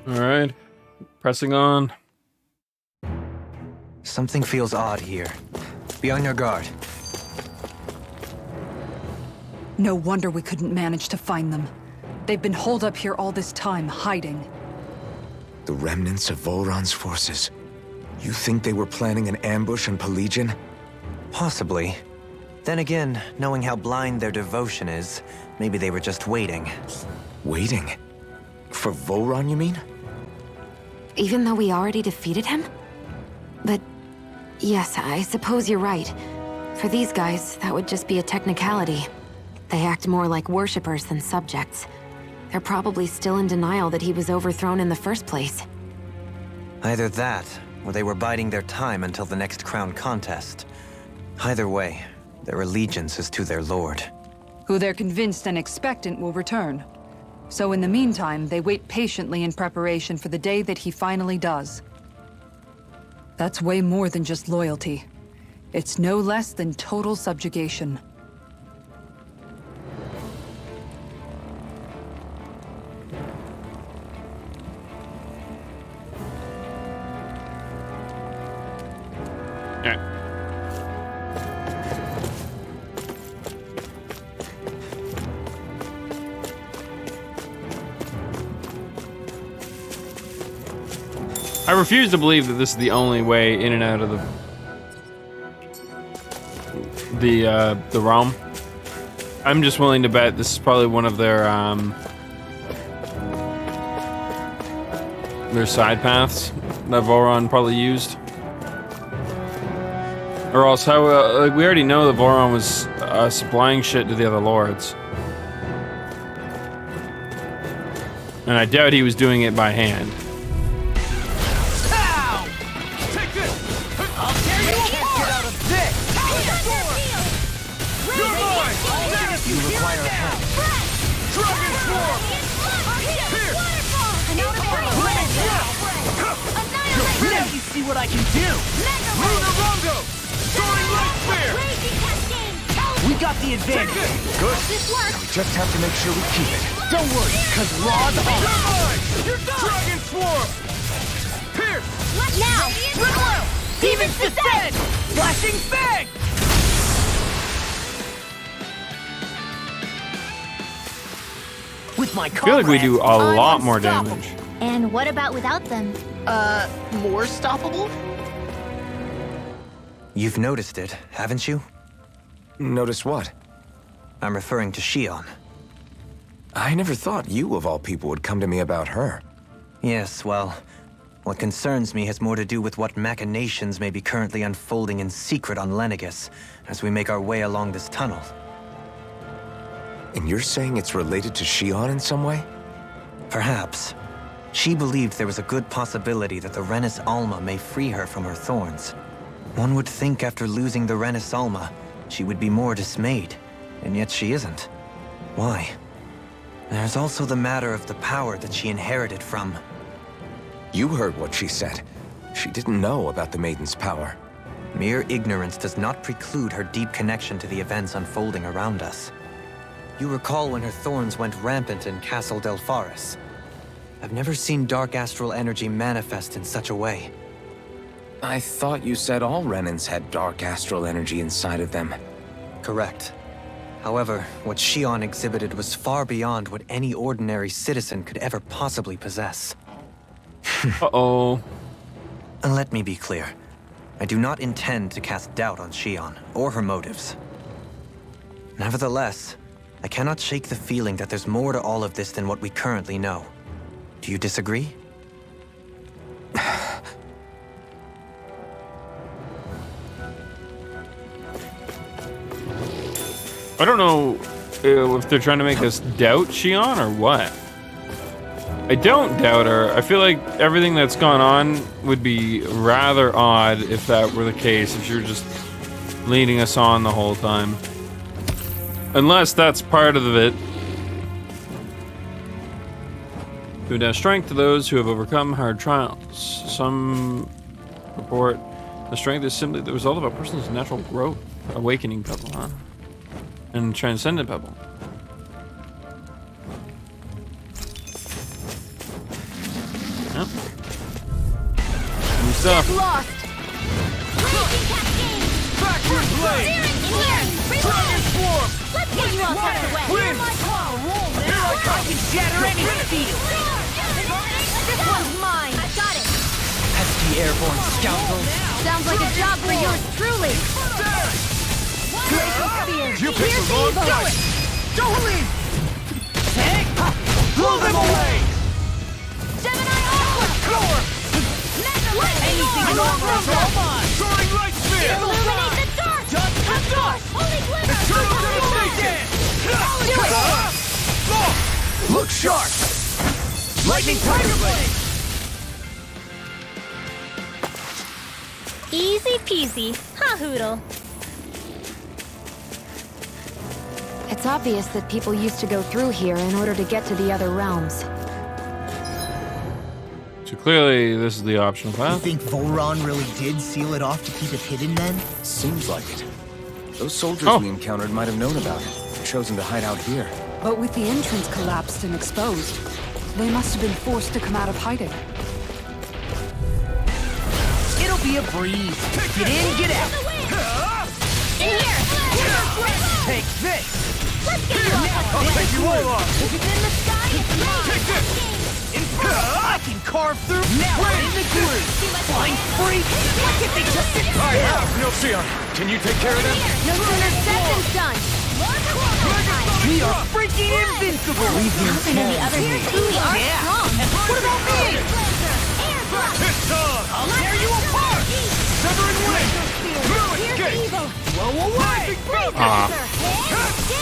Alright, pressing on. Something feels odd here. Be on your guard. No wonder we couldn't manage to find them. They've been holed up here all this time, hiding. The remnants of Volron's forces. You think they were planning an ambush on Pelegion? Possibly. Then again, knowing how blind their devotion is, maybe they were just waiting. Waiting? For Volron, you mean? Even though we already defeated him? But yes, I suppose you're right. For these guys, that would just be a technicality. They act more like worshippers than subjects. They're probably still in denial that he was overthrown in the first place. Either that, or they were biding their time until the next crown contest. Either way, their allegiance is to their lord. Who they're convinced and expectant will return. So in the meantime, they wait patiently in preparation for the day that he finally does. That's way more than just loyalty. It's no less than total subjugation. I refuse to believe that this is the only way in and out of the realm. I'm just willing to bet this is probably one of their side paths that Volron probably used. Or else, how like we already know that Volron was supplying shit to the other lords, and I doubt he was doing it by hand. See what I can do! Lunarongo! Soaring Light Spear! We got the advantage! Good. We just have to make sure we keep it. Don't worry, cause Raw's on! You're Dragon Swarm! Pierce! Now! Riddler! Demon's Descent! Flashing Fang! With my I feel like we do a lot more damage. And what about without them? More stoppable? You've noticed it, haven't you? Notice what? I'm referring to Shion. I never thought you, of all people, would come to me about her. Yes, well, what concerns me has more to do with what machinations may be currently unfolding in secret on Lenegis as we make our way along this tunnel. And you're saying it's related to Shion in some way? Perhaps. She believed there was a good possibility that the Renis Alma may free her from her thorns. One would think after losing the Renis Alma, she would be more dismayed, and yet she isn't. Why? There's also the matter of the power that she inherited from... You heard what she said. She didn't know about the Maiden's power. Mere ignorance does not preclude her deep connection to the events unfolding around us. You recall when her thorns went rampant in Castle Del Faris. I've never seen dark astral energy manifest in such a way. I thought you said all Renins had dark astral energy inside of them. Correct. However, what Shion exhibited was far beyond what any ordinary citizen could ever possibly possess. Uh-oh. And let me be clear. I do not intend to cast doubt on Shion or her motives. Nevertheless, I cannot shake the feeling that there's more to all of this than what we currently know. Do you disagree? I don't know if they're trying to make us doubt Shion or what. I don't doubt her. I feel like everything that's gone on would be rather odd if that were the case, if you're just leading us on the whole time. Unless that's part of it. Give down strength to those who have overcome hard trials. Some report the strength is simply the result of a person's natural growth. Awakening pebble, huh? And transcendent pebble. Yep. New stuff. Lost. Backward blade! Dragon form! Let's get you all out of the way. Win! Here I can shatter any steel! This one's mine. I got it. Pesky airborne scoundrels! Sounds like a job for yours truly. You picked the wrong fight! Don't leave! Blow them away! Gemini Aqua. Anything in armor is on! Soaring light spear! Illuminate the dark. Of course. Holy glitter. Eternal devastation! Look sharp! Lightning tiger blade! Easy peasy. Ha hoodle. It's obvious that people used to go through here in order to get to the other realms. So clearly, this is the optional You path. think Volron really did seal it off to keep it hidden then? Seems like it. Those soldiers we encountered might have known about it, and chosen to hide out here. But with the entrance collapsed and exposed, they must have been forced to come out of hiding. It'll be a breeze. Get in, get out. In here. Take this! Let's get you off. I'll take you all off! If it's in the sky, it's mine. Take this! I can carve through. Now I'm in the groove. Flying free. Why can't they just sit I have no Sion. Can you take care of them? No sooner said than done. We are freaking invincible! Nothing in the other truly are strong. What about me? Piston! I'll tear you apart! Severing wing! Ruin gate! Blow away!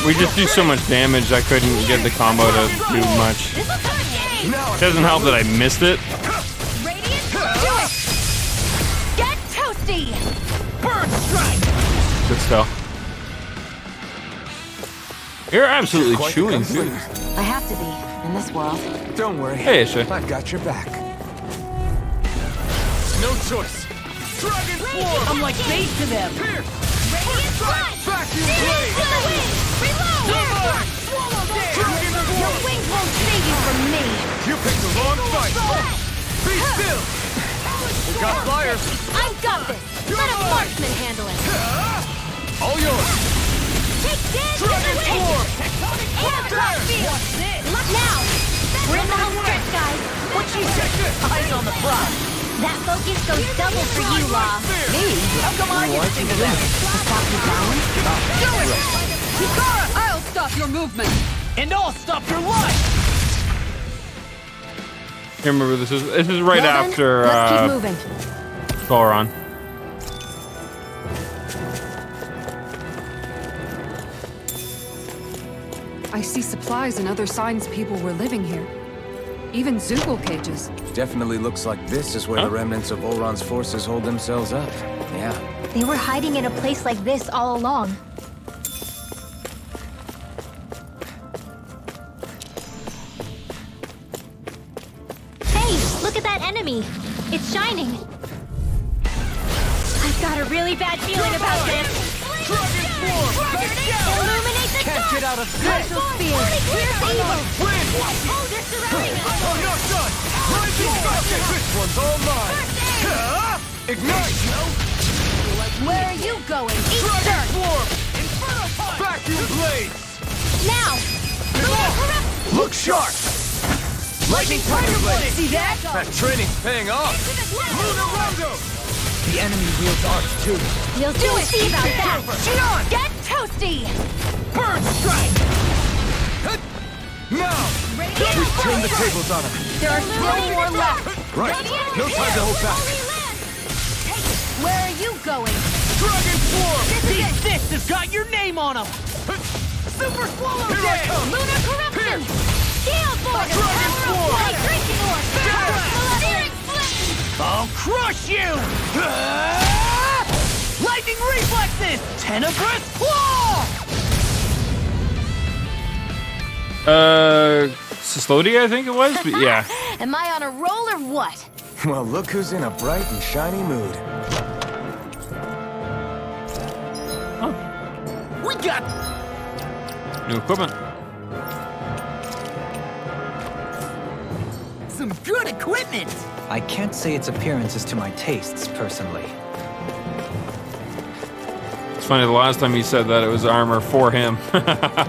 We just do so much damage, I couldn't get the combo to do much. It doesn't help that I missed it. Get toasty! Bird strike! Good stuff. You're absolutely Quite chewing the food. gunslinger. I have to be, in this world. Don't worry. Hey, Isha. I've got your back. No choice. Dragon form! I'm like bait to them! Here! Radiant Vacuum blade! Reload! Dragon Your form! wings won't save you from me! You picked the wrong fight! Be still! We got flyers! I've got this! Let a marksman handle it! All yours! Take this! Dragon form! Air field! Look now! We're in the home stretch, guys! What she said? Eyes on the prize! That focus goes double for you, Law. Me? How come I didn't think of that? Do it! Hikara, I'll stop your movement! And I'll stop your life! I can't remember this is. This is right Well then, after let's keep moving. Volron. I see supplies and other signs people were living here. Even Zoogle cages. Definitely looks like this is where the remnants of Volron's forces hold themselves up. Yeah. They were hiding in a place like this all along. Hey, look at that enemy. It's shining. I've got a really bad feeling about this. Illuminate the Can't get out of this! Special spear. Here's evil. Win! Oh, they're surrounding us. Oh, not done! Rising Falcon! This one's all mine! Ignite! Where are you going? Eat Dragon dirt! Form! Inferno Punch! Vacuum Blades! Now. Look sharp! Lightning Tiger Blade! See that? That training's paying off! Lunar Rondo! The enemy wields arts too. We'll soon see about that. Gion! Get toasty! Burn Strike! Now! We've turned the tables on him! There are still more left. Right! No time to hold back! Where are you going? Dragon Form! These fists have got your name on them! Super Swallow Here I come! Lunar Corruption! Steel Force! Dragon Power of Form! Light! Drinking Orb! Searing Flame! I'll crush you! Lightning reflexes! Tenebrous claw! Sistodia, I think it was, but yeah. Am I on a roll or what? Well, look who's in a bright and shiny mood. We got New equipment. some good equipment! I can't say its appearance is to my tastes, personally. It's funny, the last time he said that, it was armor for him. I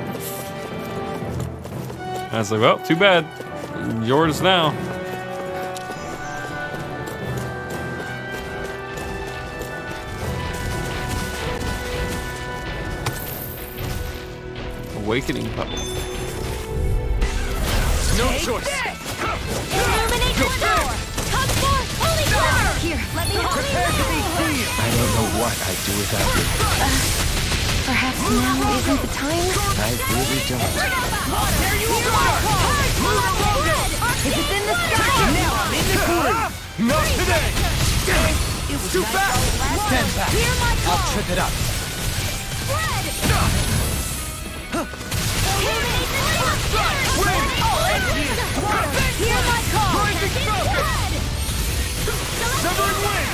was like, well, too bad. Yours now. Awakening puppy. No choice! Illuminate the door! Come forth, holy power! Here, let me help. Prepare to be seen! I don't know what I'd do without you. Perhaps now isn't the time? I really don't. There you are! If it's in the sky! Now I'm in the groove! Not today! It was too fast! Stand back! Hear my call! I'll trip it up. Spread! Illuminate the door! Win! Hear my call! Rising Falcon! Severing Wind!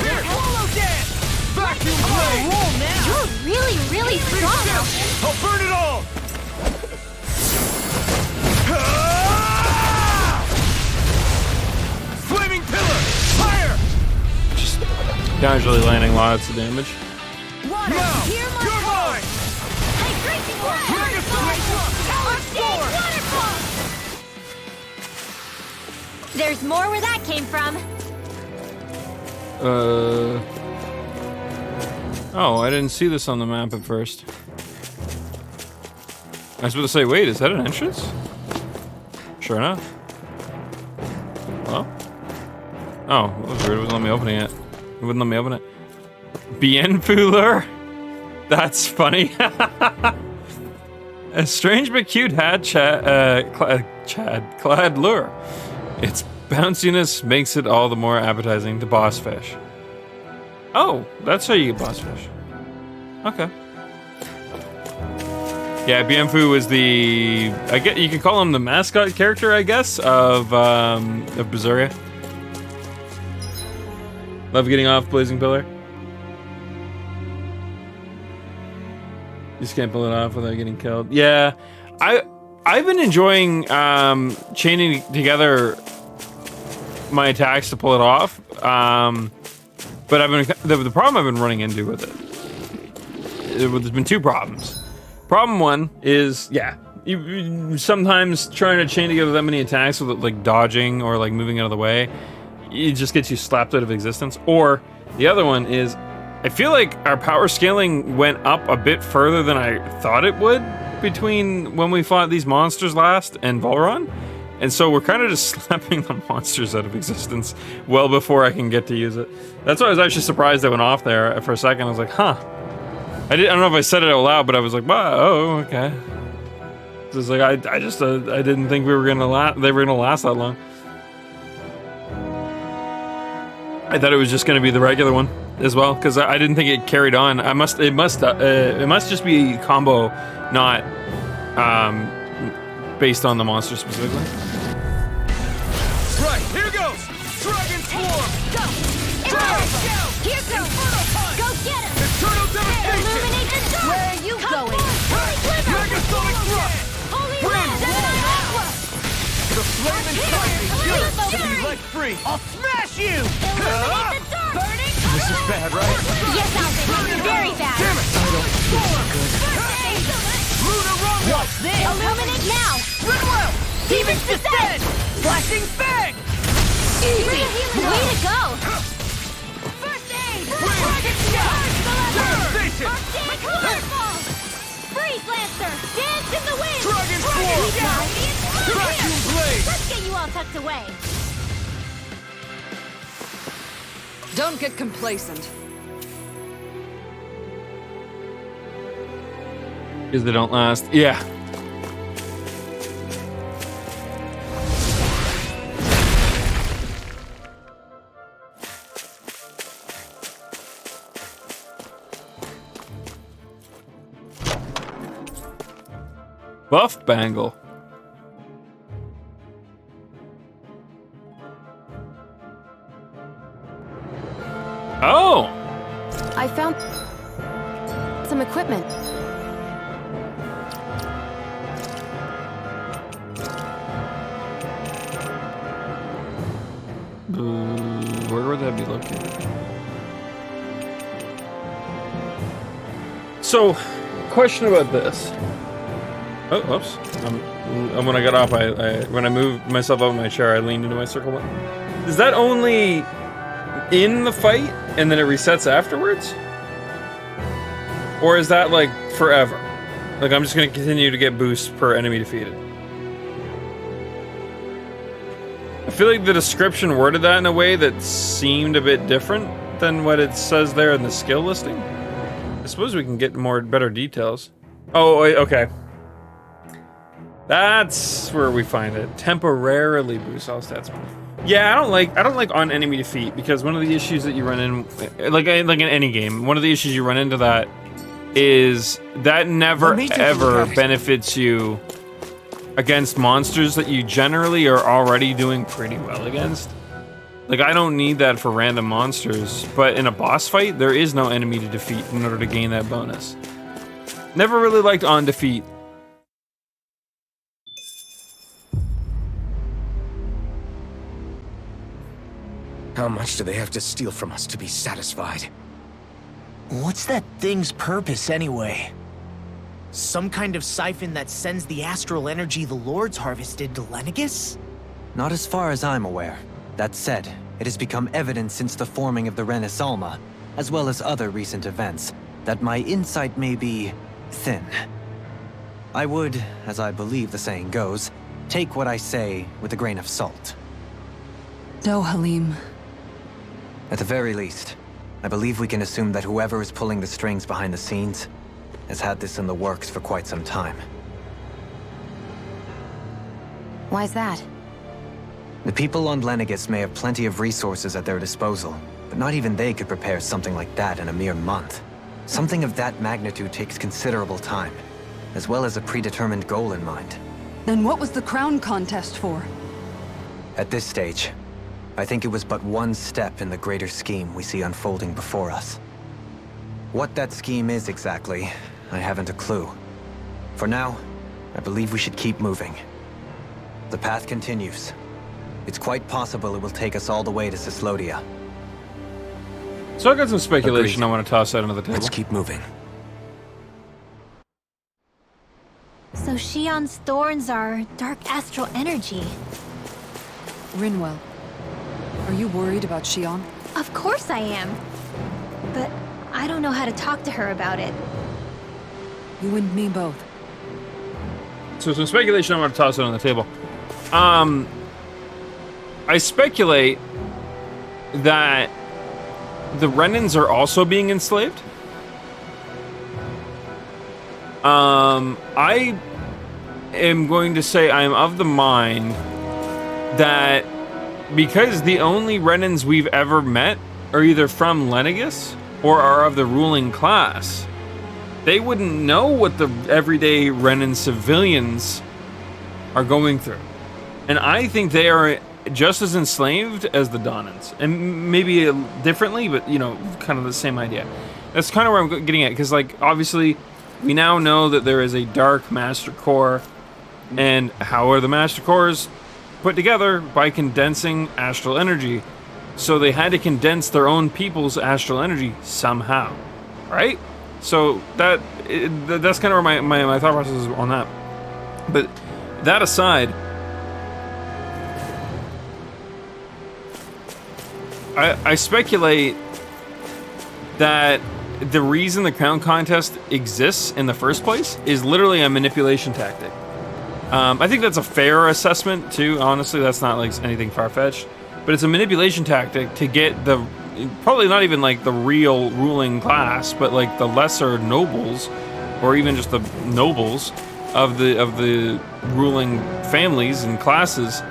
Here! Hollow dance! Vacuum Blade! Roll now! You're really, really strong. I'll burn it all! Flaming Pillar! Fire! Just casually landing lots of damage. Water! Now! Hear my You're call! mine! Hey, drinking water! Mega Sword! Waterfall! There's more where that came from. Oh, I didn't see this on the map at first. I was about to say, wait, is that an entrance? Sure enough. Well. Oh, that was weird. It wouldn't let me open it. It wouldn't let me open it. Bienfouler? That's funny. A strange but cute hat clad lure. Its bounciness makes it all the more appetizing to boss fish. Oh, that's how you get boss fish. Okay. Yeah, Bienfu was the you could call him the mascot character, I guess, of Berseria. Love getting off Blazing Pillar. You just can't pull it off without getting killed. Yeah, I've been enjoying chaining together my attacks to pull it off. But the problem I've been running into with it, there's been two problems. Problem one is, yeah, you sometimes trying to chain together that many attacks with like dodging or like moving out of the way, it just gets you slapped out of existence. Or the other one is, I feel like our power scaling went up a bit further than I thought it would. between when we fought these monsters last and Volron. And so we're kind of just slapping the monsters out of existence well before I can get to use it. That's why I was actually surprised I went off there for a second. I was like, huh. I don't know if I said it out loud, but I was like, wow, oh, okay. It's like, I didn't think we were they were gonna last that long. I thought it was just gonna be the regular one as well, because I didn't think it carried on. It must just be combo, not based on the monster specifically. Right, here goes! Dragon Swarm! Go! Here goes! Go get him! Eternal Devastation! Illuminate the dark! Where are you going? Holy Quiver! Megasonic Thrust! Holy Wind Wind! Wall! The flame inside me yearns to be let free! I'll smash you! Illuminate the dark! Burning! This is bad, right? Yes, Alvin! Very bad! Damn it! Lunar Rumble! What's this? Illuminate now! Rinwell! Demon's Descent! Flashing Fang! Way to go! First aid! Dragon Devastation! Arctic Waterfall! Freeze Lancer! Dance in the wind! Dragon Swarm! Vacuum Blade! Let's get you all tucked away! Don't get complacent. Because they don't last. Yeah. Buff Bangle. Oh! I found some equipment. Where would that be located? So, question about this. Oh, whoops. When I got off, when I moved myself out of my chair, I leaned into my circle button. Is that only in the fight, and then it resets afterwards? Or is that, like, forever? Like, I'm just gonna continue to get boosts per enemy defeated. I feel like the description worded that in a way that seemed a bit different than what it says there in the skill listing. I suppose we can get better details. Oh, okay. That's where we find it. Temporarily boosts all stats. Yeah, I don't like on enemy defeat, because one of the issues that you run in, like in any game, one of the issues you run into that is that never ever benefits you against monsters that you generally are already doing pretty well against. Like, I don't need that for random monsters, but in a boss fight, there is no enemy to defeat in order to gain that bonus. Never really liked on defeat. How much do they have to steal from us to be satisfied? What's that thing's purpose, anyway? Some kind of siphon that sends the astral energy the Lords harvested to Lenegus? Not as far as I'm aware. That said, it has become evident since the forming of the Renaissance, as well as other recent events, that my insight may be thin. I would, as I believe the saying goes, take what I say with a grain of salt. No, Halim. At the very least, I believe we can assume that whoever is pulling the strings behind the scenes has had this in the works for quite some time. Why's that? The people on Lenegus may have plenty of resources at their disposal, but not even they could prepare something like that in a mere month. Something of that magnitude takes considerable time, as well as a predetermined goal in mind. Then what was the crown contest for? At this stage, I think it was but one step in the greater scheme we see unfolding before us. What that scheme is exactly, I haven't a clue. For now, I believe we should keep moving. The path continues. It's quite possible it will take us all the way to Cislodia. So I got some speculation Agreed. I want to toss out onto the table. Let's keep moving. So Shion's thorns are dark astral energy. Rinwell, are you worried about Shion? Of course I am. But I don't know how to talk to her about it. You and me both. So some speculation, I'm going to toss it on the table. I speculate that the Renans are also being enslaved. I am going to say I am of the mind that because the only Renans we've ever met are either from Lenegus or are of the ruling class, they wouldn't know what the everyday Renan civilians are going through. And I think they are just as enslaved as the Donans. And maybe differently, but, you know, kind of the same idea. That's kind of where I'm getting at, because, like, obviously, we now know that there is a dark Master Core. And how are the Master Cores put together? By condensing astral energy. So they had to condense their own people's astral energy somehow, right? So that's kind of where my thought process is on that. But that aside, I speculate that the reason the crown contest exists in the first place is literally a manipulation tactic. I think that's a fair assessment too. Honestly, that's not like anything far-fetched, but it's a manipulation tactic to get the probably not even like the real ruling class, but like the lesser nobles, or even just the nobles of the ruling families and classes,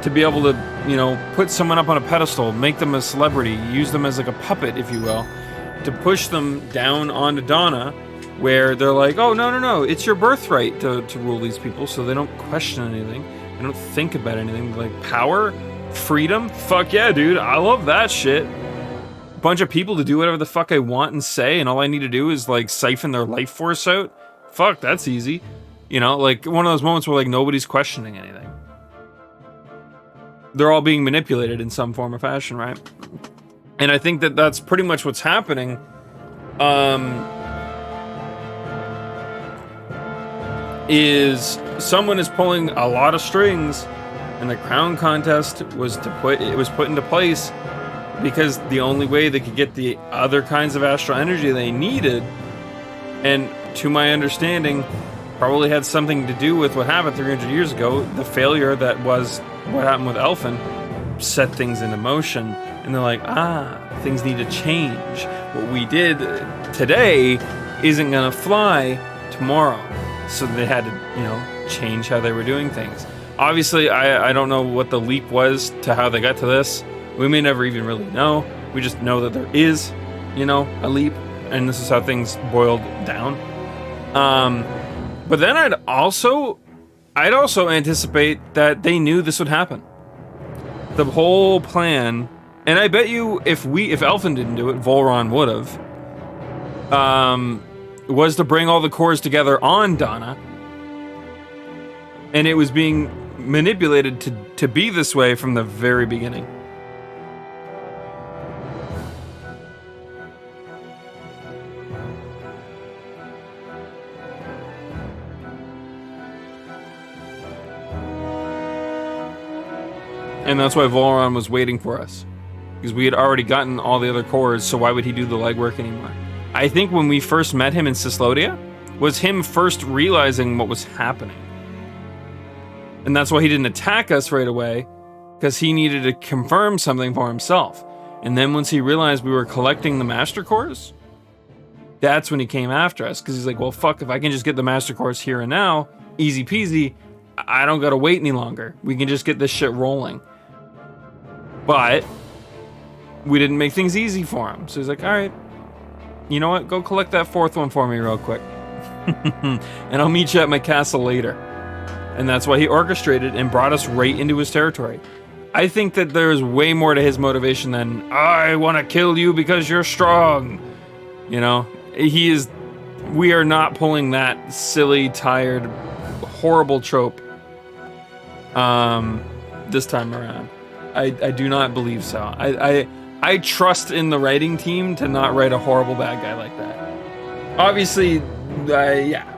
to be able to, you know, put someone up on a pedestal, make them a celebrity, use them as like a puppet, if you will, to push them down onto Donna, where they're like, oh, no, it's your birthright to rule these people, so they don't question anything, they don't think about anything. Like, power, freedom, fuck yeah, dude, I love that shit. Bunch of people to do whatever the fuck I want and say, and all I need to do is, like, siphon their life force out. Fuck, that's easy. You know, like, one of those moments where, like, nobody's questioning anything. They're all being manipulated in some form or fashion, right? And I think that that's pretty much what's happening. Is someone is pulling a lot of strings, and the crown contest was put into place because the only way they could get the other kinds of astral energy they needed, and to my understanding, probably had something to do with what happened 300 years ago. The failure that was what happened with Elfin set things into motion, and they're like, things need to change. What we did today isn't gonna fly tomorrow. So they had to, you know, change how they were doing things. Obviously, I don't know what the leap was to how they got to this. We may never even really know. We just know that there is, you know, a leap, and this is how things boiled down. But then I'd also anticipate that they knew this would happen. The whole plan, and I bet you if Elfin didn't do it, Volron would have. Was to bring all the cores together on Donna, and it was being manipulated to be this way from the very beginning. And that's why Volron was waiting for us, because we had already gotten all the other cores, so why would he do the legwork anymore? I think when we first met him in Cyslodia, was him first realizing what was happening. And that's why he didn't attack us right away, because he needed to confirm something for himself. And then once he realized we were collecting the Master Cores, that's when he came after us, because he's like, well, fuck, if I can just get the Master Cores here and now, easy peasy, I don't gotta wait any longer. We can just get this shit rolling. But we didn't make things easy for him. So he's like, all right, you know what? Go collect that fourth one for me real quick. And I'll meet you at my castle later. And that's why he orchestrated and brought us right into his territory. I think that there's way more to his motivation than, I want to kill you because you're strong. You know, we are not pulling that silly, tired, horrible trope this time around. I do not believe so. I trust in the writing team to not write a horrible bad guy like that. Obviously, yeah.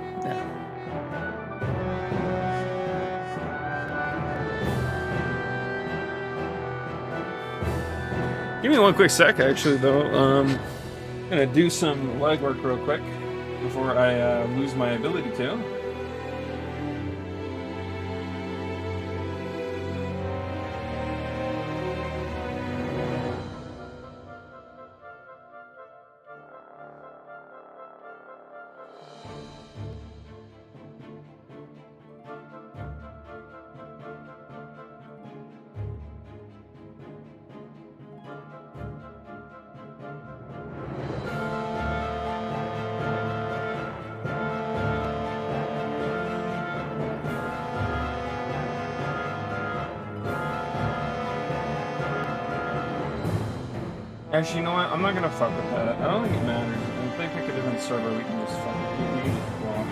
Give me one quick sec, actually, though. I'm gonna do some legwork real quick before I lose my ability to. Actually, you know what? I'm not gonna fuck with that. I don't think it matters. If they pick a different server, we can just fuck it. We can just well,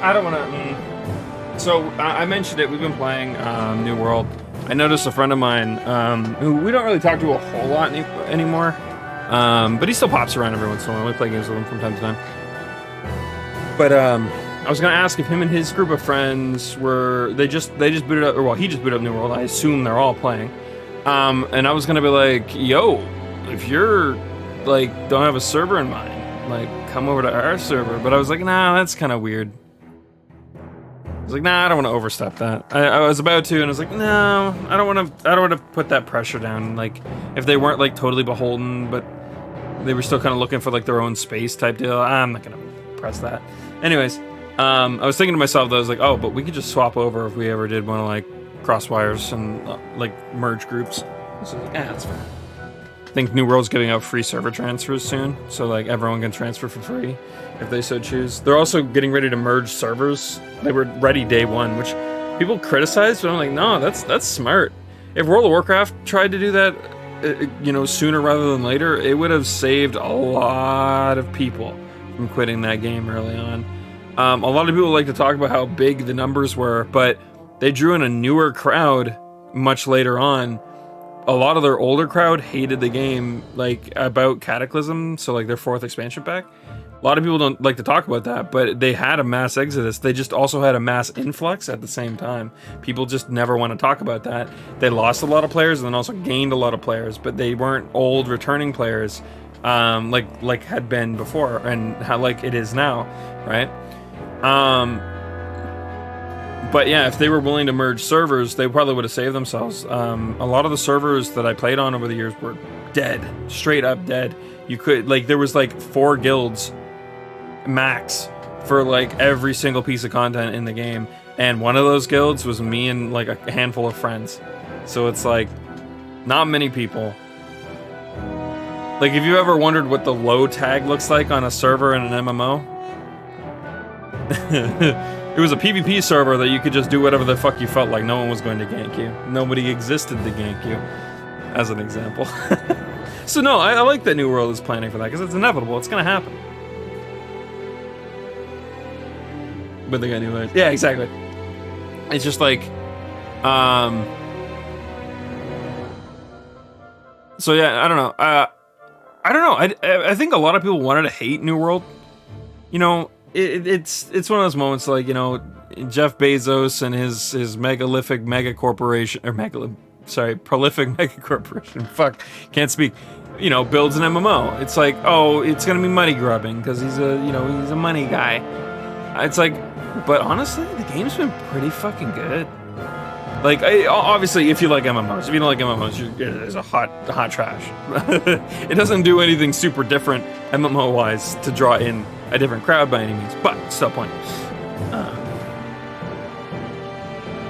I don't wanna. So I mentioned it. We've been playing New World. I noticed a friend of mine who we don't really talk to a whole lot anymore, but he still pops around every once in a while. We play games with him from time to time. But I was gonna ask if him and his group of friends were they just booted up, or well, he just booted up New World. I assume they're all playing. And I was gonna be like, yo, if you're like don't have a server in mind, like come over to our server. But I was like, nah, that's kind of weird. I was like, nah, I don't want to overstep that. I was about to, and I was like, no, I don't want to put that pressure down. Like, if they weren't like totally beholden, but they were still kind of looking for like their own space type deal, I'm not gonna press that. Anyways, I was thinking to myself, though, I was like, oh, but we could just swap over if we ever did want to like cross wires and like merge groups. So I was like, that's fine. I think New World's giving out free server transfers soon, so like everyone can transfer for free if they so choose. They're also getting ready to merge servers. They were ready day one, which people criticize, but I'm like, no, that's smart. If World of Warcraft tried to do that, you know, sooner rather than later, it would have saved a lot of people from quitting that game early on. A lot of people like to talk about how big the numbers were, but they drew in a newer crowd much later on. A lot of their older crowd hated the game, like, about Cataclysm, so, like, their 4th expansion pack. A lot of people don't like to talk about that, but they had a mass exodus. They just also had a mass influx at the same time. People just never want to talk about that. They lost a lot of players and then also gained a lot of players, but they weren't old returning players, like had been before, and how like it is now, right? But yeah, if they were willing to merge servers, they probably would have saved themselves. A lot of the servers that I played on over the years were dead, straight up dead. You could, like, there was like 4 guilds max for like every single piece of content in the game. And one of those guilds was me and like a handful of friends. So it's like, not many people. Like, if you ever wondered what the low tag looks like on a server in an MMO, it was a PvP server that you could just do whatever the fuck you felt like. No one was going to gank you. Nobody existed to gank you, as an example. So no, I like that New World is planning for that, because it's inevitable. It's going to happen. But they got new lights. Yeah, exactly. It's just like, so yeah, I don't know. I think a lot of people wanted to hate New World. You know, it's one of those moments like, you know, Jeff Bezos and his prolific mega corporation, fuck, can't speak, you know, builds an MMO. It's like, oh, it's gonna be money grubbing because he's a money guy. It's like, but honestly, the game's been pretty fucking good. Like, obviously, if you like MMOs, if you don't like MMOs, it's a hot trash. It doesn't do anything super different MMO-wise to draw in a different crowd by any means, but still point.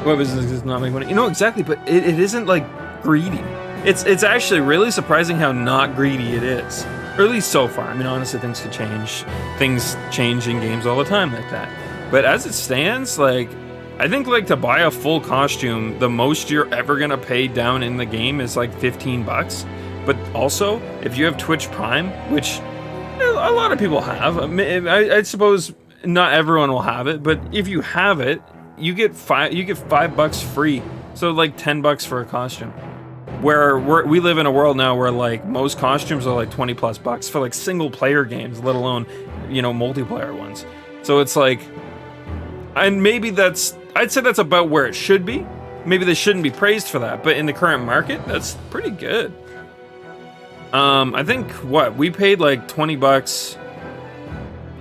What business does not make money? You know, exactly, but it isn't like greedy. It's actually really surprising how not greedy it is. Or at least so far. I mean, honestly, things could change. Things change in games all the time like that. But as it stands, like, I think, like, to buy a full costume, the most you're ever gonna pay down in the game is like $15. But also, if you have Twitch Prime, which a lot of people have, I suppose not everyone will have it, but if you have it, you get $5 free. So like $10 for a costume. Where we live in a world now where like most costumes are like $20+ for like single player games, let alone, you know, multiplayer ones. So it's like, and maybe I'd say that's about where it should be. Maybe they shouldn't be praised for that, but in the current market, that's pretty good. I think we paid like $20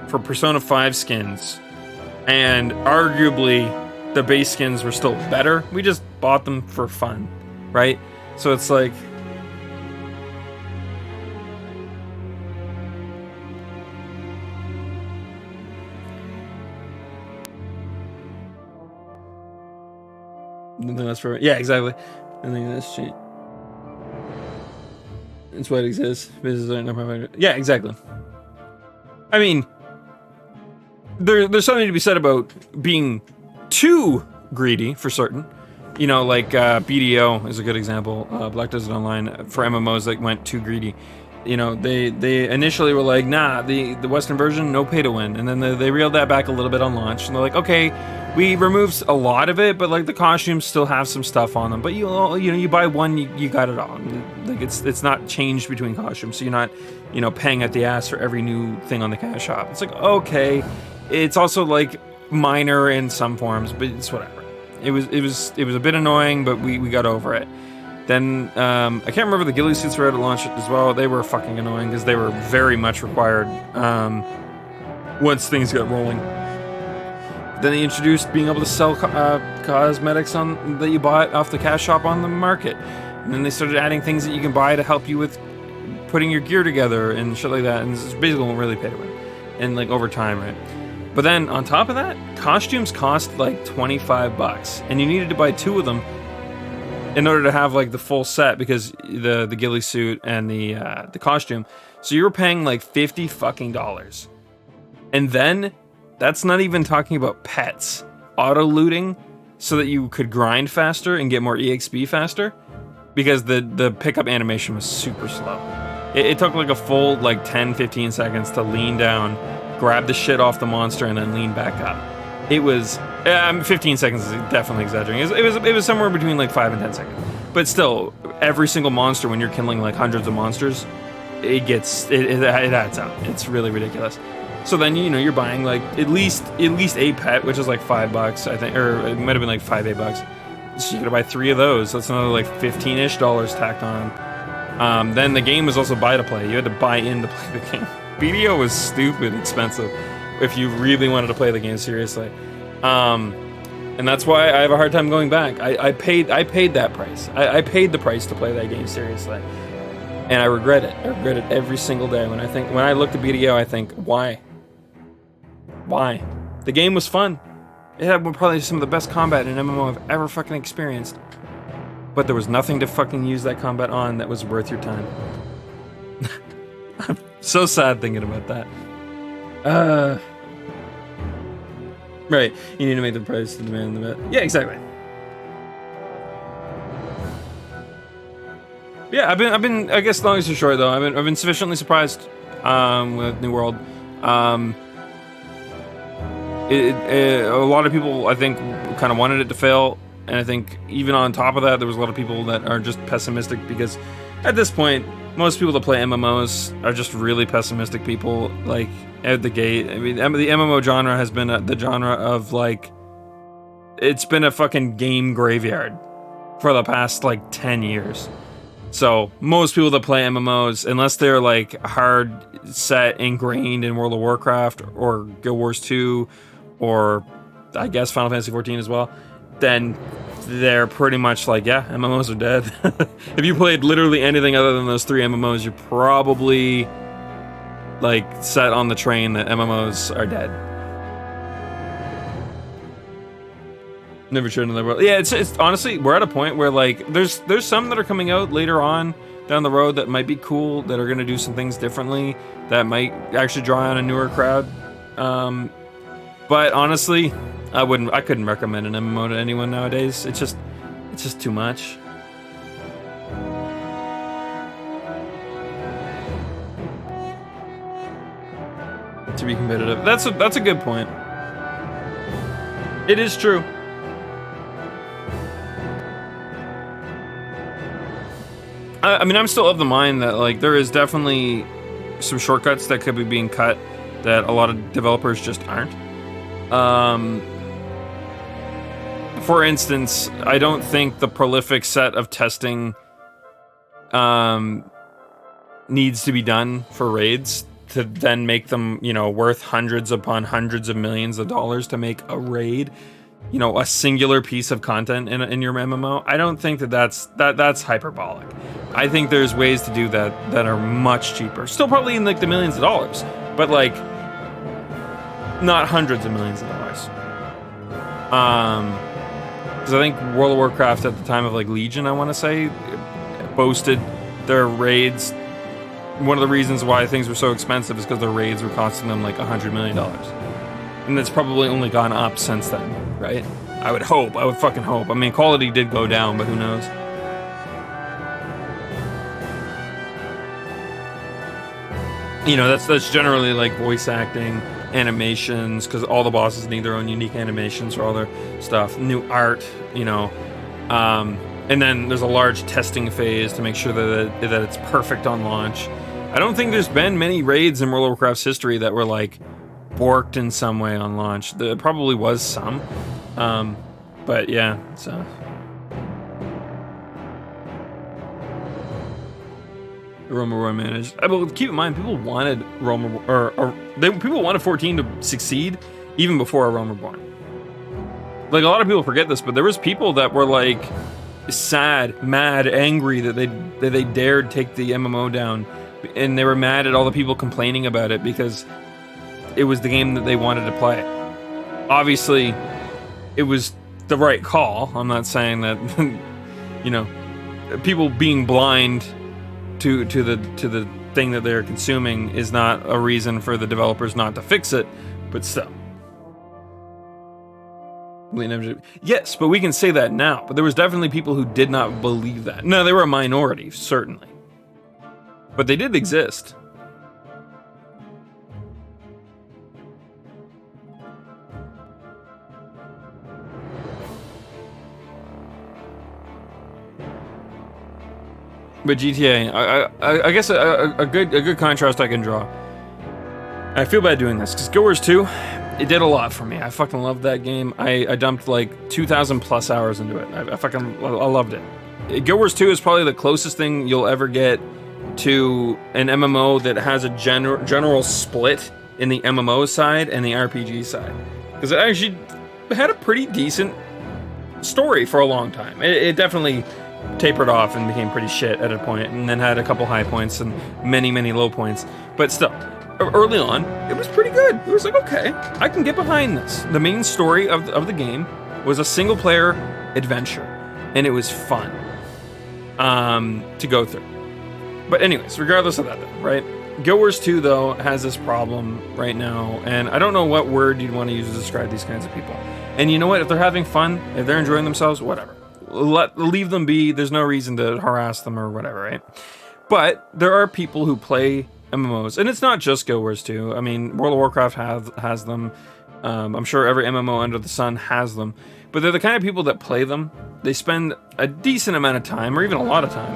for Persona 5 skins, and arguably the base skins were still better. We just bought them for fun, right? So it's like, that's for, yeah, exactly. I think that's cheap. It's what exists. Yeah, exactly. I mean, there's something to be said about being too greedy for certain. You know, like BDO is a good example. Black Desert Online for MMOs that went too greedy. You know, they initially were like, nah, the Western version, no pay to win, and then they reeled that back a little bit on launch, and they're like, okay, we removed a lot of it, but like the costumes still have some stuff on them. But you know, you buy one, you got it all. Like it's not changed between costumes, so you're not, you know, paying at the ass for every new thing on the cash shop. It's like, okay, it's also like minor in some forms, but it's whatever. It was a bit annoying, but we got over it. Then, I can't remember the ghillie suits were at launch as well. They were fucking annoying because they were very much required once things got rolling. Then they introduced being able to sell cosmetics that you bought off the cash shop on the market. And then they started adding things that you can buy to help you with putting your gear together and shit like that. And it's basically really pay to win. And like over time, right? But then on top of that, costumes cost like $25. And you needed to buy 2 of them in order to have like the full set, because the ghillie suit and the costume. So you were paying like $50 fucking dollars. And then that's not even talking about pets. Auto looting so that you could grind faster and get more EXP faster, because the pickup animation was super slow. It took like a full like 10-15 seconds to lean down, grab the shit off the monster, and then lean back up. It was 15 seconds is definitely exaggerating. It was somewhere between like 5 and 10 seconds. But still, every single monster, when you're killing like hundreds of monsters, it adds up. It's really ridiculous. So then, you know, you're buying like at least a pet, which is like $5, I think, or it might have been like $8. So you gotta buy 3 of those. That's another like $15-ish tacked on. Then the game was also buy to play. You had to buy in to play the game. BDO was stupid expensive if you really wanted to play the game seriously. And that's why I have a hard time going back. I paid that price. I paid the price to play that game seriously. And I regret it. I regret it every single day. When I look at BDO, I think, why? Why? The game was fun. It had probably some of the best combat in an MMO I've ever fucking experienced. But there was nothing to fucking use that combat on that was worth your time. I'm so sad thinking about that. Right, you need to make the price to demand the bet. Yeah, exactly. Yeah, I've been. I guess long as short though, I've been sufficiently surprised with New World. A lot of people, I think, kind of wanted it to fail, and I think even on top of that, there was a lot of people that are just pessimistic because at this point, most people that play MMOs are just really pessimistic people, like, at the gate. I mean, the MMO genre has been the genre of, like, it's been a fucking game graveyard for the past, like, 10 years. So, most people that play MMOs, unless they're, like, hard set, ingrained in World of Warcraft, or Guild Wars 2, or, I guess, Final Fantasy 14 as well, then they're pretty much like, yeah, MMOs are dead. If you played literally anything other than those 3 MMOs, you're probably like set on the train that MMOs are dead. Never tried another world. Yeah, it's honestly, we're at a point where like there's some that are coming out later on down the road that might be cool, that are gonna do some things differently, that might actually draw on a newer crowd. But honestly, I couldn't recommend an MMO to anyone nowadays. It's just too much. To be competitive. That's a good point. It is true. I mean, I'm still of the mind that like there is definitely some shortcuts that could be being cut that a lot of developers just aren't. For instance, I don't think the prolific set of testing needs to be done for raids to then make them, you know, worth hundreds upon hundreds of millions of dollars to make a raid, you know, a singular piece of content in your MMO. I don't think that's hyperbolic. I think there's ways to do that are much cheaper. Still probably in like the millions of dollars, but like not hundreds of millions of dollars. Because I think World of Warcraft at the time of like Legion, I want to say, boasted their raids. One of the reasons why things were so expensive is because their raids were costing them like $100 million. And it's probably only gone up since then, right? I would hope. I would fucking hope. I mean, quality did go down, but who knows? You know, that's generally like voice acting, animations, because all the bosses need their own unique animations for all their stuff. New art, you know. And then there's a large testing phase to make sure that it's perfect on launch. I don't think there's been many raids in World of Warcraft's history that were like borked in some way on launch. There probably was some. But yeah, so. Roma Roy managed. But keep in mind, people wanted Roma, people wanted 14 to succeed even before A Realm Reborn. Like, a lot of people forget this, but there was people that were like sad, mad, angry that they dared take the MMO down, and they were mad at all the people complaining about it because it was the game that they wanted to play. Obviously, it was the right call. I'm not saying that, you know, people being blind to the thing that they're consuming is not a reason for the developers not to fix it, but still. Yes, but we can say that now. But there was definitely people who did not believe that. No, they were a minority, certainly. But they did exist. But GTA, I guess a good contrast I can draw. I feel bad doing this because Guild Wars 2, it did a lot for me. I fucking loved that game. I dumped like 2,000 plus hours into it. I loved it. Guild Wars 2 is probably the closest thing you'll ever get to an MMO that has a general split in the MMO side and the RPG side, because it actually had a pretty decent story for a long time. It definitely tapered off and became pretty shit at a point, and then had a couple high points and many low points. But still, early on, it was pretty good. It was like, okay, I can get behind this. The main story of the game was a single-player adventure, and it was fun to go through. But anyways, regardless of that, though, right? Guild Wars 2, though, has this problem right now, and I don't know what word you'd want to use to describe these kinds of people. And you know what? If they're having fun, if they're enjoying themselves, whatever. Leave them be. There's no reason to harass them or whatever, right? But there are people who play MMOs, and it's not just Guild Wars 2. I mean, World of Warcraft has them. I'm sure every MMO under the sun has them. But they're the kind of people that play them. They spend a decent amount of time, or even a lot of time,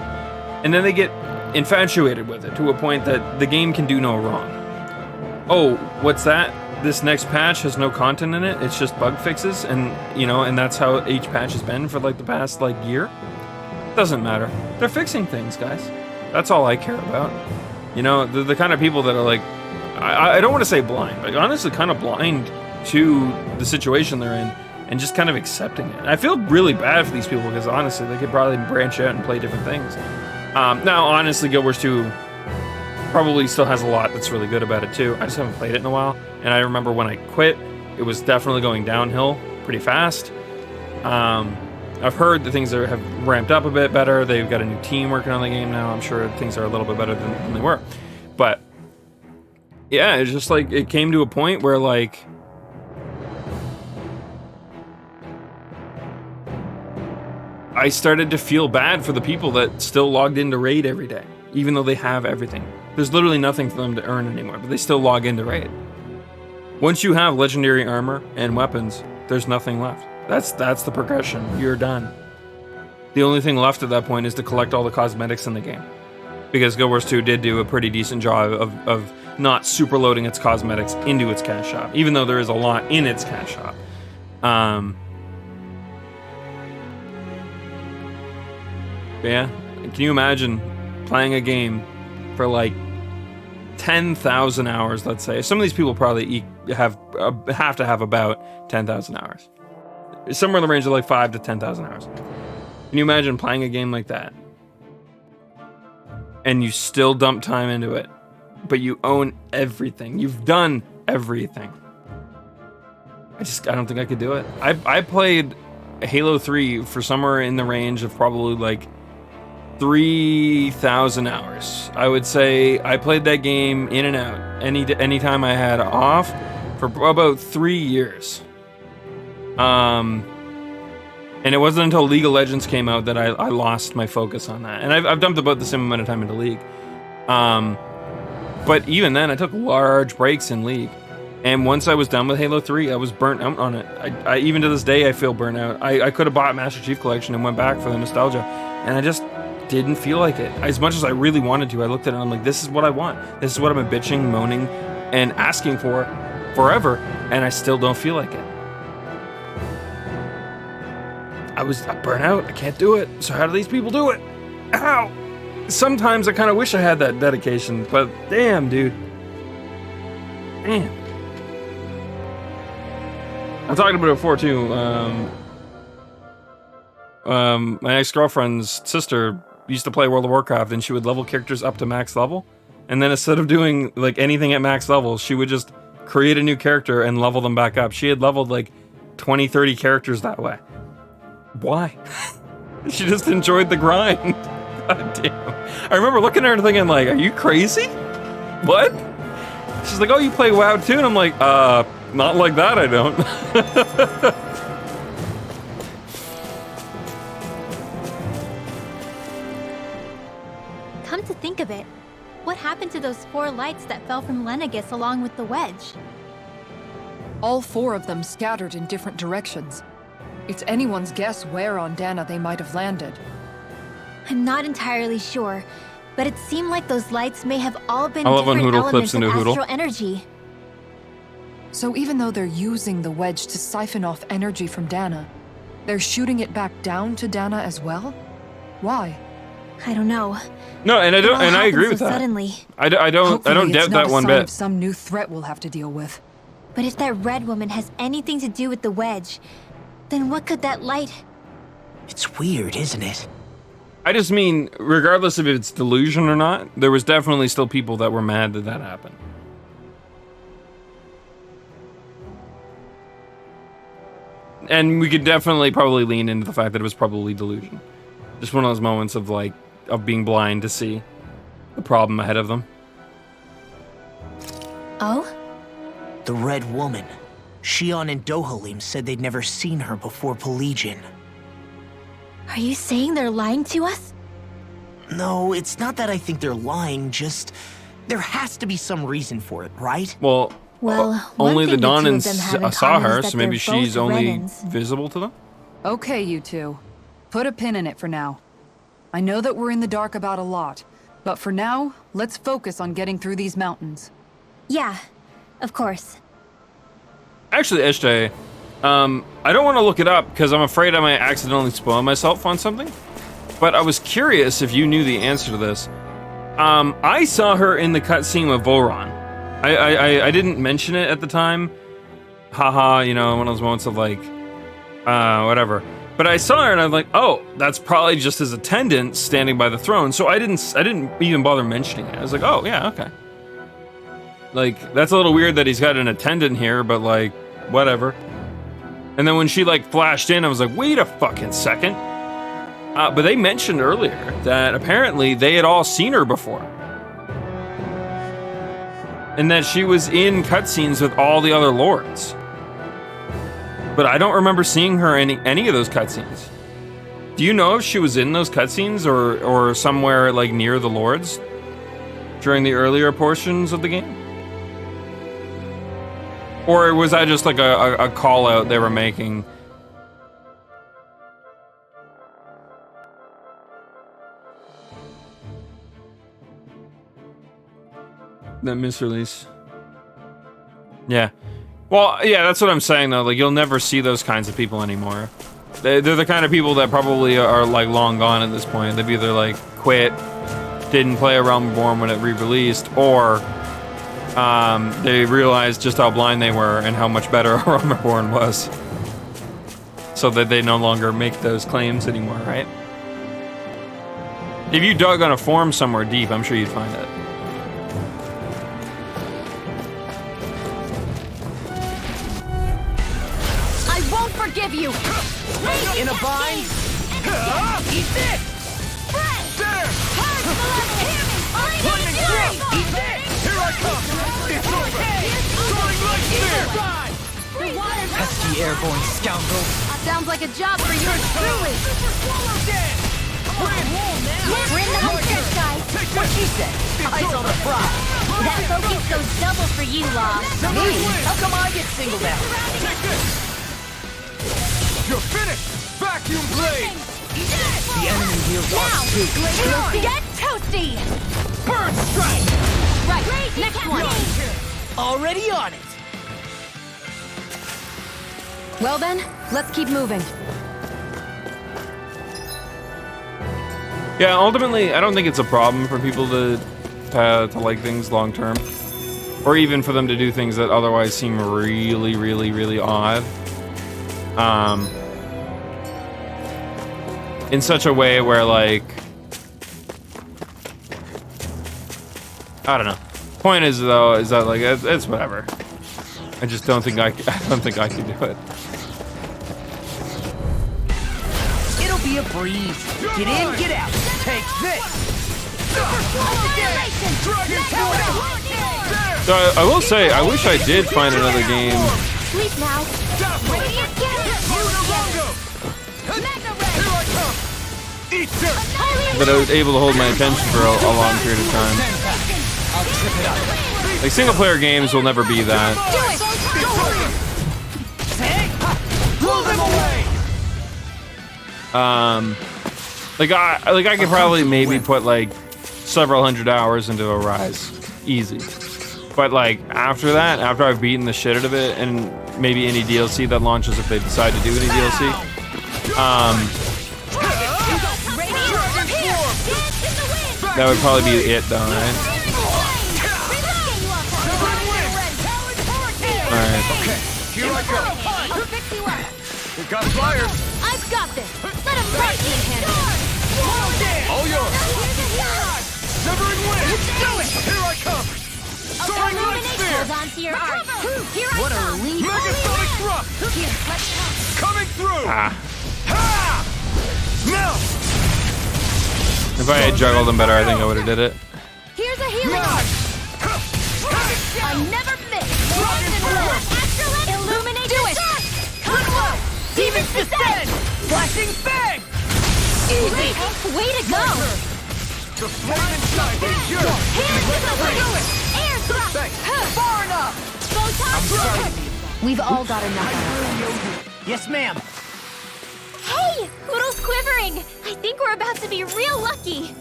and then they get infatuated with it to a point that the game can do no wrong. Oh, what's that? This next patch has no content in it. It's just bug fixes, and you know, and that's how each patch has been for like the past like year. Doesn't matter. They're fixing things, guys. That's all I care about. You know, the kind of people that are like, I don't want to say blind, but honestly kind of blind to the situation they're in and just kind of accepting it. I feel really bad for these people because honestly, they could probably branch out and play different things. Now, honestly, Guild Wars 2 probably still has a lot that's really good about it too. I just haven't played it in a while, and I remember when I quit, it was definitely going downhill pretty fast. I've heard that things have ramped up a bit better. They've got a new team working on the game now. I'm sure things are a little bit better than they were. But yeah, it's just like it came to a point where like I started to feel bad for the people that still logged into Raid every day, even though they have everything. There's literally nothing for them to earn anymore, but they still log into Raid. Once you have legendary armor and weapons, there's nothing left. That's the progression. You're done. The only thing left at that point is to collect all the cosmetics in the game. Because Guild Wars 2 did do a pretty decent job of not super loading its cosmetics into its cash shop, even though there is a lot in its cash shop. But yeah, can you imagine playing a game for like 10,000 hours, let's say? Some of these people probably have to have about 10,000 hours. Somewhere in the range of like 5 to 10,000 hours. Can you imagine playing a game like that? And you still dump time into it, but you own everything. You've done everything. I don't think I could do it. I played Halo 3 for somewhere in the range of probably like 3,000 hours. I would say I played that game in and out anytime I had off for about 3 years. And it wasn't until League of Legends came out that I lost my focus on that. And I've dumped about the same amount of time into League. But even then, I took large breaks in League. And once I was done with Halo 3, I was burnt out on it. I even to this day, I feel burnt out. I could have bought Master Chief Collection and went back for the nostalgia. And I just didn't feel like it. As much as I really wanted to, I looked at it and I'm like, this is what I want. This is what I've been bitching, moaning, and asking for forever. And I still don't feel like it. I burnt out. I can't do it. So how do these people do it? Ow! Sometimes I kind of wish I had that dedication, but damn, dude. Damn. I talked about it before too. My ex-girlfriend's sister used to play World of Warcraft, and she would level characters up to max level, and then instead of doing like anything at max level, she would just create a new character and level them back up. She had leveled like 20, 30 characters that way. Why? She just enjoyed the grind. God damn. I remember looking at her and thinking like, are you crazy? What? She's like, oh, you play WoW too? And I'm like, not like that, I don't. Come to think of it, what happened to those 4 lights that fell from Lenegis along with the wedge? All 4 of them scattered in different directions. It's anyone's guess where on Dana they might have landed. I'm not entirely sure, but it seemed like those lights may have all been I love when different Hoodle clips elements of into Hoodle. astral energy. So even though they're using the wedge to siphon off energy from Dana, they're shooting it back down to Dana as well? Why? I don't know. No, and It all I agree happened with so that. Suddenly. I don't Hopefully doubt it's not that a one sign bit. of some new threat we'll have to deal with. But if that red woman has anything to do with the wedge, then what could that light... It's weird, isn't it? I just mean, regardless if it's delusion or not, there was definitely still people that were mad that happened. And we could definitely probably lean into the fact that it was probably delusion. Just one of those moments of like, of being blind to see the problem ahead of them. Oh? The Red Woman. Shion and Dohalim said they'd never seen her before Pelagian. Are you saying they're lying to us? No, it's not that I think they're lying, just... There has to be some reason for it, right? Well, only the Dawnans saw her, so maybe she's only Renans. visible to them? Okay, you two. Put a pin in it for now. I know that we're in the dark about a lot, but for now, let's focus on getting through these mountains. Yeah, of course. Actually, SJ, I don't want to look it up because I'm afraid I might accidentally spoil myself on something. But I was curious if you knew the answer to this. I saw her in the cutscene with Volron. I didn't mention it at the time. Haha, you know, one of those moments of like, whatever. But I saw her and I'm like, oh, that's probably just his attendant standing by the throne. So I didn't even bother mentioning it. I was like, oh yeah, okay. Like, that's a little weird that he's got an attendant here, but like, whatever. And then when she like flashed in, I was like, wait a fucking second. But they mentioned earlier that apparently they had all seen her before. And that she was in cutscenes with all the other lords. But I don't remember seeing her in any of those cutscenes. Do you know if she was in those cutscenes or somewhere like near the lords during the earlier portions of the game? Or was that just like a call out they were making? That misrelease. Yeah. Well, yeah, that's what I'm saying though. Like, you'll never see those kinds of people anymore. They're the kind of people that probably are like long gone at this point. They've either like quit, didn't play A Realm Reborn when it re-released, or they realized just how blind they were and how much better A Realm Reborn was. So that they no longer make those claims anymore, right? If you dug on a forum somewhere deep, I'm sure you'd find it. Forgive you! In a bind? Eat this! There! Lightning strike! Eat this! Here I come! It's over! Throwing light spear! Pesky airborne scoundrels! Sounds like a job for you truly. We're in the home stretch, guys. What she said? Eyes on the prize. That focus goes double for you, Law. Me? How come I get singled out? You're finished! Vacuum blade! The enemy heals off too. Get toasty! Burn strike! Right, next one. Already on it. Well then, let's keep moving. Yeah, ultimately, I don't think it's a problem for people to like things long term, or even for them to do things that otherwise seem really, really, really odd. In such a way where, like, I don't know. Point is though, is that like it's whatever. I just don't think I don't think I can do it. It'll be a breeze. Get in, get out. Take this. So I will say, I wish I did find another game Sleep now. that I was able to hold my attention for a long period of time. Like, single player games will never be that. Like I could probably maybe put like several hundred hours into a Rise, easy. But like after that, after I've beaten the shit out of it, and maybe any DLC that launches if they decide to do any DLC, that would probably be it though, right? Alright. Okay, here I go. I'll fix you up. We got flyers. I've got this. Let him break me and handle it. All yours. Severing wind. Here I come. Soaring light sphere. Hold on to your arc. Here I What a come. relief. Megasonic thrust. Here, let's go. Coming through. Ah. Ha! Now. If I had juggled them better, I think I would have did it. Here's a healing arc. I never miss. Illuminate. Do it. Come on. Demons descend. Flashing fang. Easy. Way to go. The flame inside is yours. Hands in the way. Air thrust. Far enough. Photon. We've all got enough. Yes, ma'am. Hey, Poodle's quivering. I think we're about to be real lucky.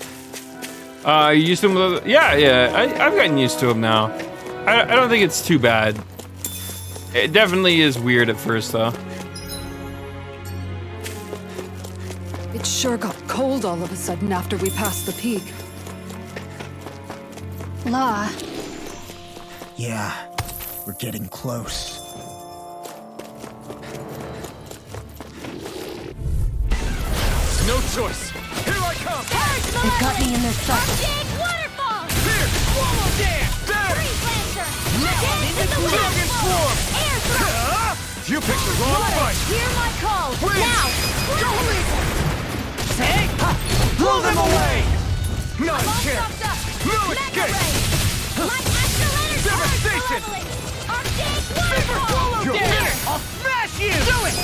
You used to him with, yeah. I've gotten used to him now. I don't think it's too bad. It definitely is weird at first, though. It sure got cold all of a sudden after we passed the peak. La, Yeah, we're getting close. No choice. Here I come. it got me in their sights. Big waterfall. Here. Swallow dance. There. Freeze lancer. Now I'm in the Dragon swarm. Air thrust. You picked the wrong fight. Hear my call. Wait. Now. Take. Blow them away. Not a chance. No escape. My astral energy. Devastation. Our big waterfall. You're There. I'll smash you. Do it.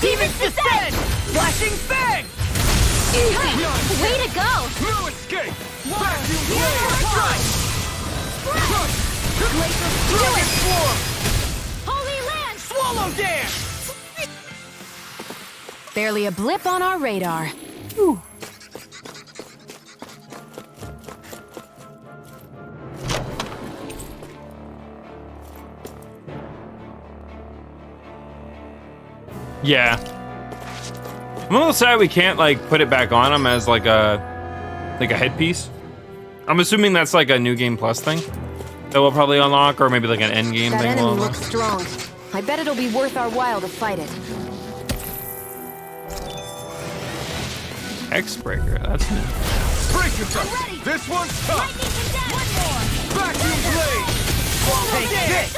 Demons descend. Flashing fang. Way to go. No escape. Vacuum blade. Crush. Dragon swarm. Holy land. Swallow dance. Barely a blip on our radar. Yeah. I'm a little sad we can't like put it back on him as like a headpiece. I'm assuming that's like a new game plus thing that we'll probably unlock, or maybe like an end game That thing enemy we'll unlock. looks strong. I bet it'll be worth our while to fight it. X-Breaker, that's new. Break yourself. This one's tough. Vacuum blade. Take this.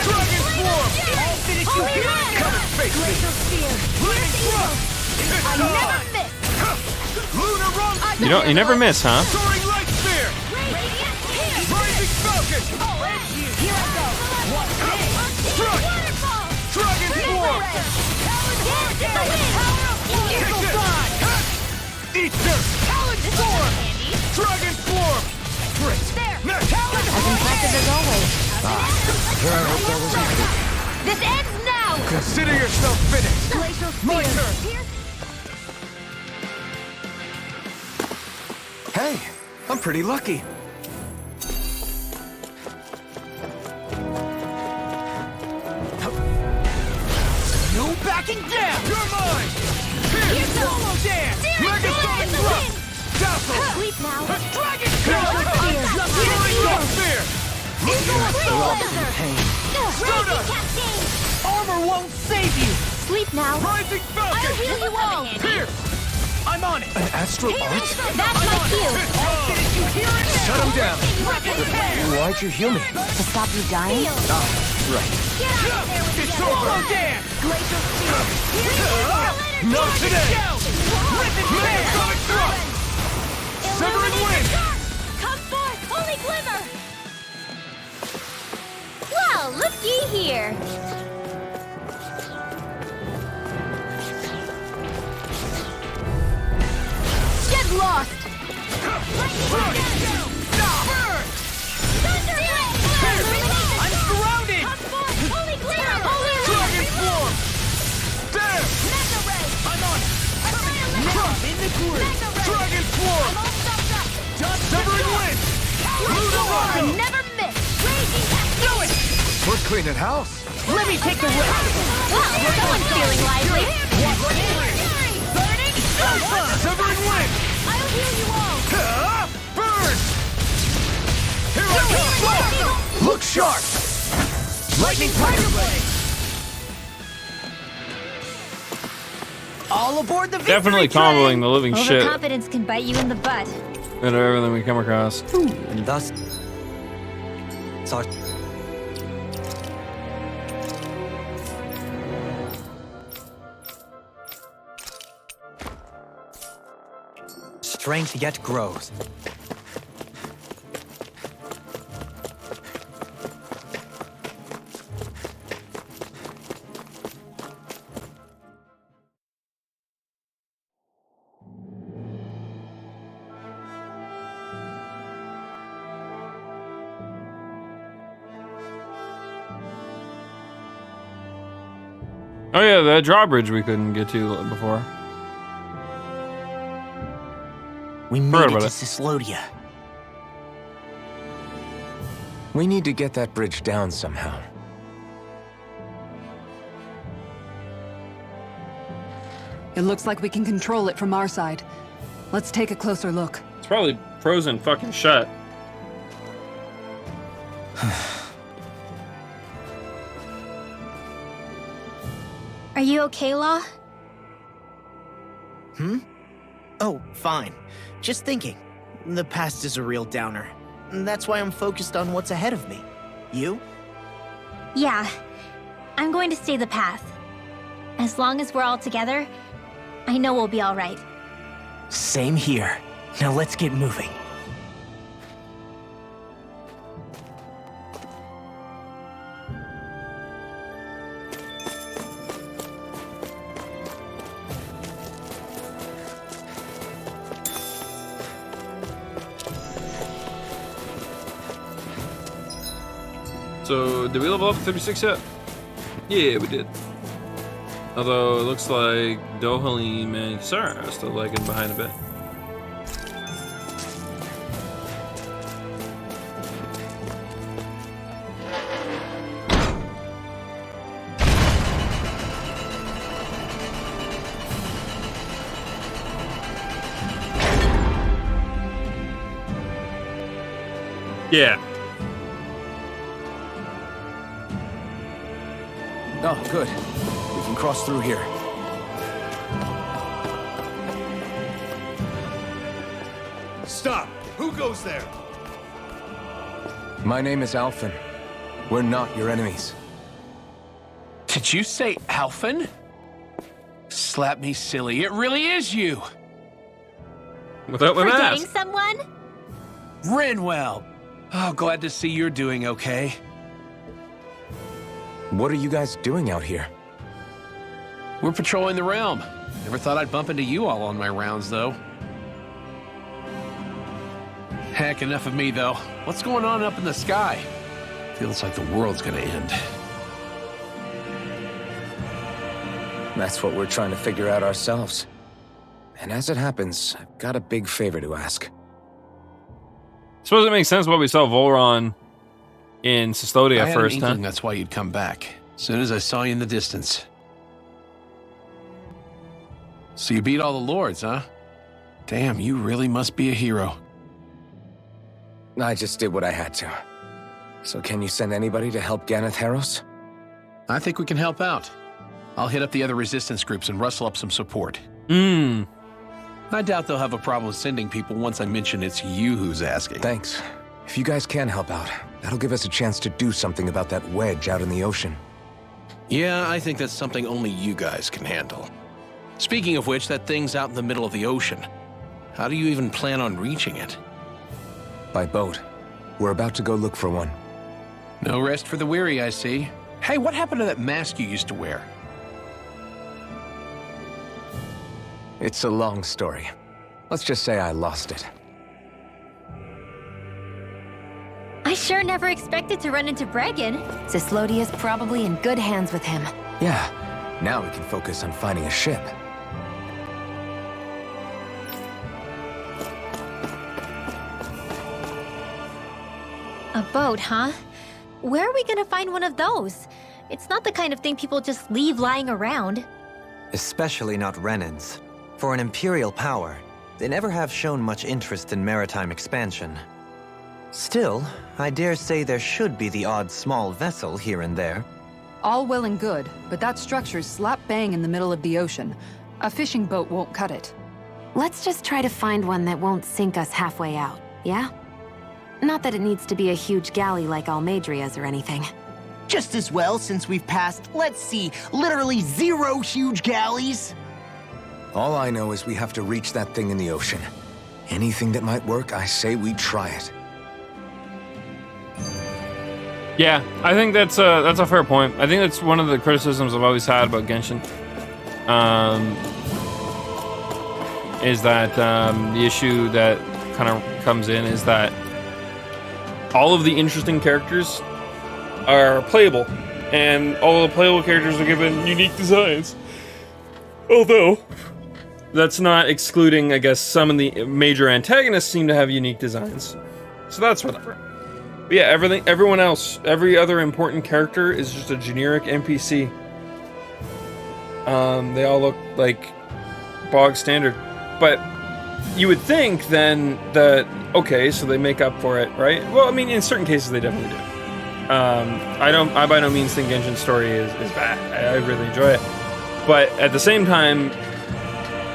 Dragon swarm. I'll finish you here. Come and face me. Living thrust. It's time. Lunar run. You never miss, huh? Soaring light sphere. Rising falcon. Crush. Eat this! Talon Storm! Dragon Swarm! Great! There! As impressive as always. This ends now! Consider yourself finished! Glacial My Spear. turn! Hey, I'm pretty lucky. No backing down! You're mine! Here's Solo Dance! Megasonic Thrust! Dazzle! Sleep now. Dragon Counter! Fear! Armor won't save you! Sleep now. Rising Falcon! I'll heal you all. Pierce! I'm on it! An astral art? That's my cue. Did you hear it? Shut him down. Why'd you heal me? To stop you dying? Right. It's over! Dance! Glacial Spear. Not today! Megasonic Thrust! Severing Wind! Come forth, holy glimmer! Well, looky here. Get lost. I'm surrounded! Come forth, holy glimmer! Dragon Swarm! There! I'm on it! In the groove! Dragon Swarm! Severing Wind! I never miss. Do it! We're cleaning house. Let me take the rest! Well, someone's feeling lively. Severing Wind! I'll heal you all. Burn! Here I come! Look sharp. Lightning Tiger Blade! All aboard the victory Definitely train! comboing the living shit Overconfidence can bite you in the butt. out of everything we come across. And thus, our strength yet grows. Oh yeah, that drawbridge we couldn't get to before. We Forgot made it about to it. Cislodia. We need to get that bridge down somehow. It looks like we can control it from our side. Let's take a closer look. It's probably frozen fucking shut. Are you okay, Law? Oh, fine. Just thinking. The past is a real downer. That's why I'm focused on what's ahead of me. You? Yeah. I'm going to stay the path. As long as we're all together, I know we'll be all right. Same here. Now let's get moving. So, did we level up to 36 yet? Yeah, we did. Although, it looks like Dohalim and Kisara are still lagging behind a bit. Yeah. Oh, good. We can cross through here. Stop! Who goes there? My name is Alphen. We're not your enemies. Did you say Alphen? Slap me silly, it really is you! Without my Forgetting mask. someone? Rinwell! Oh, glad to see you're doing okay. What are you guys doing out here? We're patrolling the realm. Never thought I'd bump into you all on my rounds, though. Heck, enough of me, though. What's going on up in the sky? Feels like the world's gonna end. That's what we're trying to figure out ourselves. And as it happens, I've got a big favor to ask. Suppose it makes sense why we saw Volron in Custodia I had first, an huh? inkling that's why you'd come back. As soon as I saw you in the distance. So you beat all the lords, huh? Damn, you really must be a hero. I just did what I had to. So can you send anybody to help Ganeth Harros? I think we can help out. I'll hit up the other resistance groups and rustle up some support. I doubt they'll have a problem sending people once I mention it's you who's asking. Thanks. If you guys can help out, that'll give us a chance to do something about that wedge out in the ocean. Yeah, I think that's something only you guys can handle. Speaking of which, that thing's out in the middle of the ocean. How do you even plan on reaching it? By boat. We're about to go look for one. No rest for the weary, I see. Hey, what happened to that mask you used to wear? It's a long story. Let's just say I lost it. I sure never expected to run into Bregan. Cyslodia's probably in good hands with him. Yeah, now we can focus on finding a ship. A boat, huh? Where are we gonna find one of those? It's not the kind of thing people just leave lying around. Especially not Renans. For an Imperial power, they never have shown much interest in maritime expansion. Still, I dare say there should be the odd small vessel here and there. All well and good, but that structure's slap bang in the middle of the ocean. A fishing boat won't cut it. Let's just try to find one that won't sink us halfway out, yeah? Not that it needs to be a huge galley like Almadria's or anything. Just as well, since we've passed, let's see, literally 0 huge galleys. All I know is we have to reach that thing in the ocean. Anything that might work, I say we try it. Yeah, I think that's a fair point. I think that's one of the criticisms I've always had about Genshin. Is that the issue that kind of comes in is that all of the interesting characters are playable, and all the playable characters are given unique designs. Although, that's not excluding, I guess, some of the major antagonists seem to have unique designs. So that's whatever. But yeah, everyone else, every other important character is just a generic NPC. They all look like bog standard. But you would think then that, okay, so they make up for it, right? Well, I mean, in certain cases they definitely do. I by no means think Genshin's story is bad. I really enjoy it. But at the same time,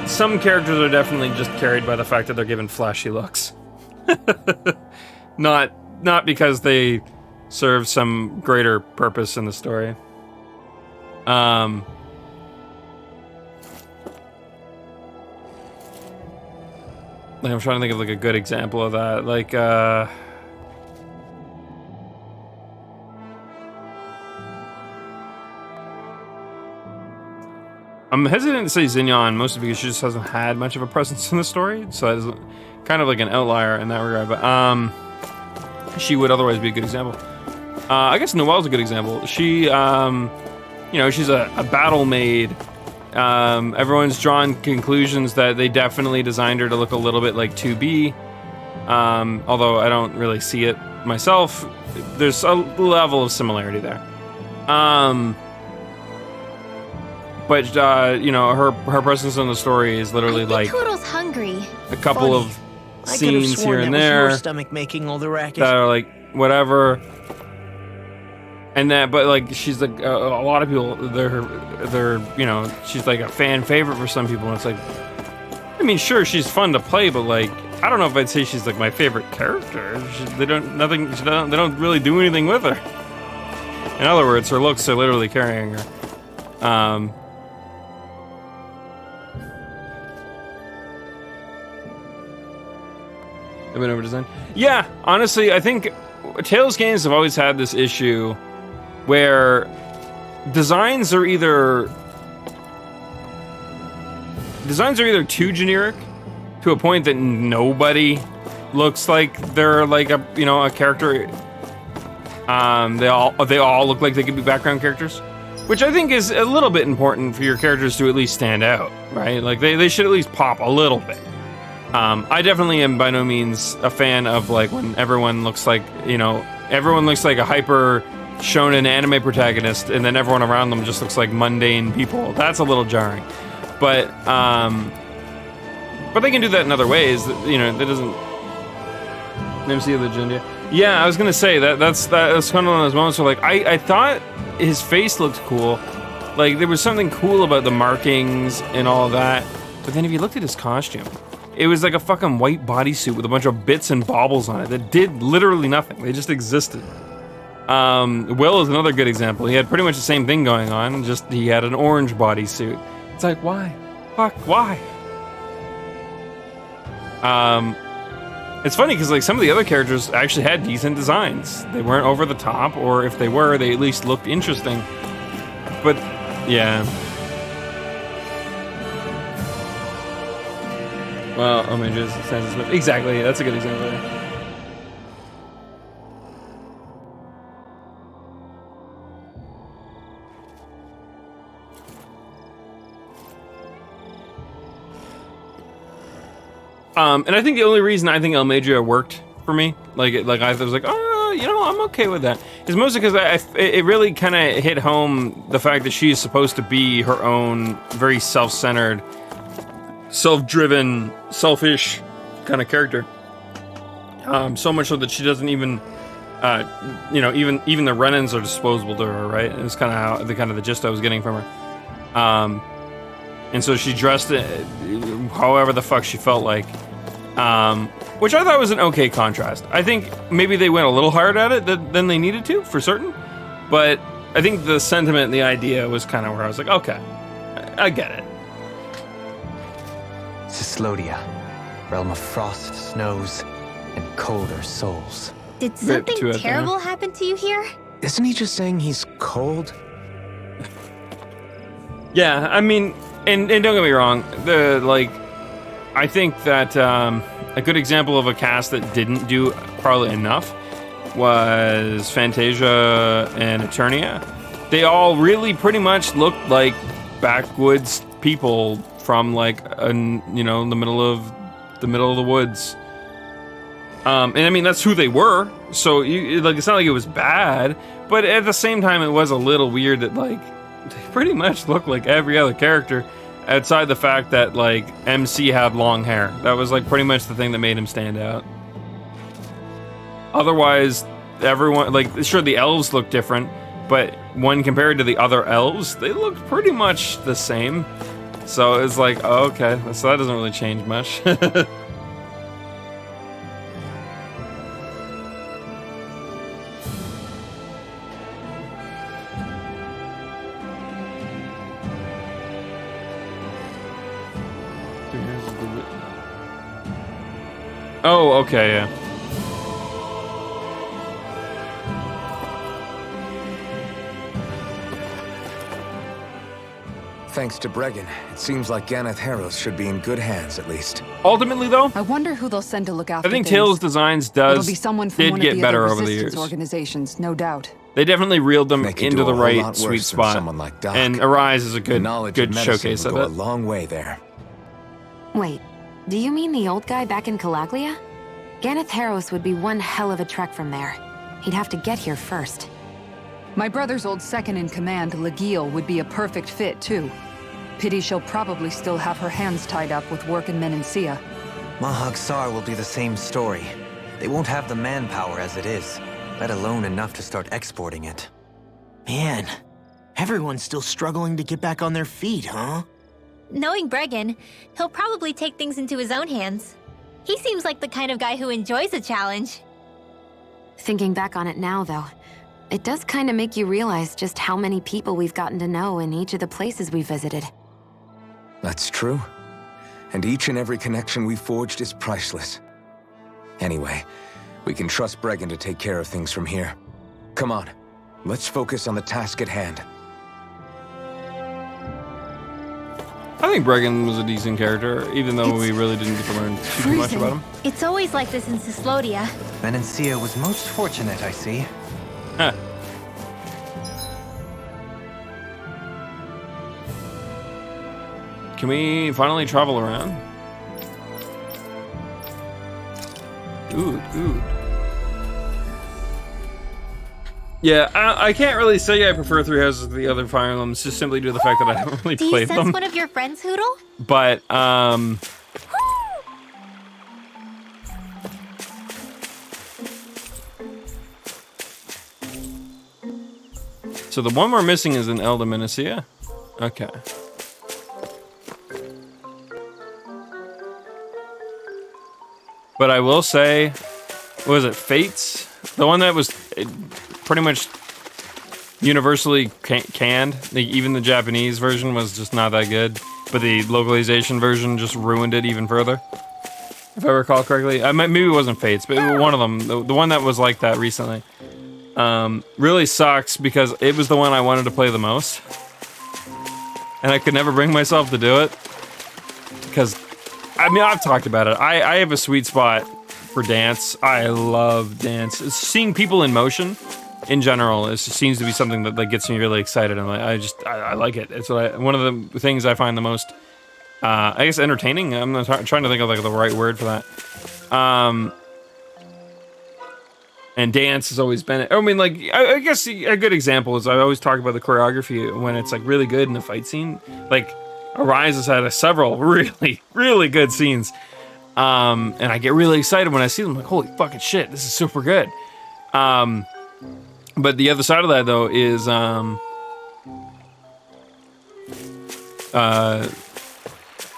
some characters are definitely just carried by the fact that they're given flashy looks. Not because they serve some greater purpose in the story. I'm trying to think of like a good example of that. Like, I'm hesitant to say Xignon, mostly because she just hasn't had much of a presence in the story, so it's kind of like an outlier in that regard. But she would otherwise be a good example. I guess Noelle's a good example. She, she's a battle maid. Everyone's drawn conclusions that they definitely designed her to look a little bit like 2B. Although I don't really see it myself. There's a level of similarity there. But her presence in the story is literally like Kuro's hungry. a couple of scenes here and there your stomach making all the racket. that are like whatever. And that, but like she's like a lot of people, they're she's like a fan favorite for some people. And it's like, I mean, sure, she's fun to play, but like I don't know if I'd say she's like my favorite character. They don't really do anything with her. In other words, her looks are literally carrying her. A bit over design. Yeah, honestly, I think Tales games have always had this issue where designs are either designs are either too generic to a point that nobody looks like they're like a character. They all look like they could be background characters, which I think is a little bit important for your characters to at least stand out, right? Like they should at least pop a little bit. I definitely am by no means a fan of like when everyone looks like a hyper shonen anime protagonist and then everyone around them just looks like mundane people. That's a little jarring. But they can do that in other ways. That doesn't. MC of the Legenda. Yeah, I was gonna say that's kind of one of those moments where like I thought his face looked cool, like there was something cool about the markings and all of that. But then if you looked at his costume, it was like a fucking white bodysuit with a bunch of bits and baubles on it that did literally nothing. They just existed. Will is another good example. He had pretty much the same thing going on, just he had an orange bodysuit. It's like, why? Fuck, why? It's funny because like some of the other characters actually had decent designs. They weren't over the top, or if they were, they at least looked interesting. But yeah. Well, oh my goodness, exactly. That's a good example. And I think the only reason I think El Magia worked for me, like I was like, oh, I'm okay with that, is mostly because it really kind of hit home the fact that she's supposed to be her own very self-centered, self-driven, selfish kind of character. So much so that she doesn't even, even the Renans are disposable to her, right? And it's kind of the gist I was getting from her. And so she dressed it however the fuck she felt like, which I thought was an okay contrast. I think maybe they went a little hard at it than they needed to, for certain. But I think the sentiment and the idea was kind of where I was like, okay, I get it. Cyslodia, realm of frost, snows, and colder souls. Did something terrible happen to you here? Isn't he just saying he's cold? Yeah, I mean, and don't get me wrong, I think that a good example of a cast that didn't do probably enough was Fantasia and Eternia. They all really pretty much looked like backwoods people from like the middle of the woods. And I mean that's who they were. So it's not like it was bad, but at the same time it was a little weird that like they pretty much look like every other character outside the fact that like MC had long hair. That was like pretty much the thing that made him stand out. Otherwise, everyone, like, sure, the elves look different, but when compared to the other elves, they looked pretty much the same. So it's like, oh, okay, so that doesn't really change much. Oh, okay, yeah. Thanks to Bregan, it seems like Ganeth Harrows should be in good hands, at least. Ultimately, though, I wonder who they'll send to look after I think things. Tales Designs It'll be someone from one get of the better other over the resistance years. organizations, no doubt. They definitely reeled them They can into do the a whole right lot sweet worse than spot. someone like Doc. And Arise is a good Knowledge of medicine showcase would of go it. a long way there. Wait, do you mean the old guy back in Calaglia? Ganeth Harrows would be one hell of a trek from there. He'd have to get here first. My brother's old second-in-command, Legil, would be a perfect fit, too. Pity she'll probably still have her hands tied up with work in Menancia. Mahag Sar will be the same story. They won't have the manpower as it is, let alone enough to start exporting it. Man, everyone's still struggling to get back on their feet, huh? Knowing Bregan, he'll probably take things into his own hands. He seems like the kind of guy who enjoys a challenge. Thinking back on it now, though, it does kind of make you realize just how many people we've gotten to know in each of the places we visited. That's true. And each and every connection we forged is priceless. Anyway, we can trust Bregan to take care of things from here. Come on, let's focus on the task at hand. I think Bregan was a decent character, even though we really didn't get to learn too much about him. It's always like this in Cyslodia. Menencia was most fortunate, I see. Huh. Can we finally travel around? Good. Yeah, I can't really say I prefer Three Houses to the other Fire Emblems, just simply due to the fact that I haven't really Do you played sense them. one of your friends, Hoodle? But, so the one we're missing is in Elda Menecia? Okay. But I will say, what was it, Fates? The one that was pretty much universally canned. Even the Japanese version was just not that good. But the localization version just ruined it even further. If I recall correctly. Maybe it wasn't Fates, but one of them. The one that was like that recently. Really sucks because it was the one I wanted to play the most. And I could never bring myself to do it. Because, I mean, I've talked about it. I have a sweet spot for dance. I love dance. Seeing people in motion, in general, it seems to be something that gets me really excited. And I like it. It's one of the things I find the most, I guess, entertaining. I'm not trying to think of like the right word for that. And dance has always been it. I mean, like, I guess a good example is I always talk about the choreography when it's like really good in the fight scene. Like, Arise has had several really, really good scenes. And I get really excited when I see them. Like, holy fucking shit, this is super good. But the other side of that, though, is it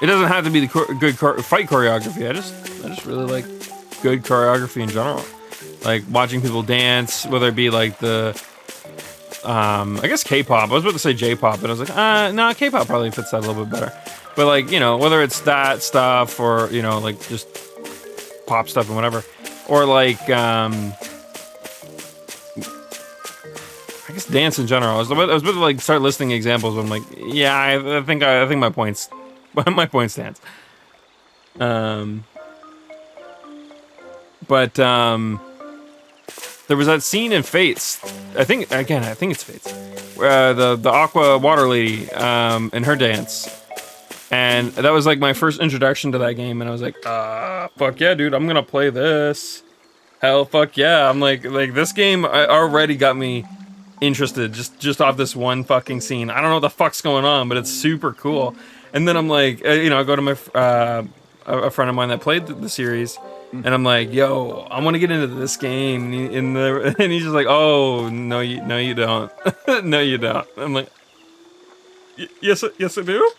doesn't have to be the good fight choreography. I just really like good choreography in general. Like watching people dance, whether it be like the I guess K-pop. I was about to say J-pop, but I was like, no, K-pop probably fits that a little bit better. But like, you know, whether it's that stuff or, you know, like just pop stuff and whatever, or like I guess dance in general. I was about to like start listing examples, but I'm like, yeah, I think my points stands. But there was that scene in Fates. I think it's Fates, where the Aqua Water Lady and her dance, and that was like my first introduction to that game. And I was like, fuck yeah, dude, I'm gonna play this. Hell, fuck yeah! I'm like this game already got me interested just off this one fucking scene. I don't know what the fuck's going on, but it's super cool. And then I'm like, you know, I go to my a friend of mine that played the series. And I'm like, yo, I want to get into this game. And he's just like, oh, no, you don't. No, you don't. I'm like, yes, I do.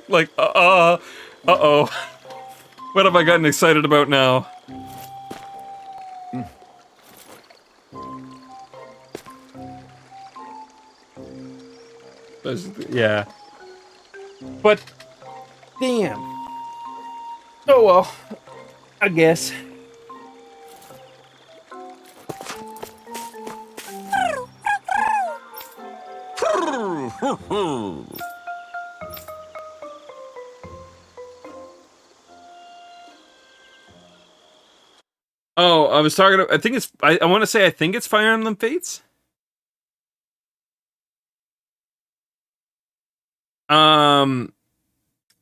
Like, uh-oh. What have I gotten excited about now? Yeah. But, damn. Oh well, I guess. Oh, I was talking. I think it's. I want to say. I think it's Fire Emblem Fates.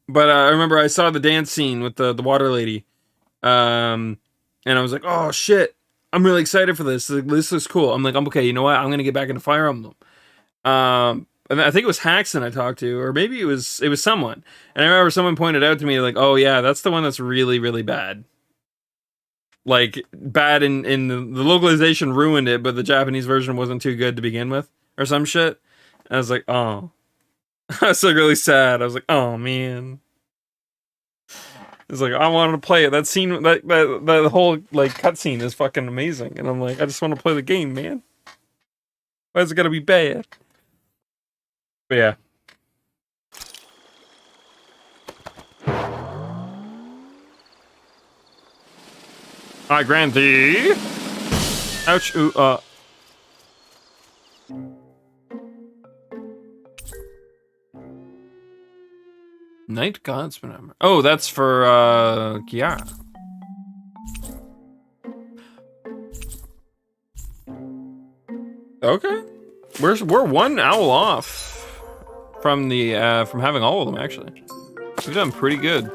But I remember I saw the dance scene with the water lady, and I was like, "Oh shit, I'm really excited for this. This looks cool." I'm like, "I'm okay. You know what? I'm gonna get back into Fire Emblem." And I think it was Haxton I talked to, or maybe it was someone. And I remember someone pointed out to me like, "Oh yeah, that's the one that's really, really bad. Like bad in the localization ruined it, but the Japanese version wasn't too good to begin with, or some shit." And I was like, "Oh." I was like really sad. I was like, oh man. It's like I wanted to play it. That scene, that whole like cutscene is fucking amazing. And I'm like, I just want to play the game, man. Why is it gotta be bad? But yeah. I grant thee. Ouch. Ooh, Night Godsman armor. Oh, that's for Kiara. Okay. We're one owl off from the from having all of them actually. We've done pretty good.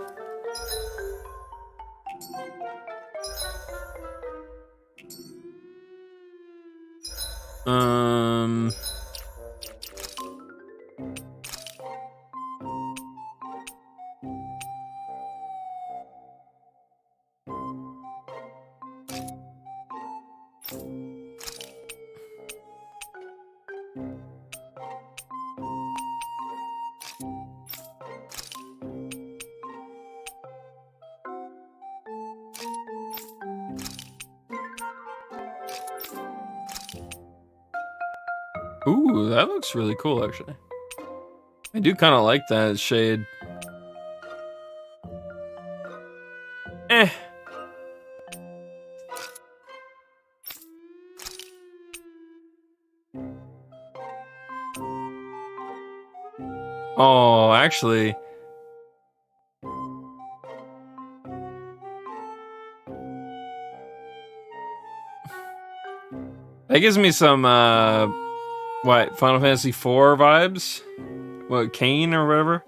Ooh, that looks really cool, actually. I do kind of like that shade. Eh. Oh, actually. That gives me some, what, Final Fantasy IV vibes? What, Kane or whatever?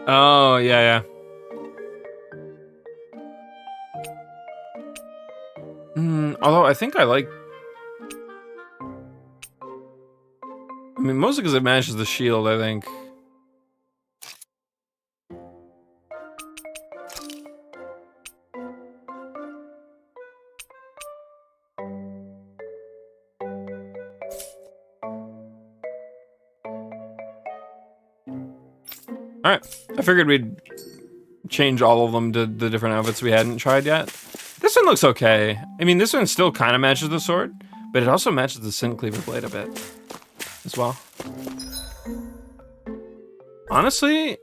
Oh, yeah. Although I think I like... I mean, mostly because it matches the shield, I think. Alright, I figured we'd change all of them to the different outfits we hadn't tried yet. This one looks okay. I mean, this one still kind of matches the sword, but it also matches the Sin Cleaver blade a bit as well. Honestly,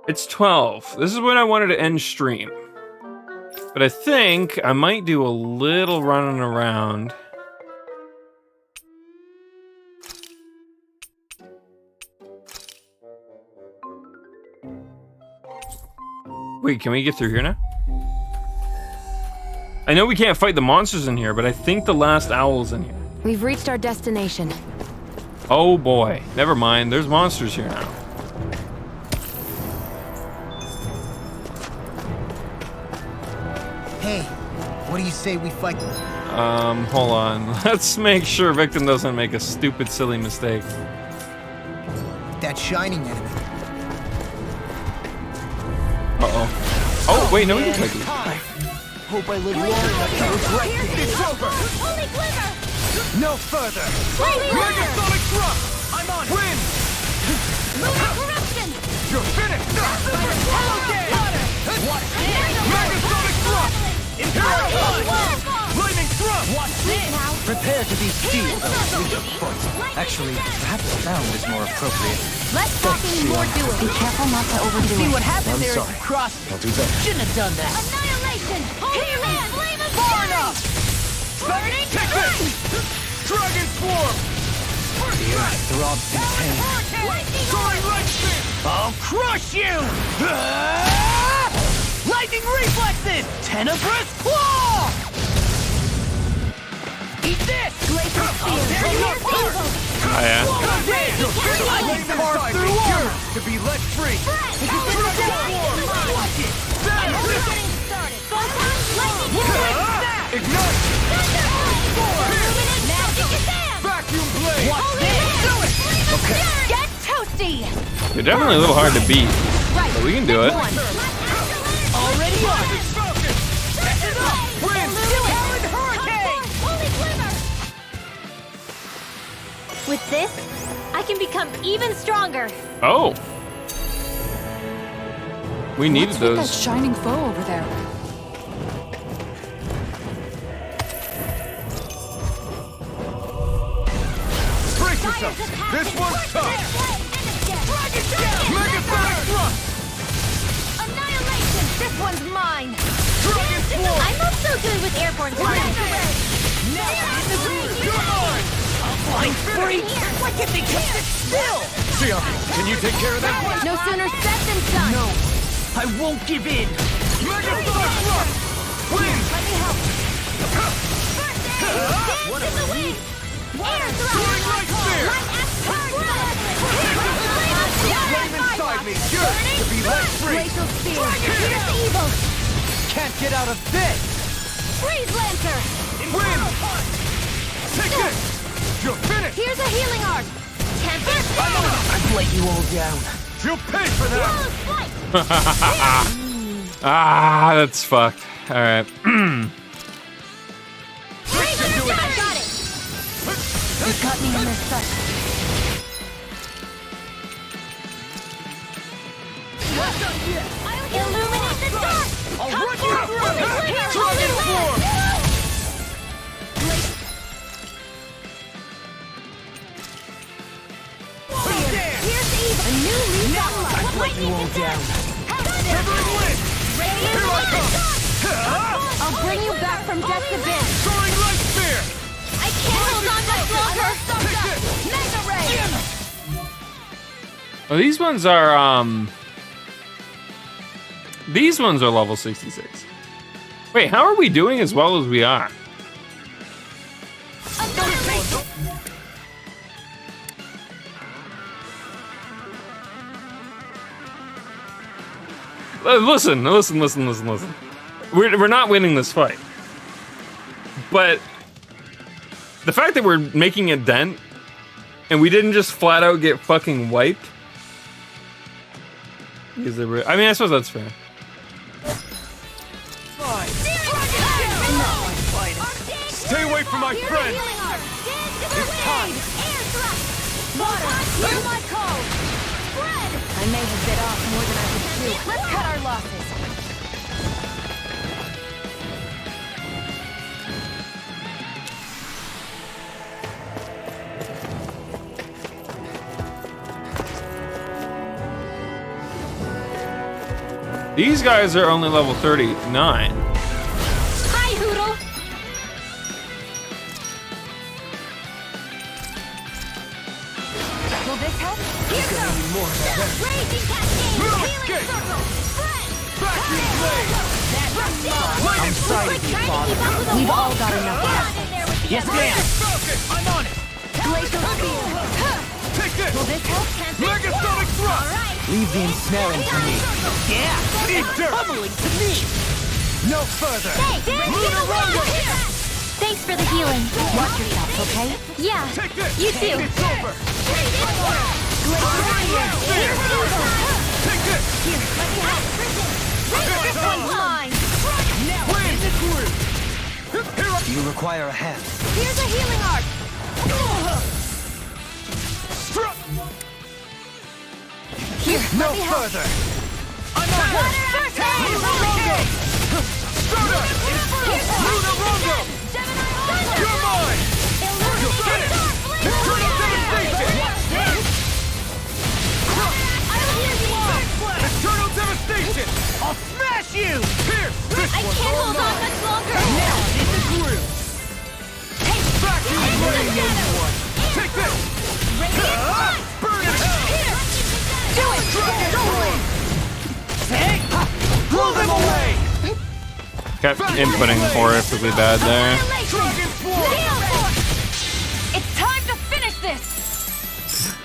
it's 12. This is when I wanted to end stream. But I think I might do a little running around. Wait, can we get through here now? I know we can't fight the monsters in here, but I think the last owl's in here. We've reached our destination. Oh boy. Never mind. There's monsters here now. Hey, what do you say we fight them? Hold on. Let's make sure Victim doesn't make a stupid, silly mistake. That shining enemy. Uh-oh. Oh, wait, no, we can take it. Hope I live long enough to regret this. It's over! Holy Glimmer! No further! Holy Megasonic Thrust! I'm on! Win! Lunar Corruption! You're finished! Super Hollow Day! What? Megasonic Thrust! Imperial! Lightning Thrust! Watch this! Prepare to be sealed, fleet of foot. Actually, perhaps sound is more appropriate. Less talking, more doing. Be careful not to overdo See it. what happened there sorry. as you crossed. I'll do better. Shouldn't have done that. Annihilation! Holy Man! Flame of Far Fury! enough! Burning Take this! Dragon Swarm! The earth throbs in pain. Lightning Soaring Light Spin! I'll crush you! Lightning Reflexes! Tenebrous Claw! Eat this! Glacial Spear! Oh, yeah. I can carve through armor to be let free! Dragon Swarm! Watch it! I'm only getting started! Photon! Lightning! Ignite! Magic Shazam! Vacuum Blade! Watch this! Do it! Okay. Get toasty! They're definitely a little hard to beat, Right. but we can do it. Already on! Magic Falcon! Get it up! Wind! Powered Hurricane! Holy Glimmer! With this, I can become even stronger. Oh. We needed What's with that those. shining foe over there? Brace yourself! This one's tough! Dragon Megasonic thrust! Annihilation! This one's mine! Dragon Swarm! I'm not so good with airborne attacks. You're mine! Flying freak! Why can't they just sit still? Sion, can you take care of that? No sooner said than done. No, I won't give in. Megasonic thrust! Wind! Let me help. What a relief! Air thrust! Soaring light spear! Flame inside me! Yours to be let free! Glacial spear! Here's evil! Can't get out of this! Freeze Lancer! Wind! Take this! You're finished! Here's a healing arc! Tempest Storm! I've let you all down. You'll pay for that! Close flight! Ah, that's fucked. All right. I got it! You got me in this such. Illuminate the dark! I'll run you through! Dragon Swarm! Here's the evil! A new leaf on life! I've let you all down. Shivering wind! Here I come! I'll bring you back from death's abyss. Soaring light spear! I can't hold on much longer! Take this! Mega Ray! Oh, these ones are level 66. Wait, how are we doing as well as we are? Listen. We're not winning this fight. But the fact that we're making a dent and we didn't just flat out get fucking wiped. I mean, I suppose that's fair. Stay away from my friend! It's time! Water! Hear my call! Spread! I may have bit off more than I could chew. Let's cut our losses. These guys are only level 39. Hi, Hoodle! Will this help? Here goes! Raging Cascade! Healing Circle! Spread! Vacuum blade! I'm sorry to you, Father. We've all got enough of that. Yes, ma'am. Falcon! I'm on it! Glacial spear. Take this! Will this help? Megasonic thrust! Leave the ensnaring to me. Yeah! Eat dirt! Pummeling to me! No further! Thanks for the healing. Watch yourself, okay? Yeah, Take this! you too. It's over! Take this! This one's mine. Wind! Here I... You require a hand. Here's a healing arc. Struck! Here, No further! I'm on it! First aid! Lunarongo! You're mine! You're finished! Eternal devastation! Eternal devastation! I'll smash you! Here! This I one's can't all hold on mine! much longer. Now this is real! Vacuum blade! Take this! Burn in hell! Do it! Dragon Swarm! Blow them away! Kept inputting horrifically bad there. Dragon Swarm! It's time to finish this!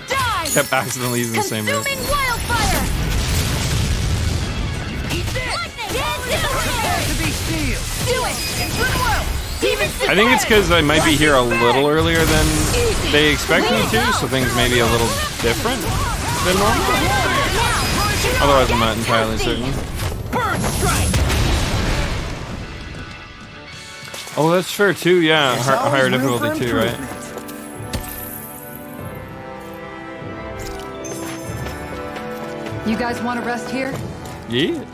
Die! Kept accidentally using the same move. Consuming wildfire! Prepare to be sealed! Do it! I think it's because I might be here a little earlier than they expect me to, so things may be a little different than normal. Otherwise, I'm not entirely certain. Bird strike! Oh, that's fair too. Yeah, higher difficulty too, right? You guys want to rest here? Yes.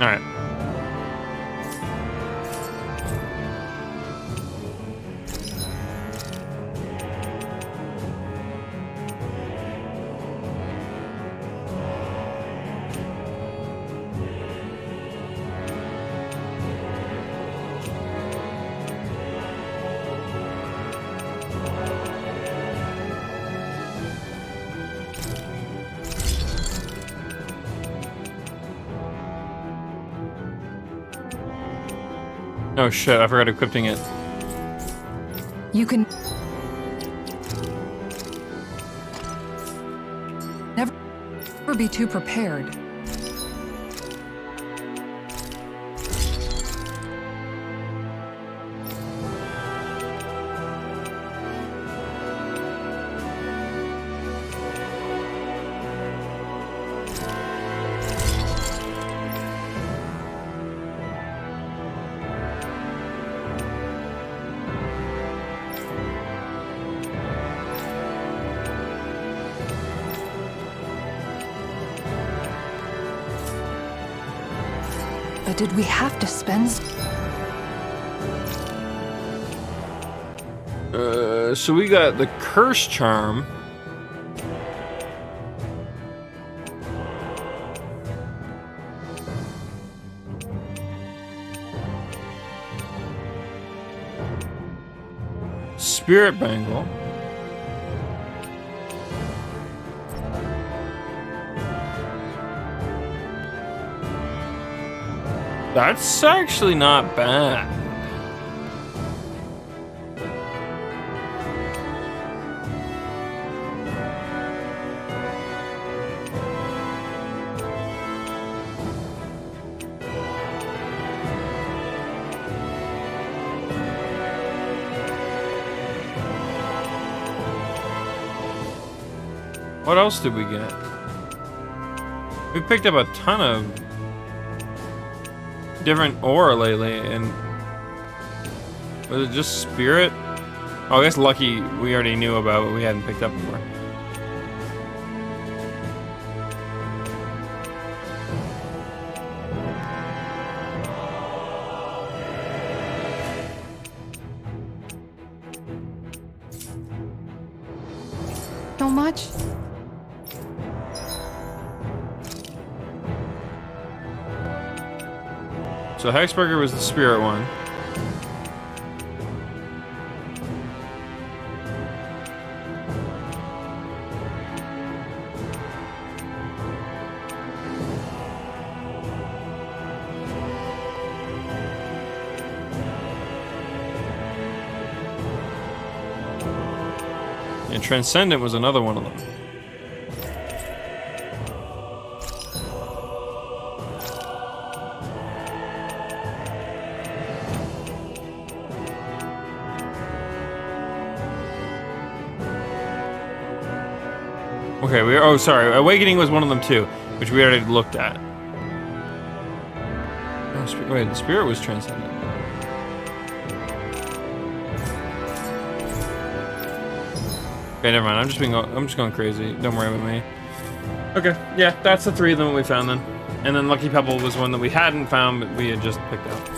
Alright. Oh shit, I forgot equipping it. You can never be too prepared. But did we have to spend... So we got the curse charm. Spirit bangle. That's actually not bad. What else did we get? We picked up a ton of different ore lately, and was it just spirit? Oh, I guess lucky we already knew about, but we hadn't picked up before. So much? So Hexburger was the spirit one. And Transcendent was another one of them. Okay, oh sorry, Awakening was one of them too, which we already looked at. Oh, wait, the Spirit was Transcendent. Okay, never mind. I'm just going crazy. Don't worry about me. Okay, yeah, that's the three of them we found then. And then Lucky Pebble was one that we hadn't found, but we had just picked up.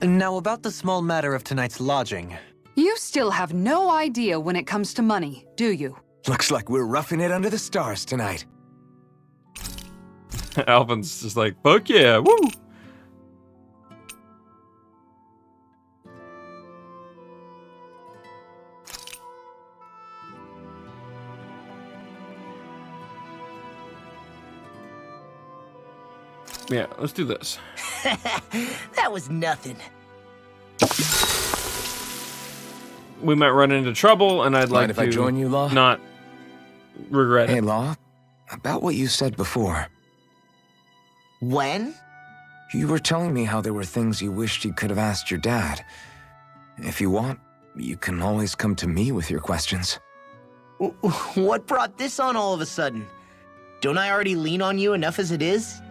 Now about the small matter of tonight's lodging. You still have no idea when it comes to money, do you? Looks like we're roughing it under the stars tonight. Alvin's just like, fuck yeah, woo! Yeah, let's do this. That was nothing. We might run into trouble, and I'd like Mind if to I join you, Law? not regret Hey, it. Law, about what you said before. When? You were telling me how there were things you wished you could have asked your dad. If you want, you can always come to me with your questions. What brought this on all of a sudden? Don't I already lean on you enough as it is?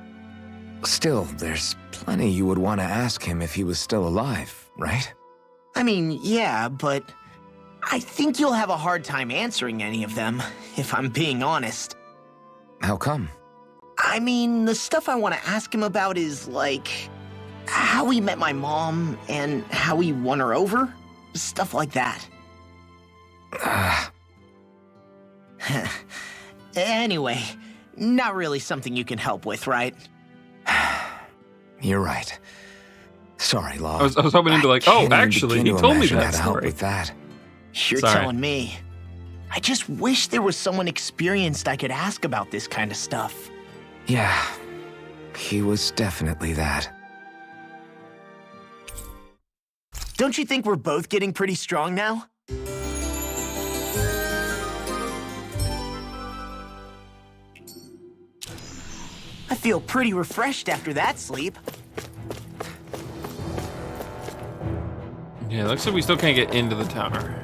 Still, there's plenty you would want to ask him if he was still alive, right? I mean, yeah, but I think you'll have a hard time answering any of them, if I'm being honest. How come? I mean, the stuff I want to ask him about is, like, how he met my mom and how he won her over. Stuff like that. Anyway, not really something you can help with, right? You're right. Sorry, Law. I was hoping to be like, oh, actually, he told me that to help story. with that. You're Sorry. telling me. I just wish there was someone experienced I could ask about this kind of stuff. Yeah, he was definitely that. Don't you think we're both getting pretty strong now? I feel pretty refreshed after that sleep. Yeah, looks like we still can't get into the tower.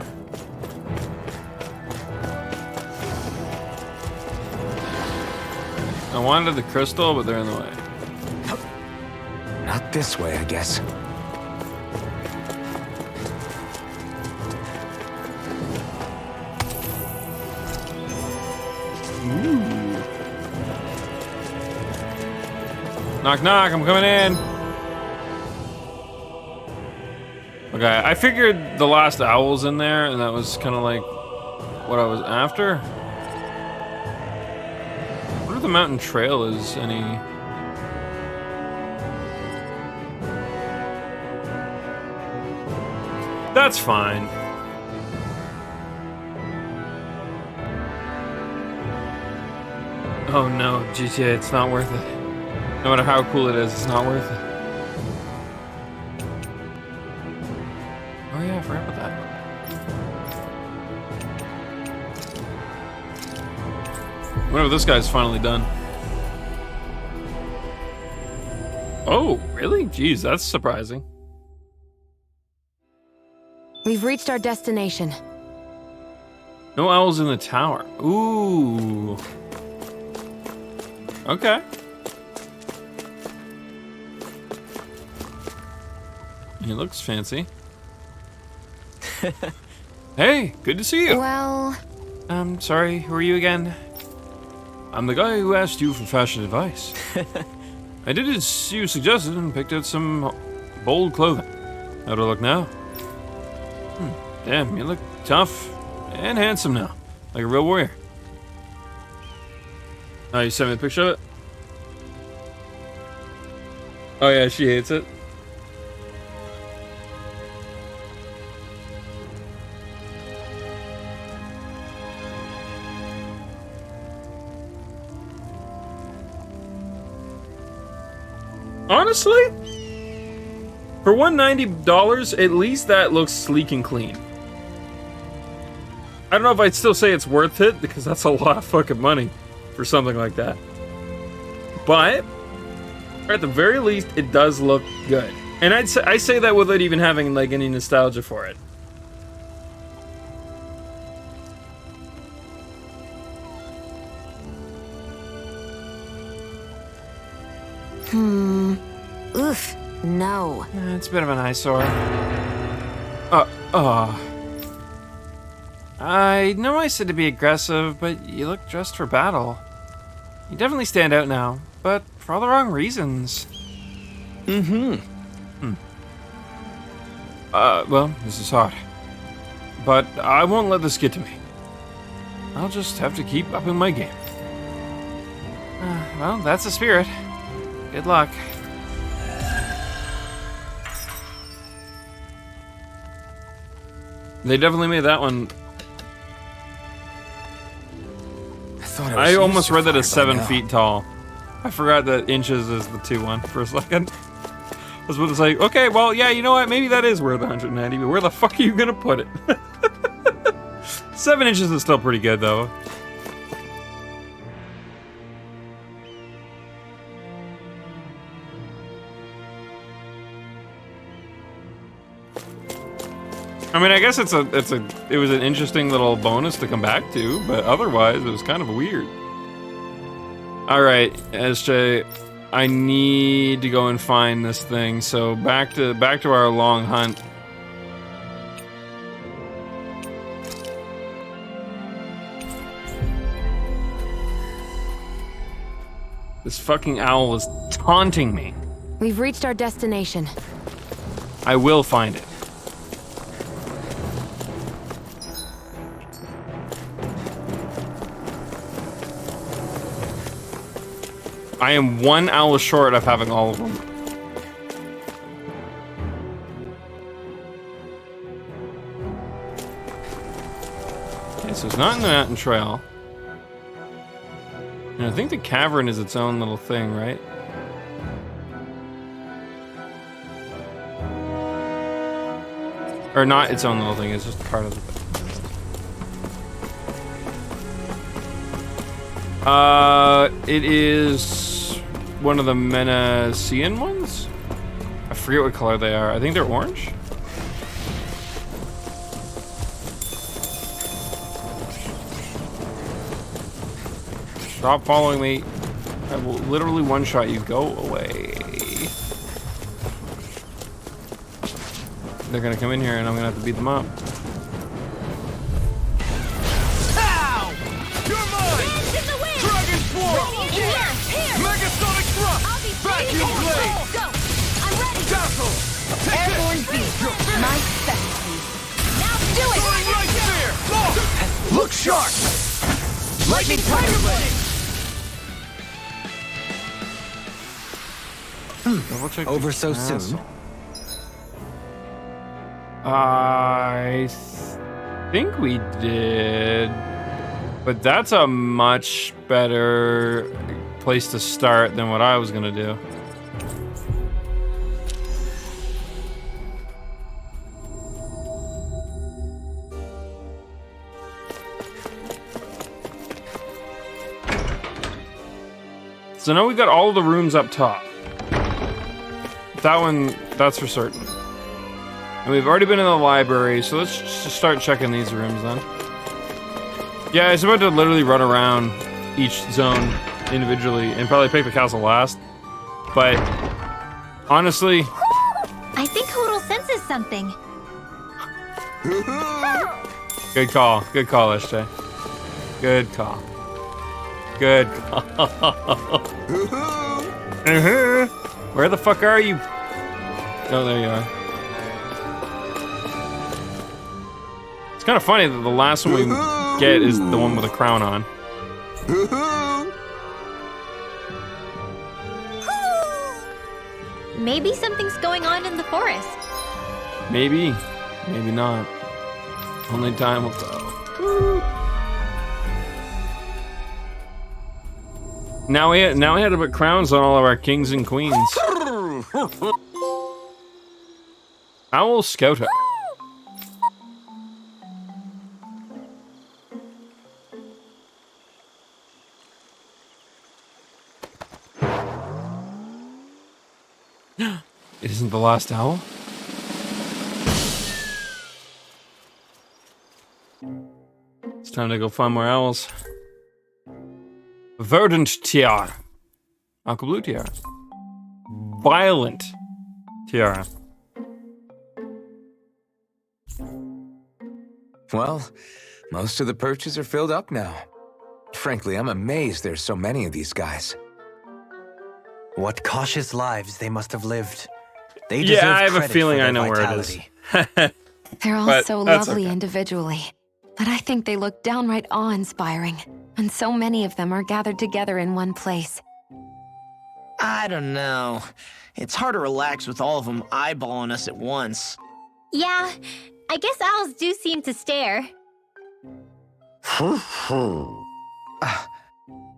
I wanted the crystal, but they're in the way. Not this way, I guess. Knock, knock, I'm coming in. Okay, I figured the last owl's in there, and that was kind of like what I was after. I wonder if the mountain trail is any... That's fine. Oh no, GTA, it's not worth it. No matter how cool it is, it's not worth it. Oh yeah, I forgot about that. Whenever this guy's finally done. Oh, really? Jeez, that's surprising. We've reached our destination. No owls in the tower. Ooh. Okay. He looks fancy. Hey, good to see you. Well... Sorry, who are you again? I'm the guy who asked you for fashion advice. I did as you suggested and picked out some bold clothing. How do I look now? Damn, you look tough and handsome now. Like a real warrior. Oh, you sent me a picture of it? Oh yeah, she hates it. Honestly, for $190, at least that looks sleek and clean. I don't know if I'd still say it's worth it, because that's a lot of fucking money for something like that. But, at the very least, it does look good. And I say that without even having, like, any nostalgia for it. Oof. No. It's a bit of an eyesore. I know I said to be aggressive, but you look dressed for battle. You definitely stand out now, but for all the wrong reasons. Well, this is hard. But I won't let this get to me. I'll just have to keep upping my game. Well, that's the spirit. Good luck. They definitely made that one. I almost read that as 7 feet tall. I forgot that inches is the 2-1 for a second. I was about to say, okay, well, yeah, you know what? Maybe that is worth 190, but where the fuck are you gonna put it? 7 inches is still pretty good, though. I mean, I guess it was an interesting little bonus to come back to, but otherwise it was kind of weird. All right, SJ, I need to go and find this thing. So back to our long hunt. This fucking owl is taunting me. We've reached our destination. I will find it. I am one owl short of having all of them. Okay, so it's not in the mountain trail. And I think the cavern is its own little thing, right? Or not its own little thing, it's just part of the thing. It is one of the Menaceian ones? I forget what color they are. I think they're orange? Stop following me. I will literally one-shot you. Go away. They're gonna come in here and I'm gonna have to beat them up. Ow! You're mine! Hands in the wind! Dragon Sword! Here! Megasonic Thrust! I'll be Vacuum Blade! Go! I'm ready! Dazzle! Airborne beast! My specialty! Now do it! Going right spear! Look sharp! Lightning Tiger Blade! Double check Over the so castle. soon? I think we did, but that's a much better place to start than what I was gonna do. So now we got all the rooms up top. That one, that's for certain. And we've already been in the library, so let's just start checking these rooms then. Yeah, it's about to literally run around each zone individually and probably pick the castle last. But honestly, I think Hoodle senses something. good call, SJ. Good call. Good call. Where the fuck are you? Oh, there you are. It's kind of funny that the last one we get is the one with a crown on. Maybe something's going on in the forest. Maybe, maybe not. Only time will tell. Now we had to put crowns on all of our kings and queens. Owl Scouter. It isn't the last owl? It's time to go find more owls. Verdant Tiara. Aqua Blue Tiara. Violent Tiara. Well, most of the perches are filled up now. Frankly, I'm amazed there's so many of these guys. What cautious lives they must have lived. They deserve Yeah, I have a credit feeling for their I know vitality. where it is. They're all But so that's lovely okay. individually, but I think they look downright awe-inspiring. And so many of them are gathered together in one place. I don't know. It's hard to relax with all of them eyeballing us at once. Yeah, I guess owls do seem to stare.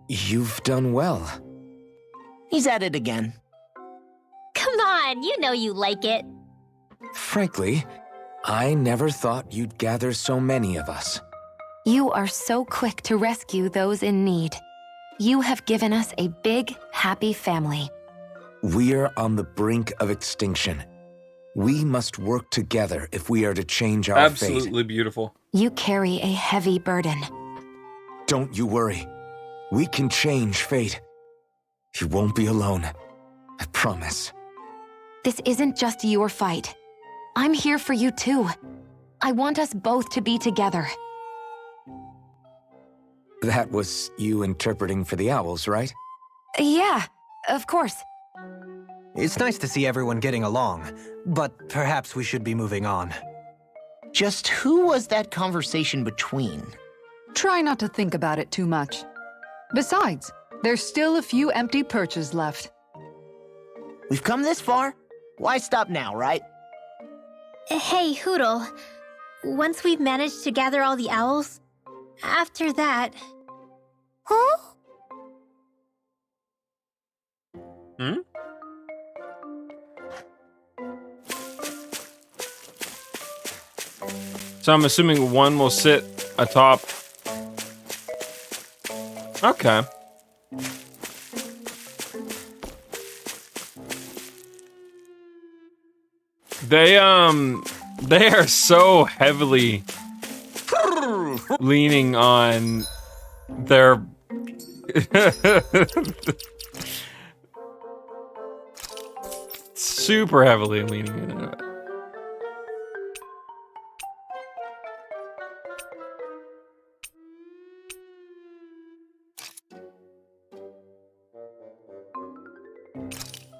You've done well. He's at it again. Come on, you know you like it. Frankly, I never thought you'd gather so many of us. You are so quick to rescue those in need. You have given us a big, happy family. We're on the brink of extinction. We must work together if we are to change our fate. Absolutely beautiful. You carry a heavy burden. Don't you worry. We can change fate. You won't be alone. I promise. This isn't just your fight. I'm here for you too. I want us both to be together. That was you interpreting for the owls, right? Yeah, of course. It's nice to see everyone getting along, but perhaps we should be moving on. Just who was that conversation between? Try not to think about it too much. Besides, there's still a few empty perches left. We've come this far. Why stop now, right? Hey, Hoodle. Once we've managed to gather all the owls, after that... Huh? Hmm? So I'm assuming one will sit atop. Okay. They are so heavily leaning on their super heavily leaning into it.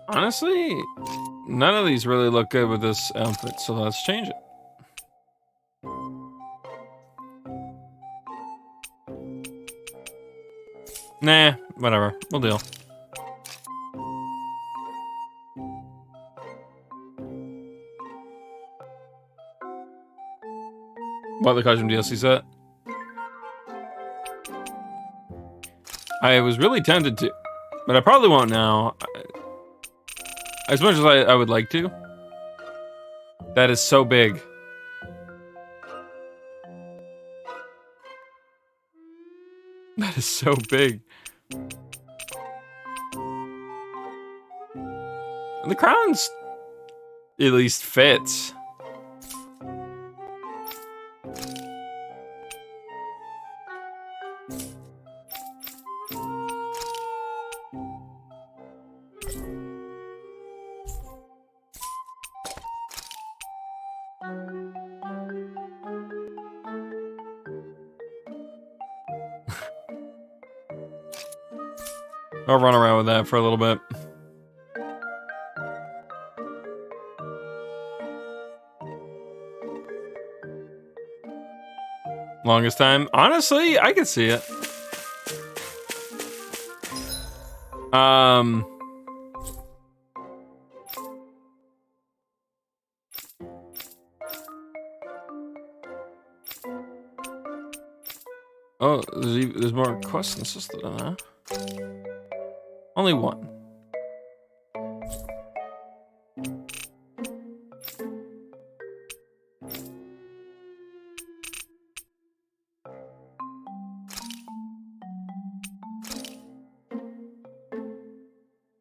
Honestly, none of these really look good with this outfit, so let's change it. Nah, whatever. We'll deal. What, the costume DLC set? I was really tempted to, but I probably won't now. As much as I would like to. That is so big. That is so big. The crown's at least fits. I'll run around with that for a little bit. Longest time? Honestly, I could see it. Oh, there's more quests in the system, huh? Only one.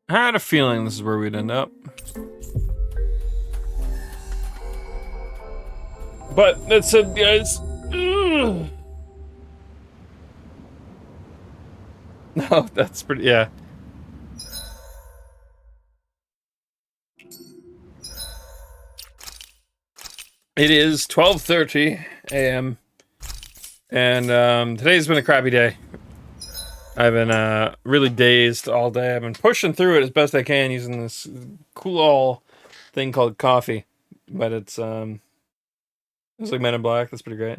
I had a feeling this is where we'd end up. But that said, guys. Ugh. No, that's pretty, yeah. It is 12:30 a.m. and today's been a crappy day. I've been really dazed all day. I've been pushing through it as best I can using this cool thing called coffee, but it's like Men in Black. That's pretty great.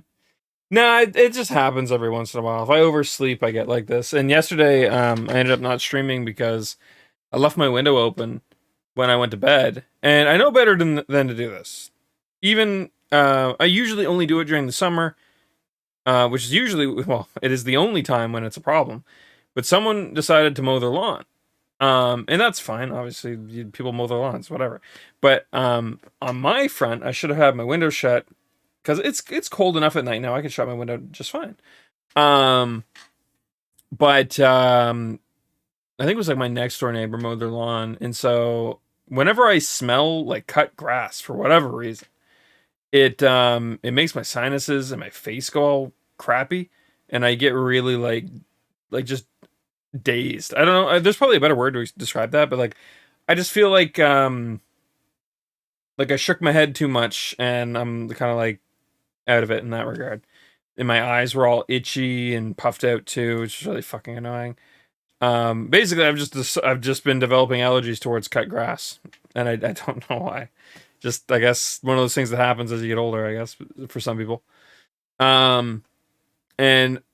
Nah, it just happens every once in a while. If I oversleep, I get like this. And yesterday, I ended up not streaming because I left my window open when I went to bed, and I know better than to do this. Even I usually only do it during the summer, which is usually, well, it is the only time when it's a problem. But someone decided to mow their lawn, and that's fine. Obviously, people mow their lawns, whatever. But on my front, I should have had my window shut because it's cold enough at night now. I can shut my window just fine. But I think it was like my next door neighbor mowed their lawn, and so whenever I smell like cut grass for whatever reason, it makes my sinuses and my face go all crappy, and I get really like just dazed. I don't know. There's probably a better word to describe that, but like I just feel like I shook my head too much, and I'm kind of like out of it in that regard. And my eyes were all itchy and puffed out too, which is really fucking annoying. Basically, I've just been developing allergies towards cut grass, and I don't know why. Just I guess one of those things that happens as you get older. I guess for some people. And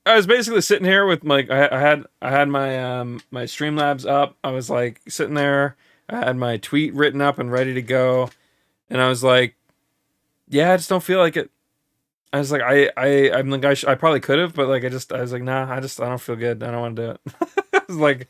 I was basically sitting here with like I had my my Streamlabs up. I was like sitting there. I had my tweet written up and ready to go, and I was like, yeah, I just don't feel like it. I was like, I'm like I probably could have, but like I was like, nah, I don't feel good. I don't want to do it. I was like,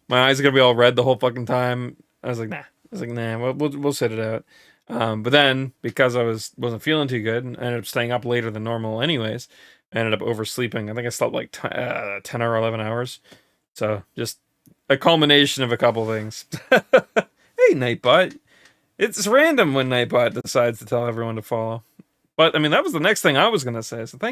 my eyes are gonna be all red the whole fucking time. I was like, nah. I was like, nah, we'll sit it out. But then because I wasn't feeling too good and ended up staying up later than normal, anyways, I ended up oversleeping. I think I slept like 10 or 11 hours. So just a culmination of a couple things. Hey, Nightbot. It's random when Nightbot decides to tell everyone to follow. But I mean, that was the next thing I was gonna say. So thank you.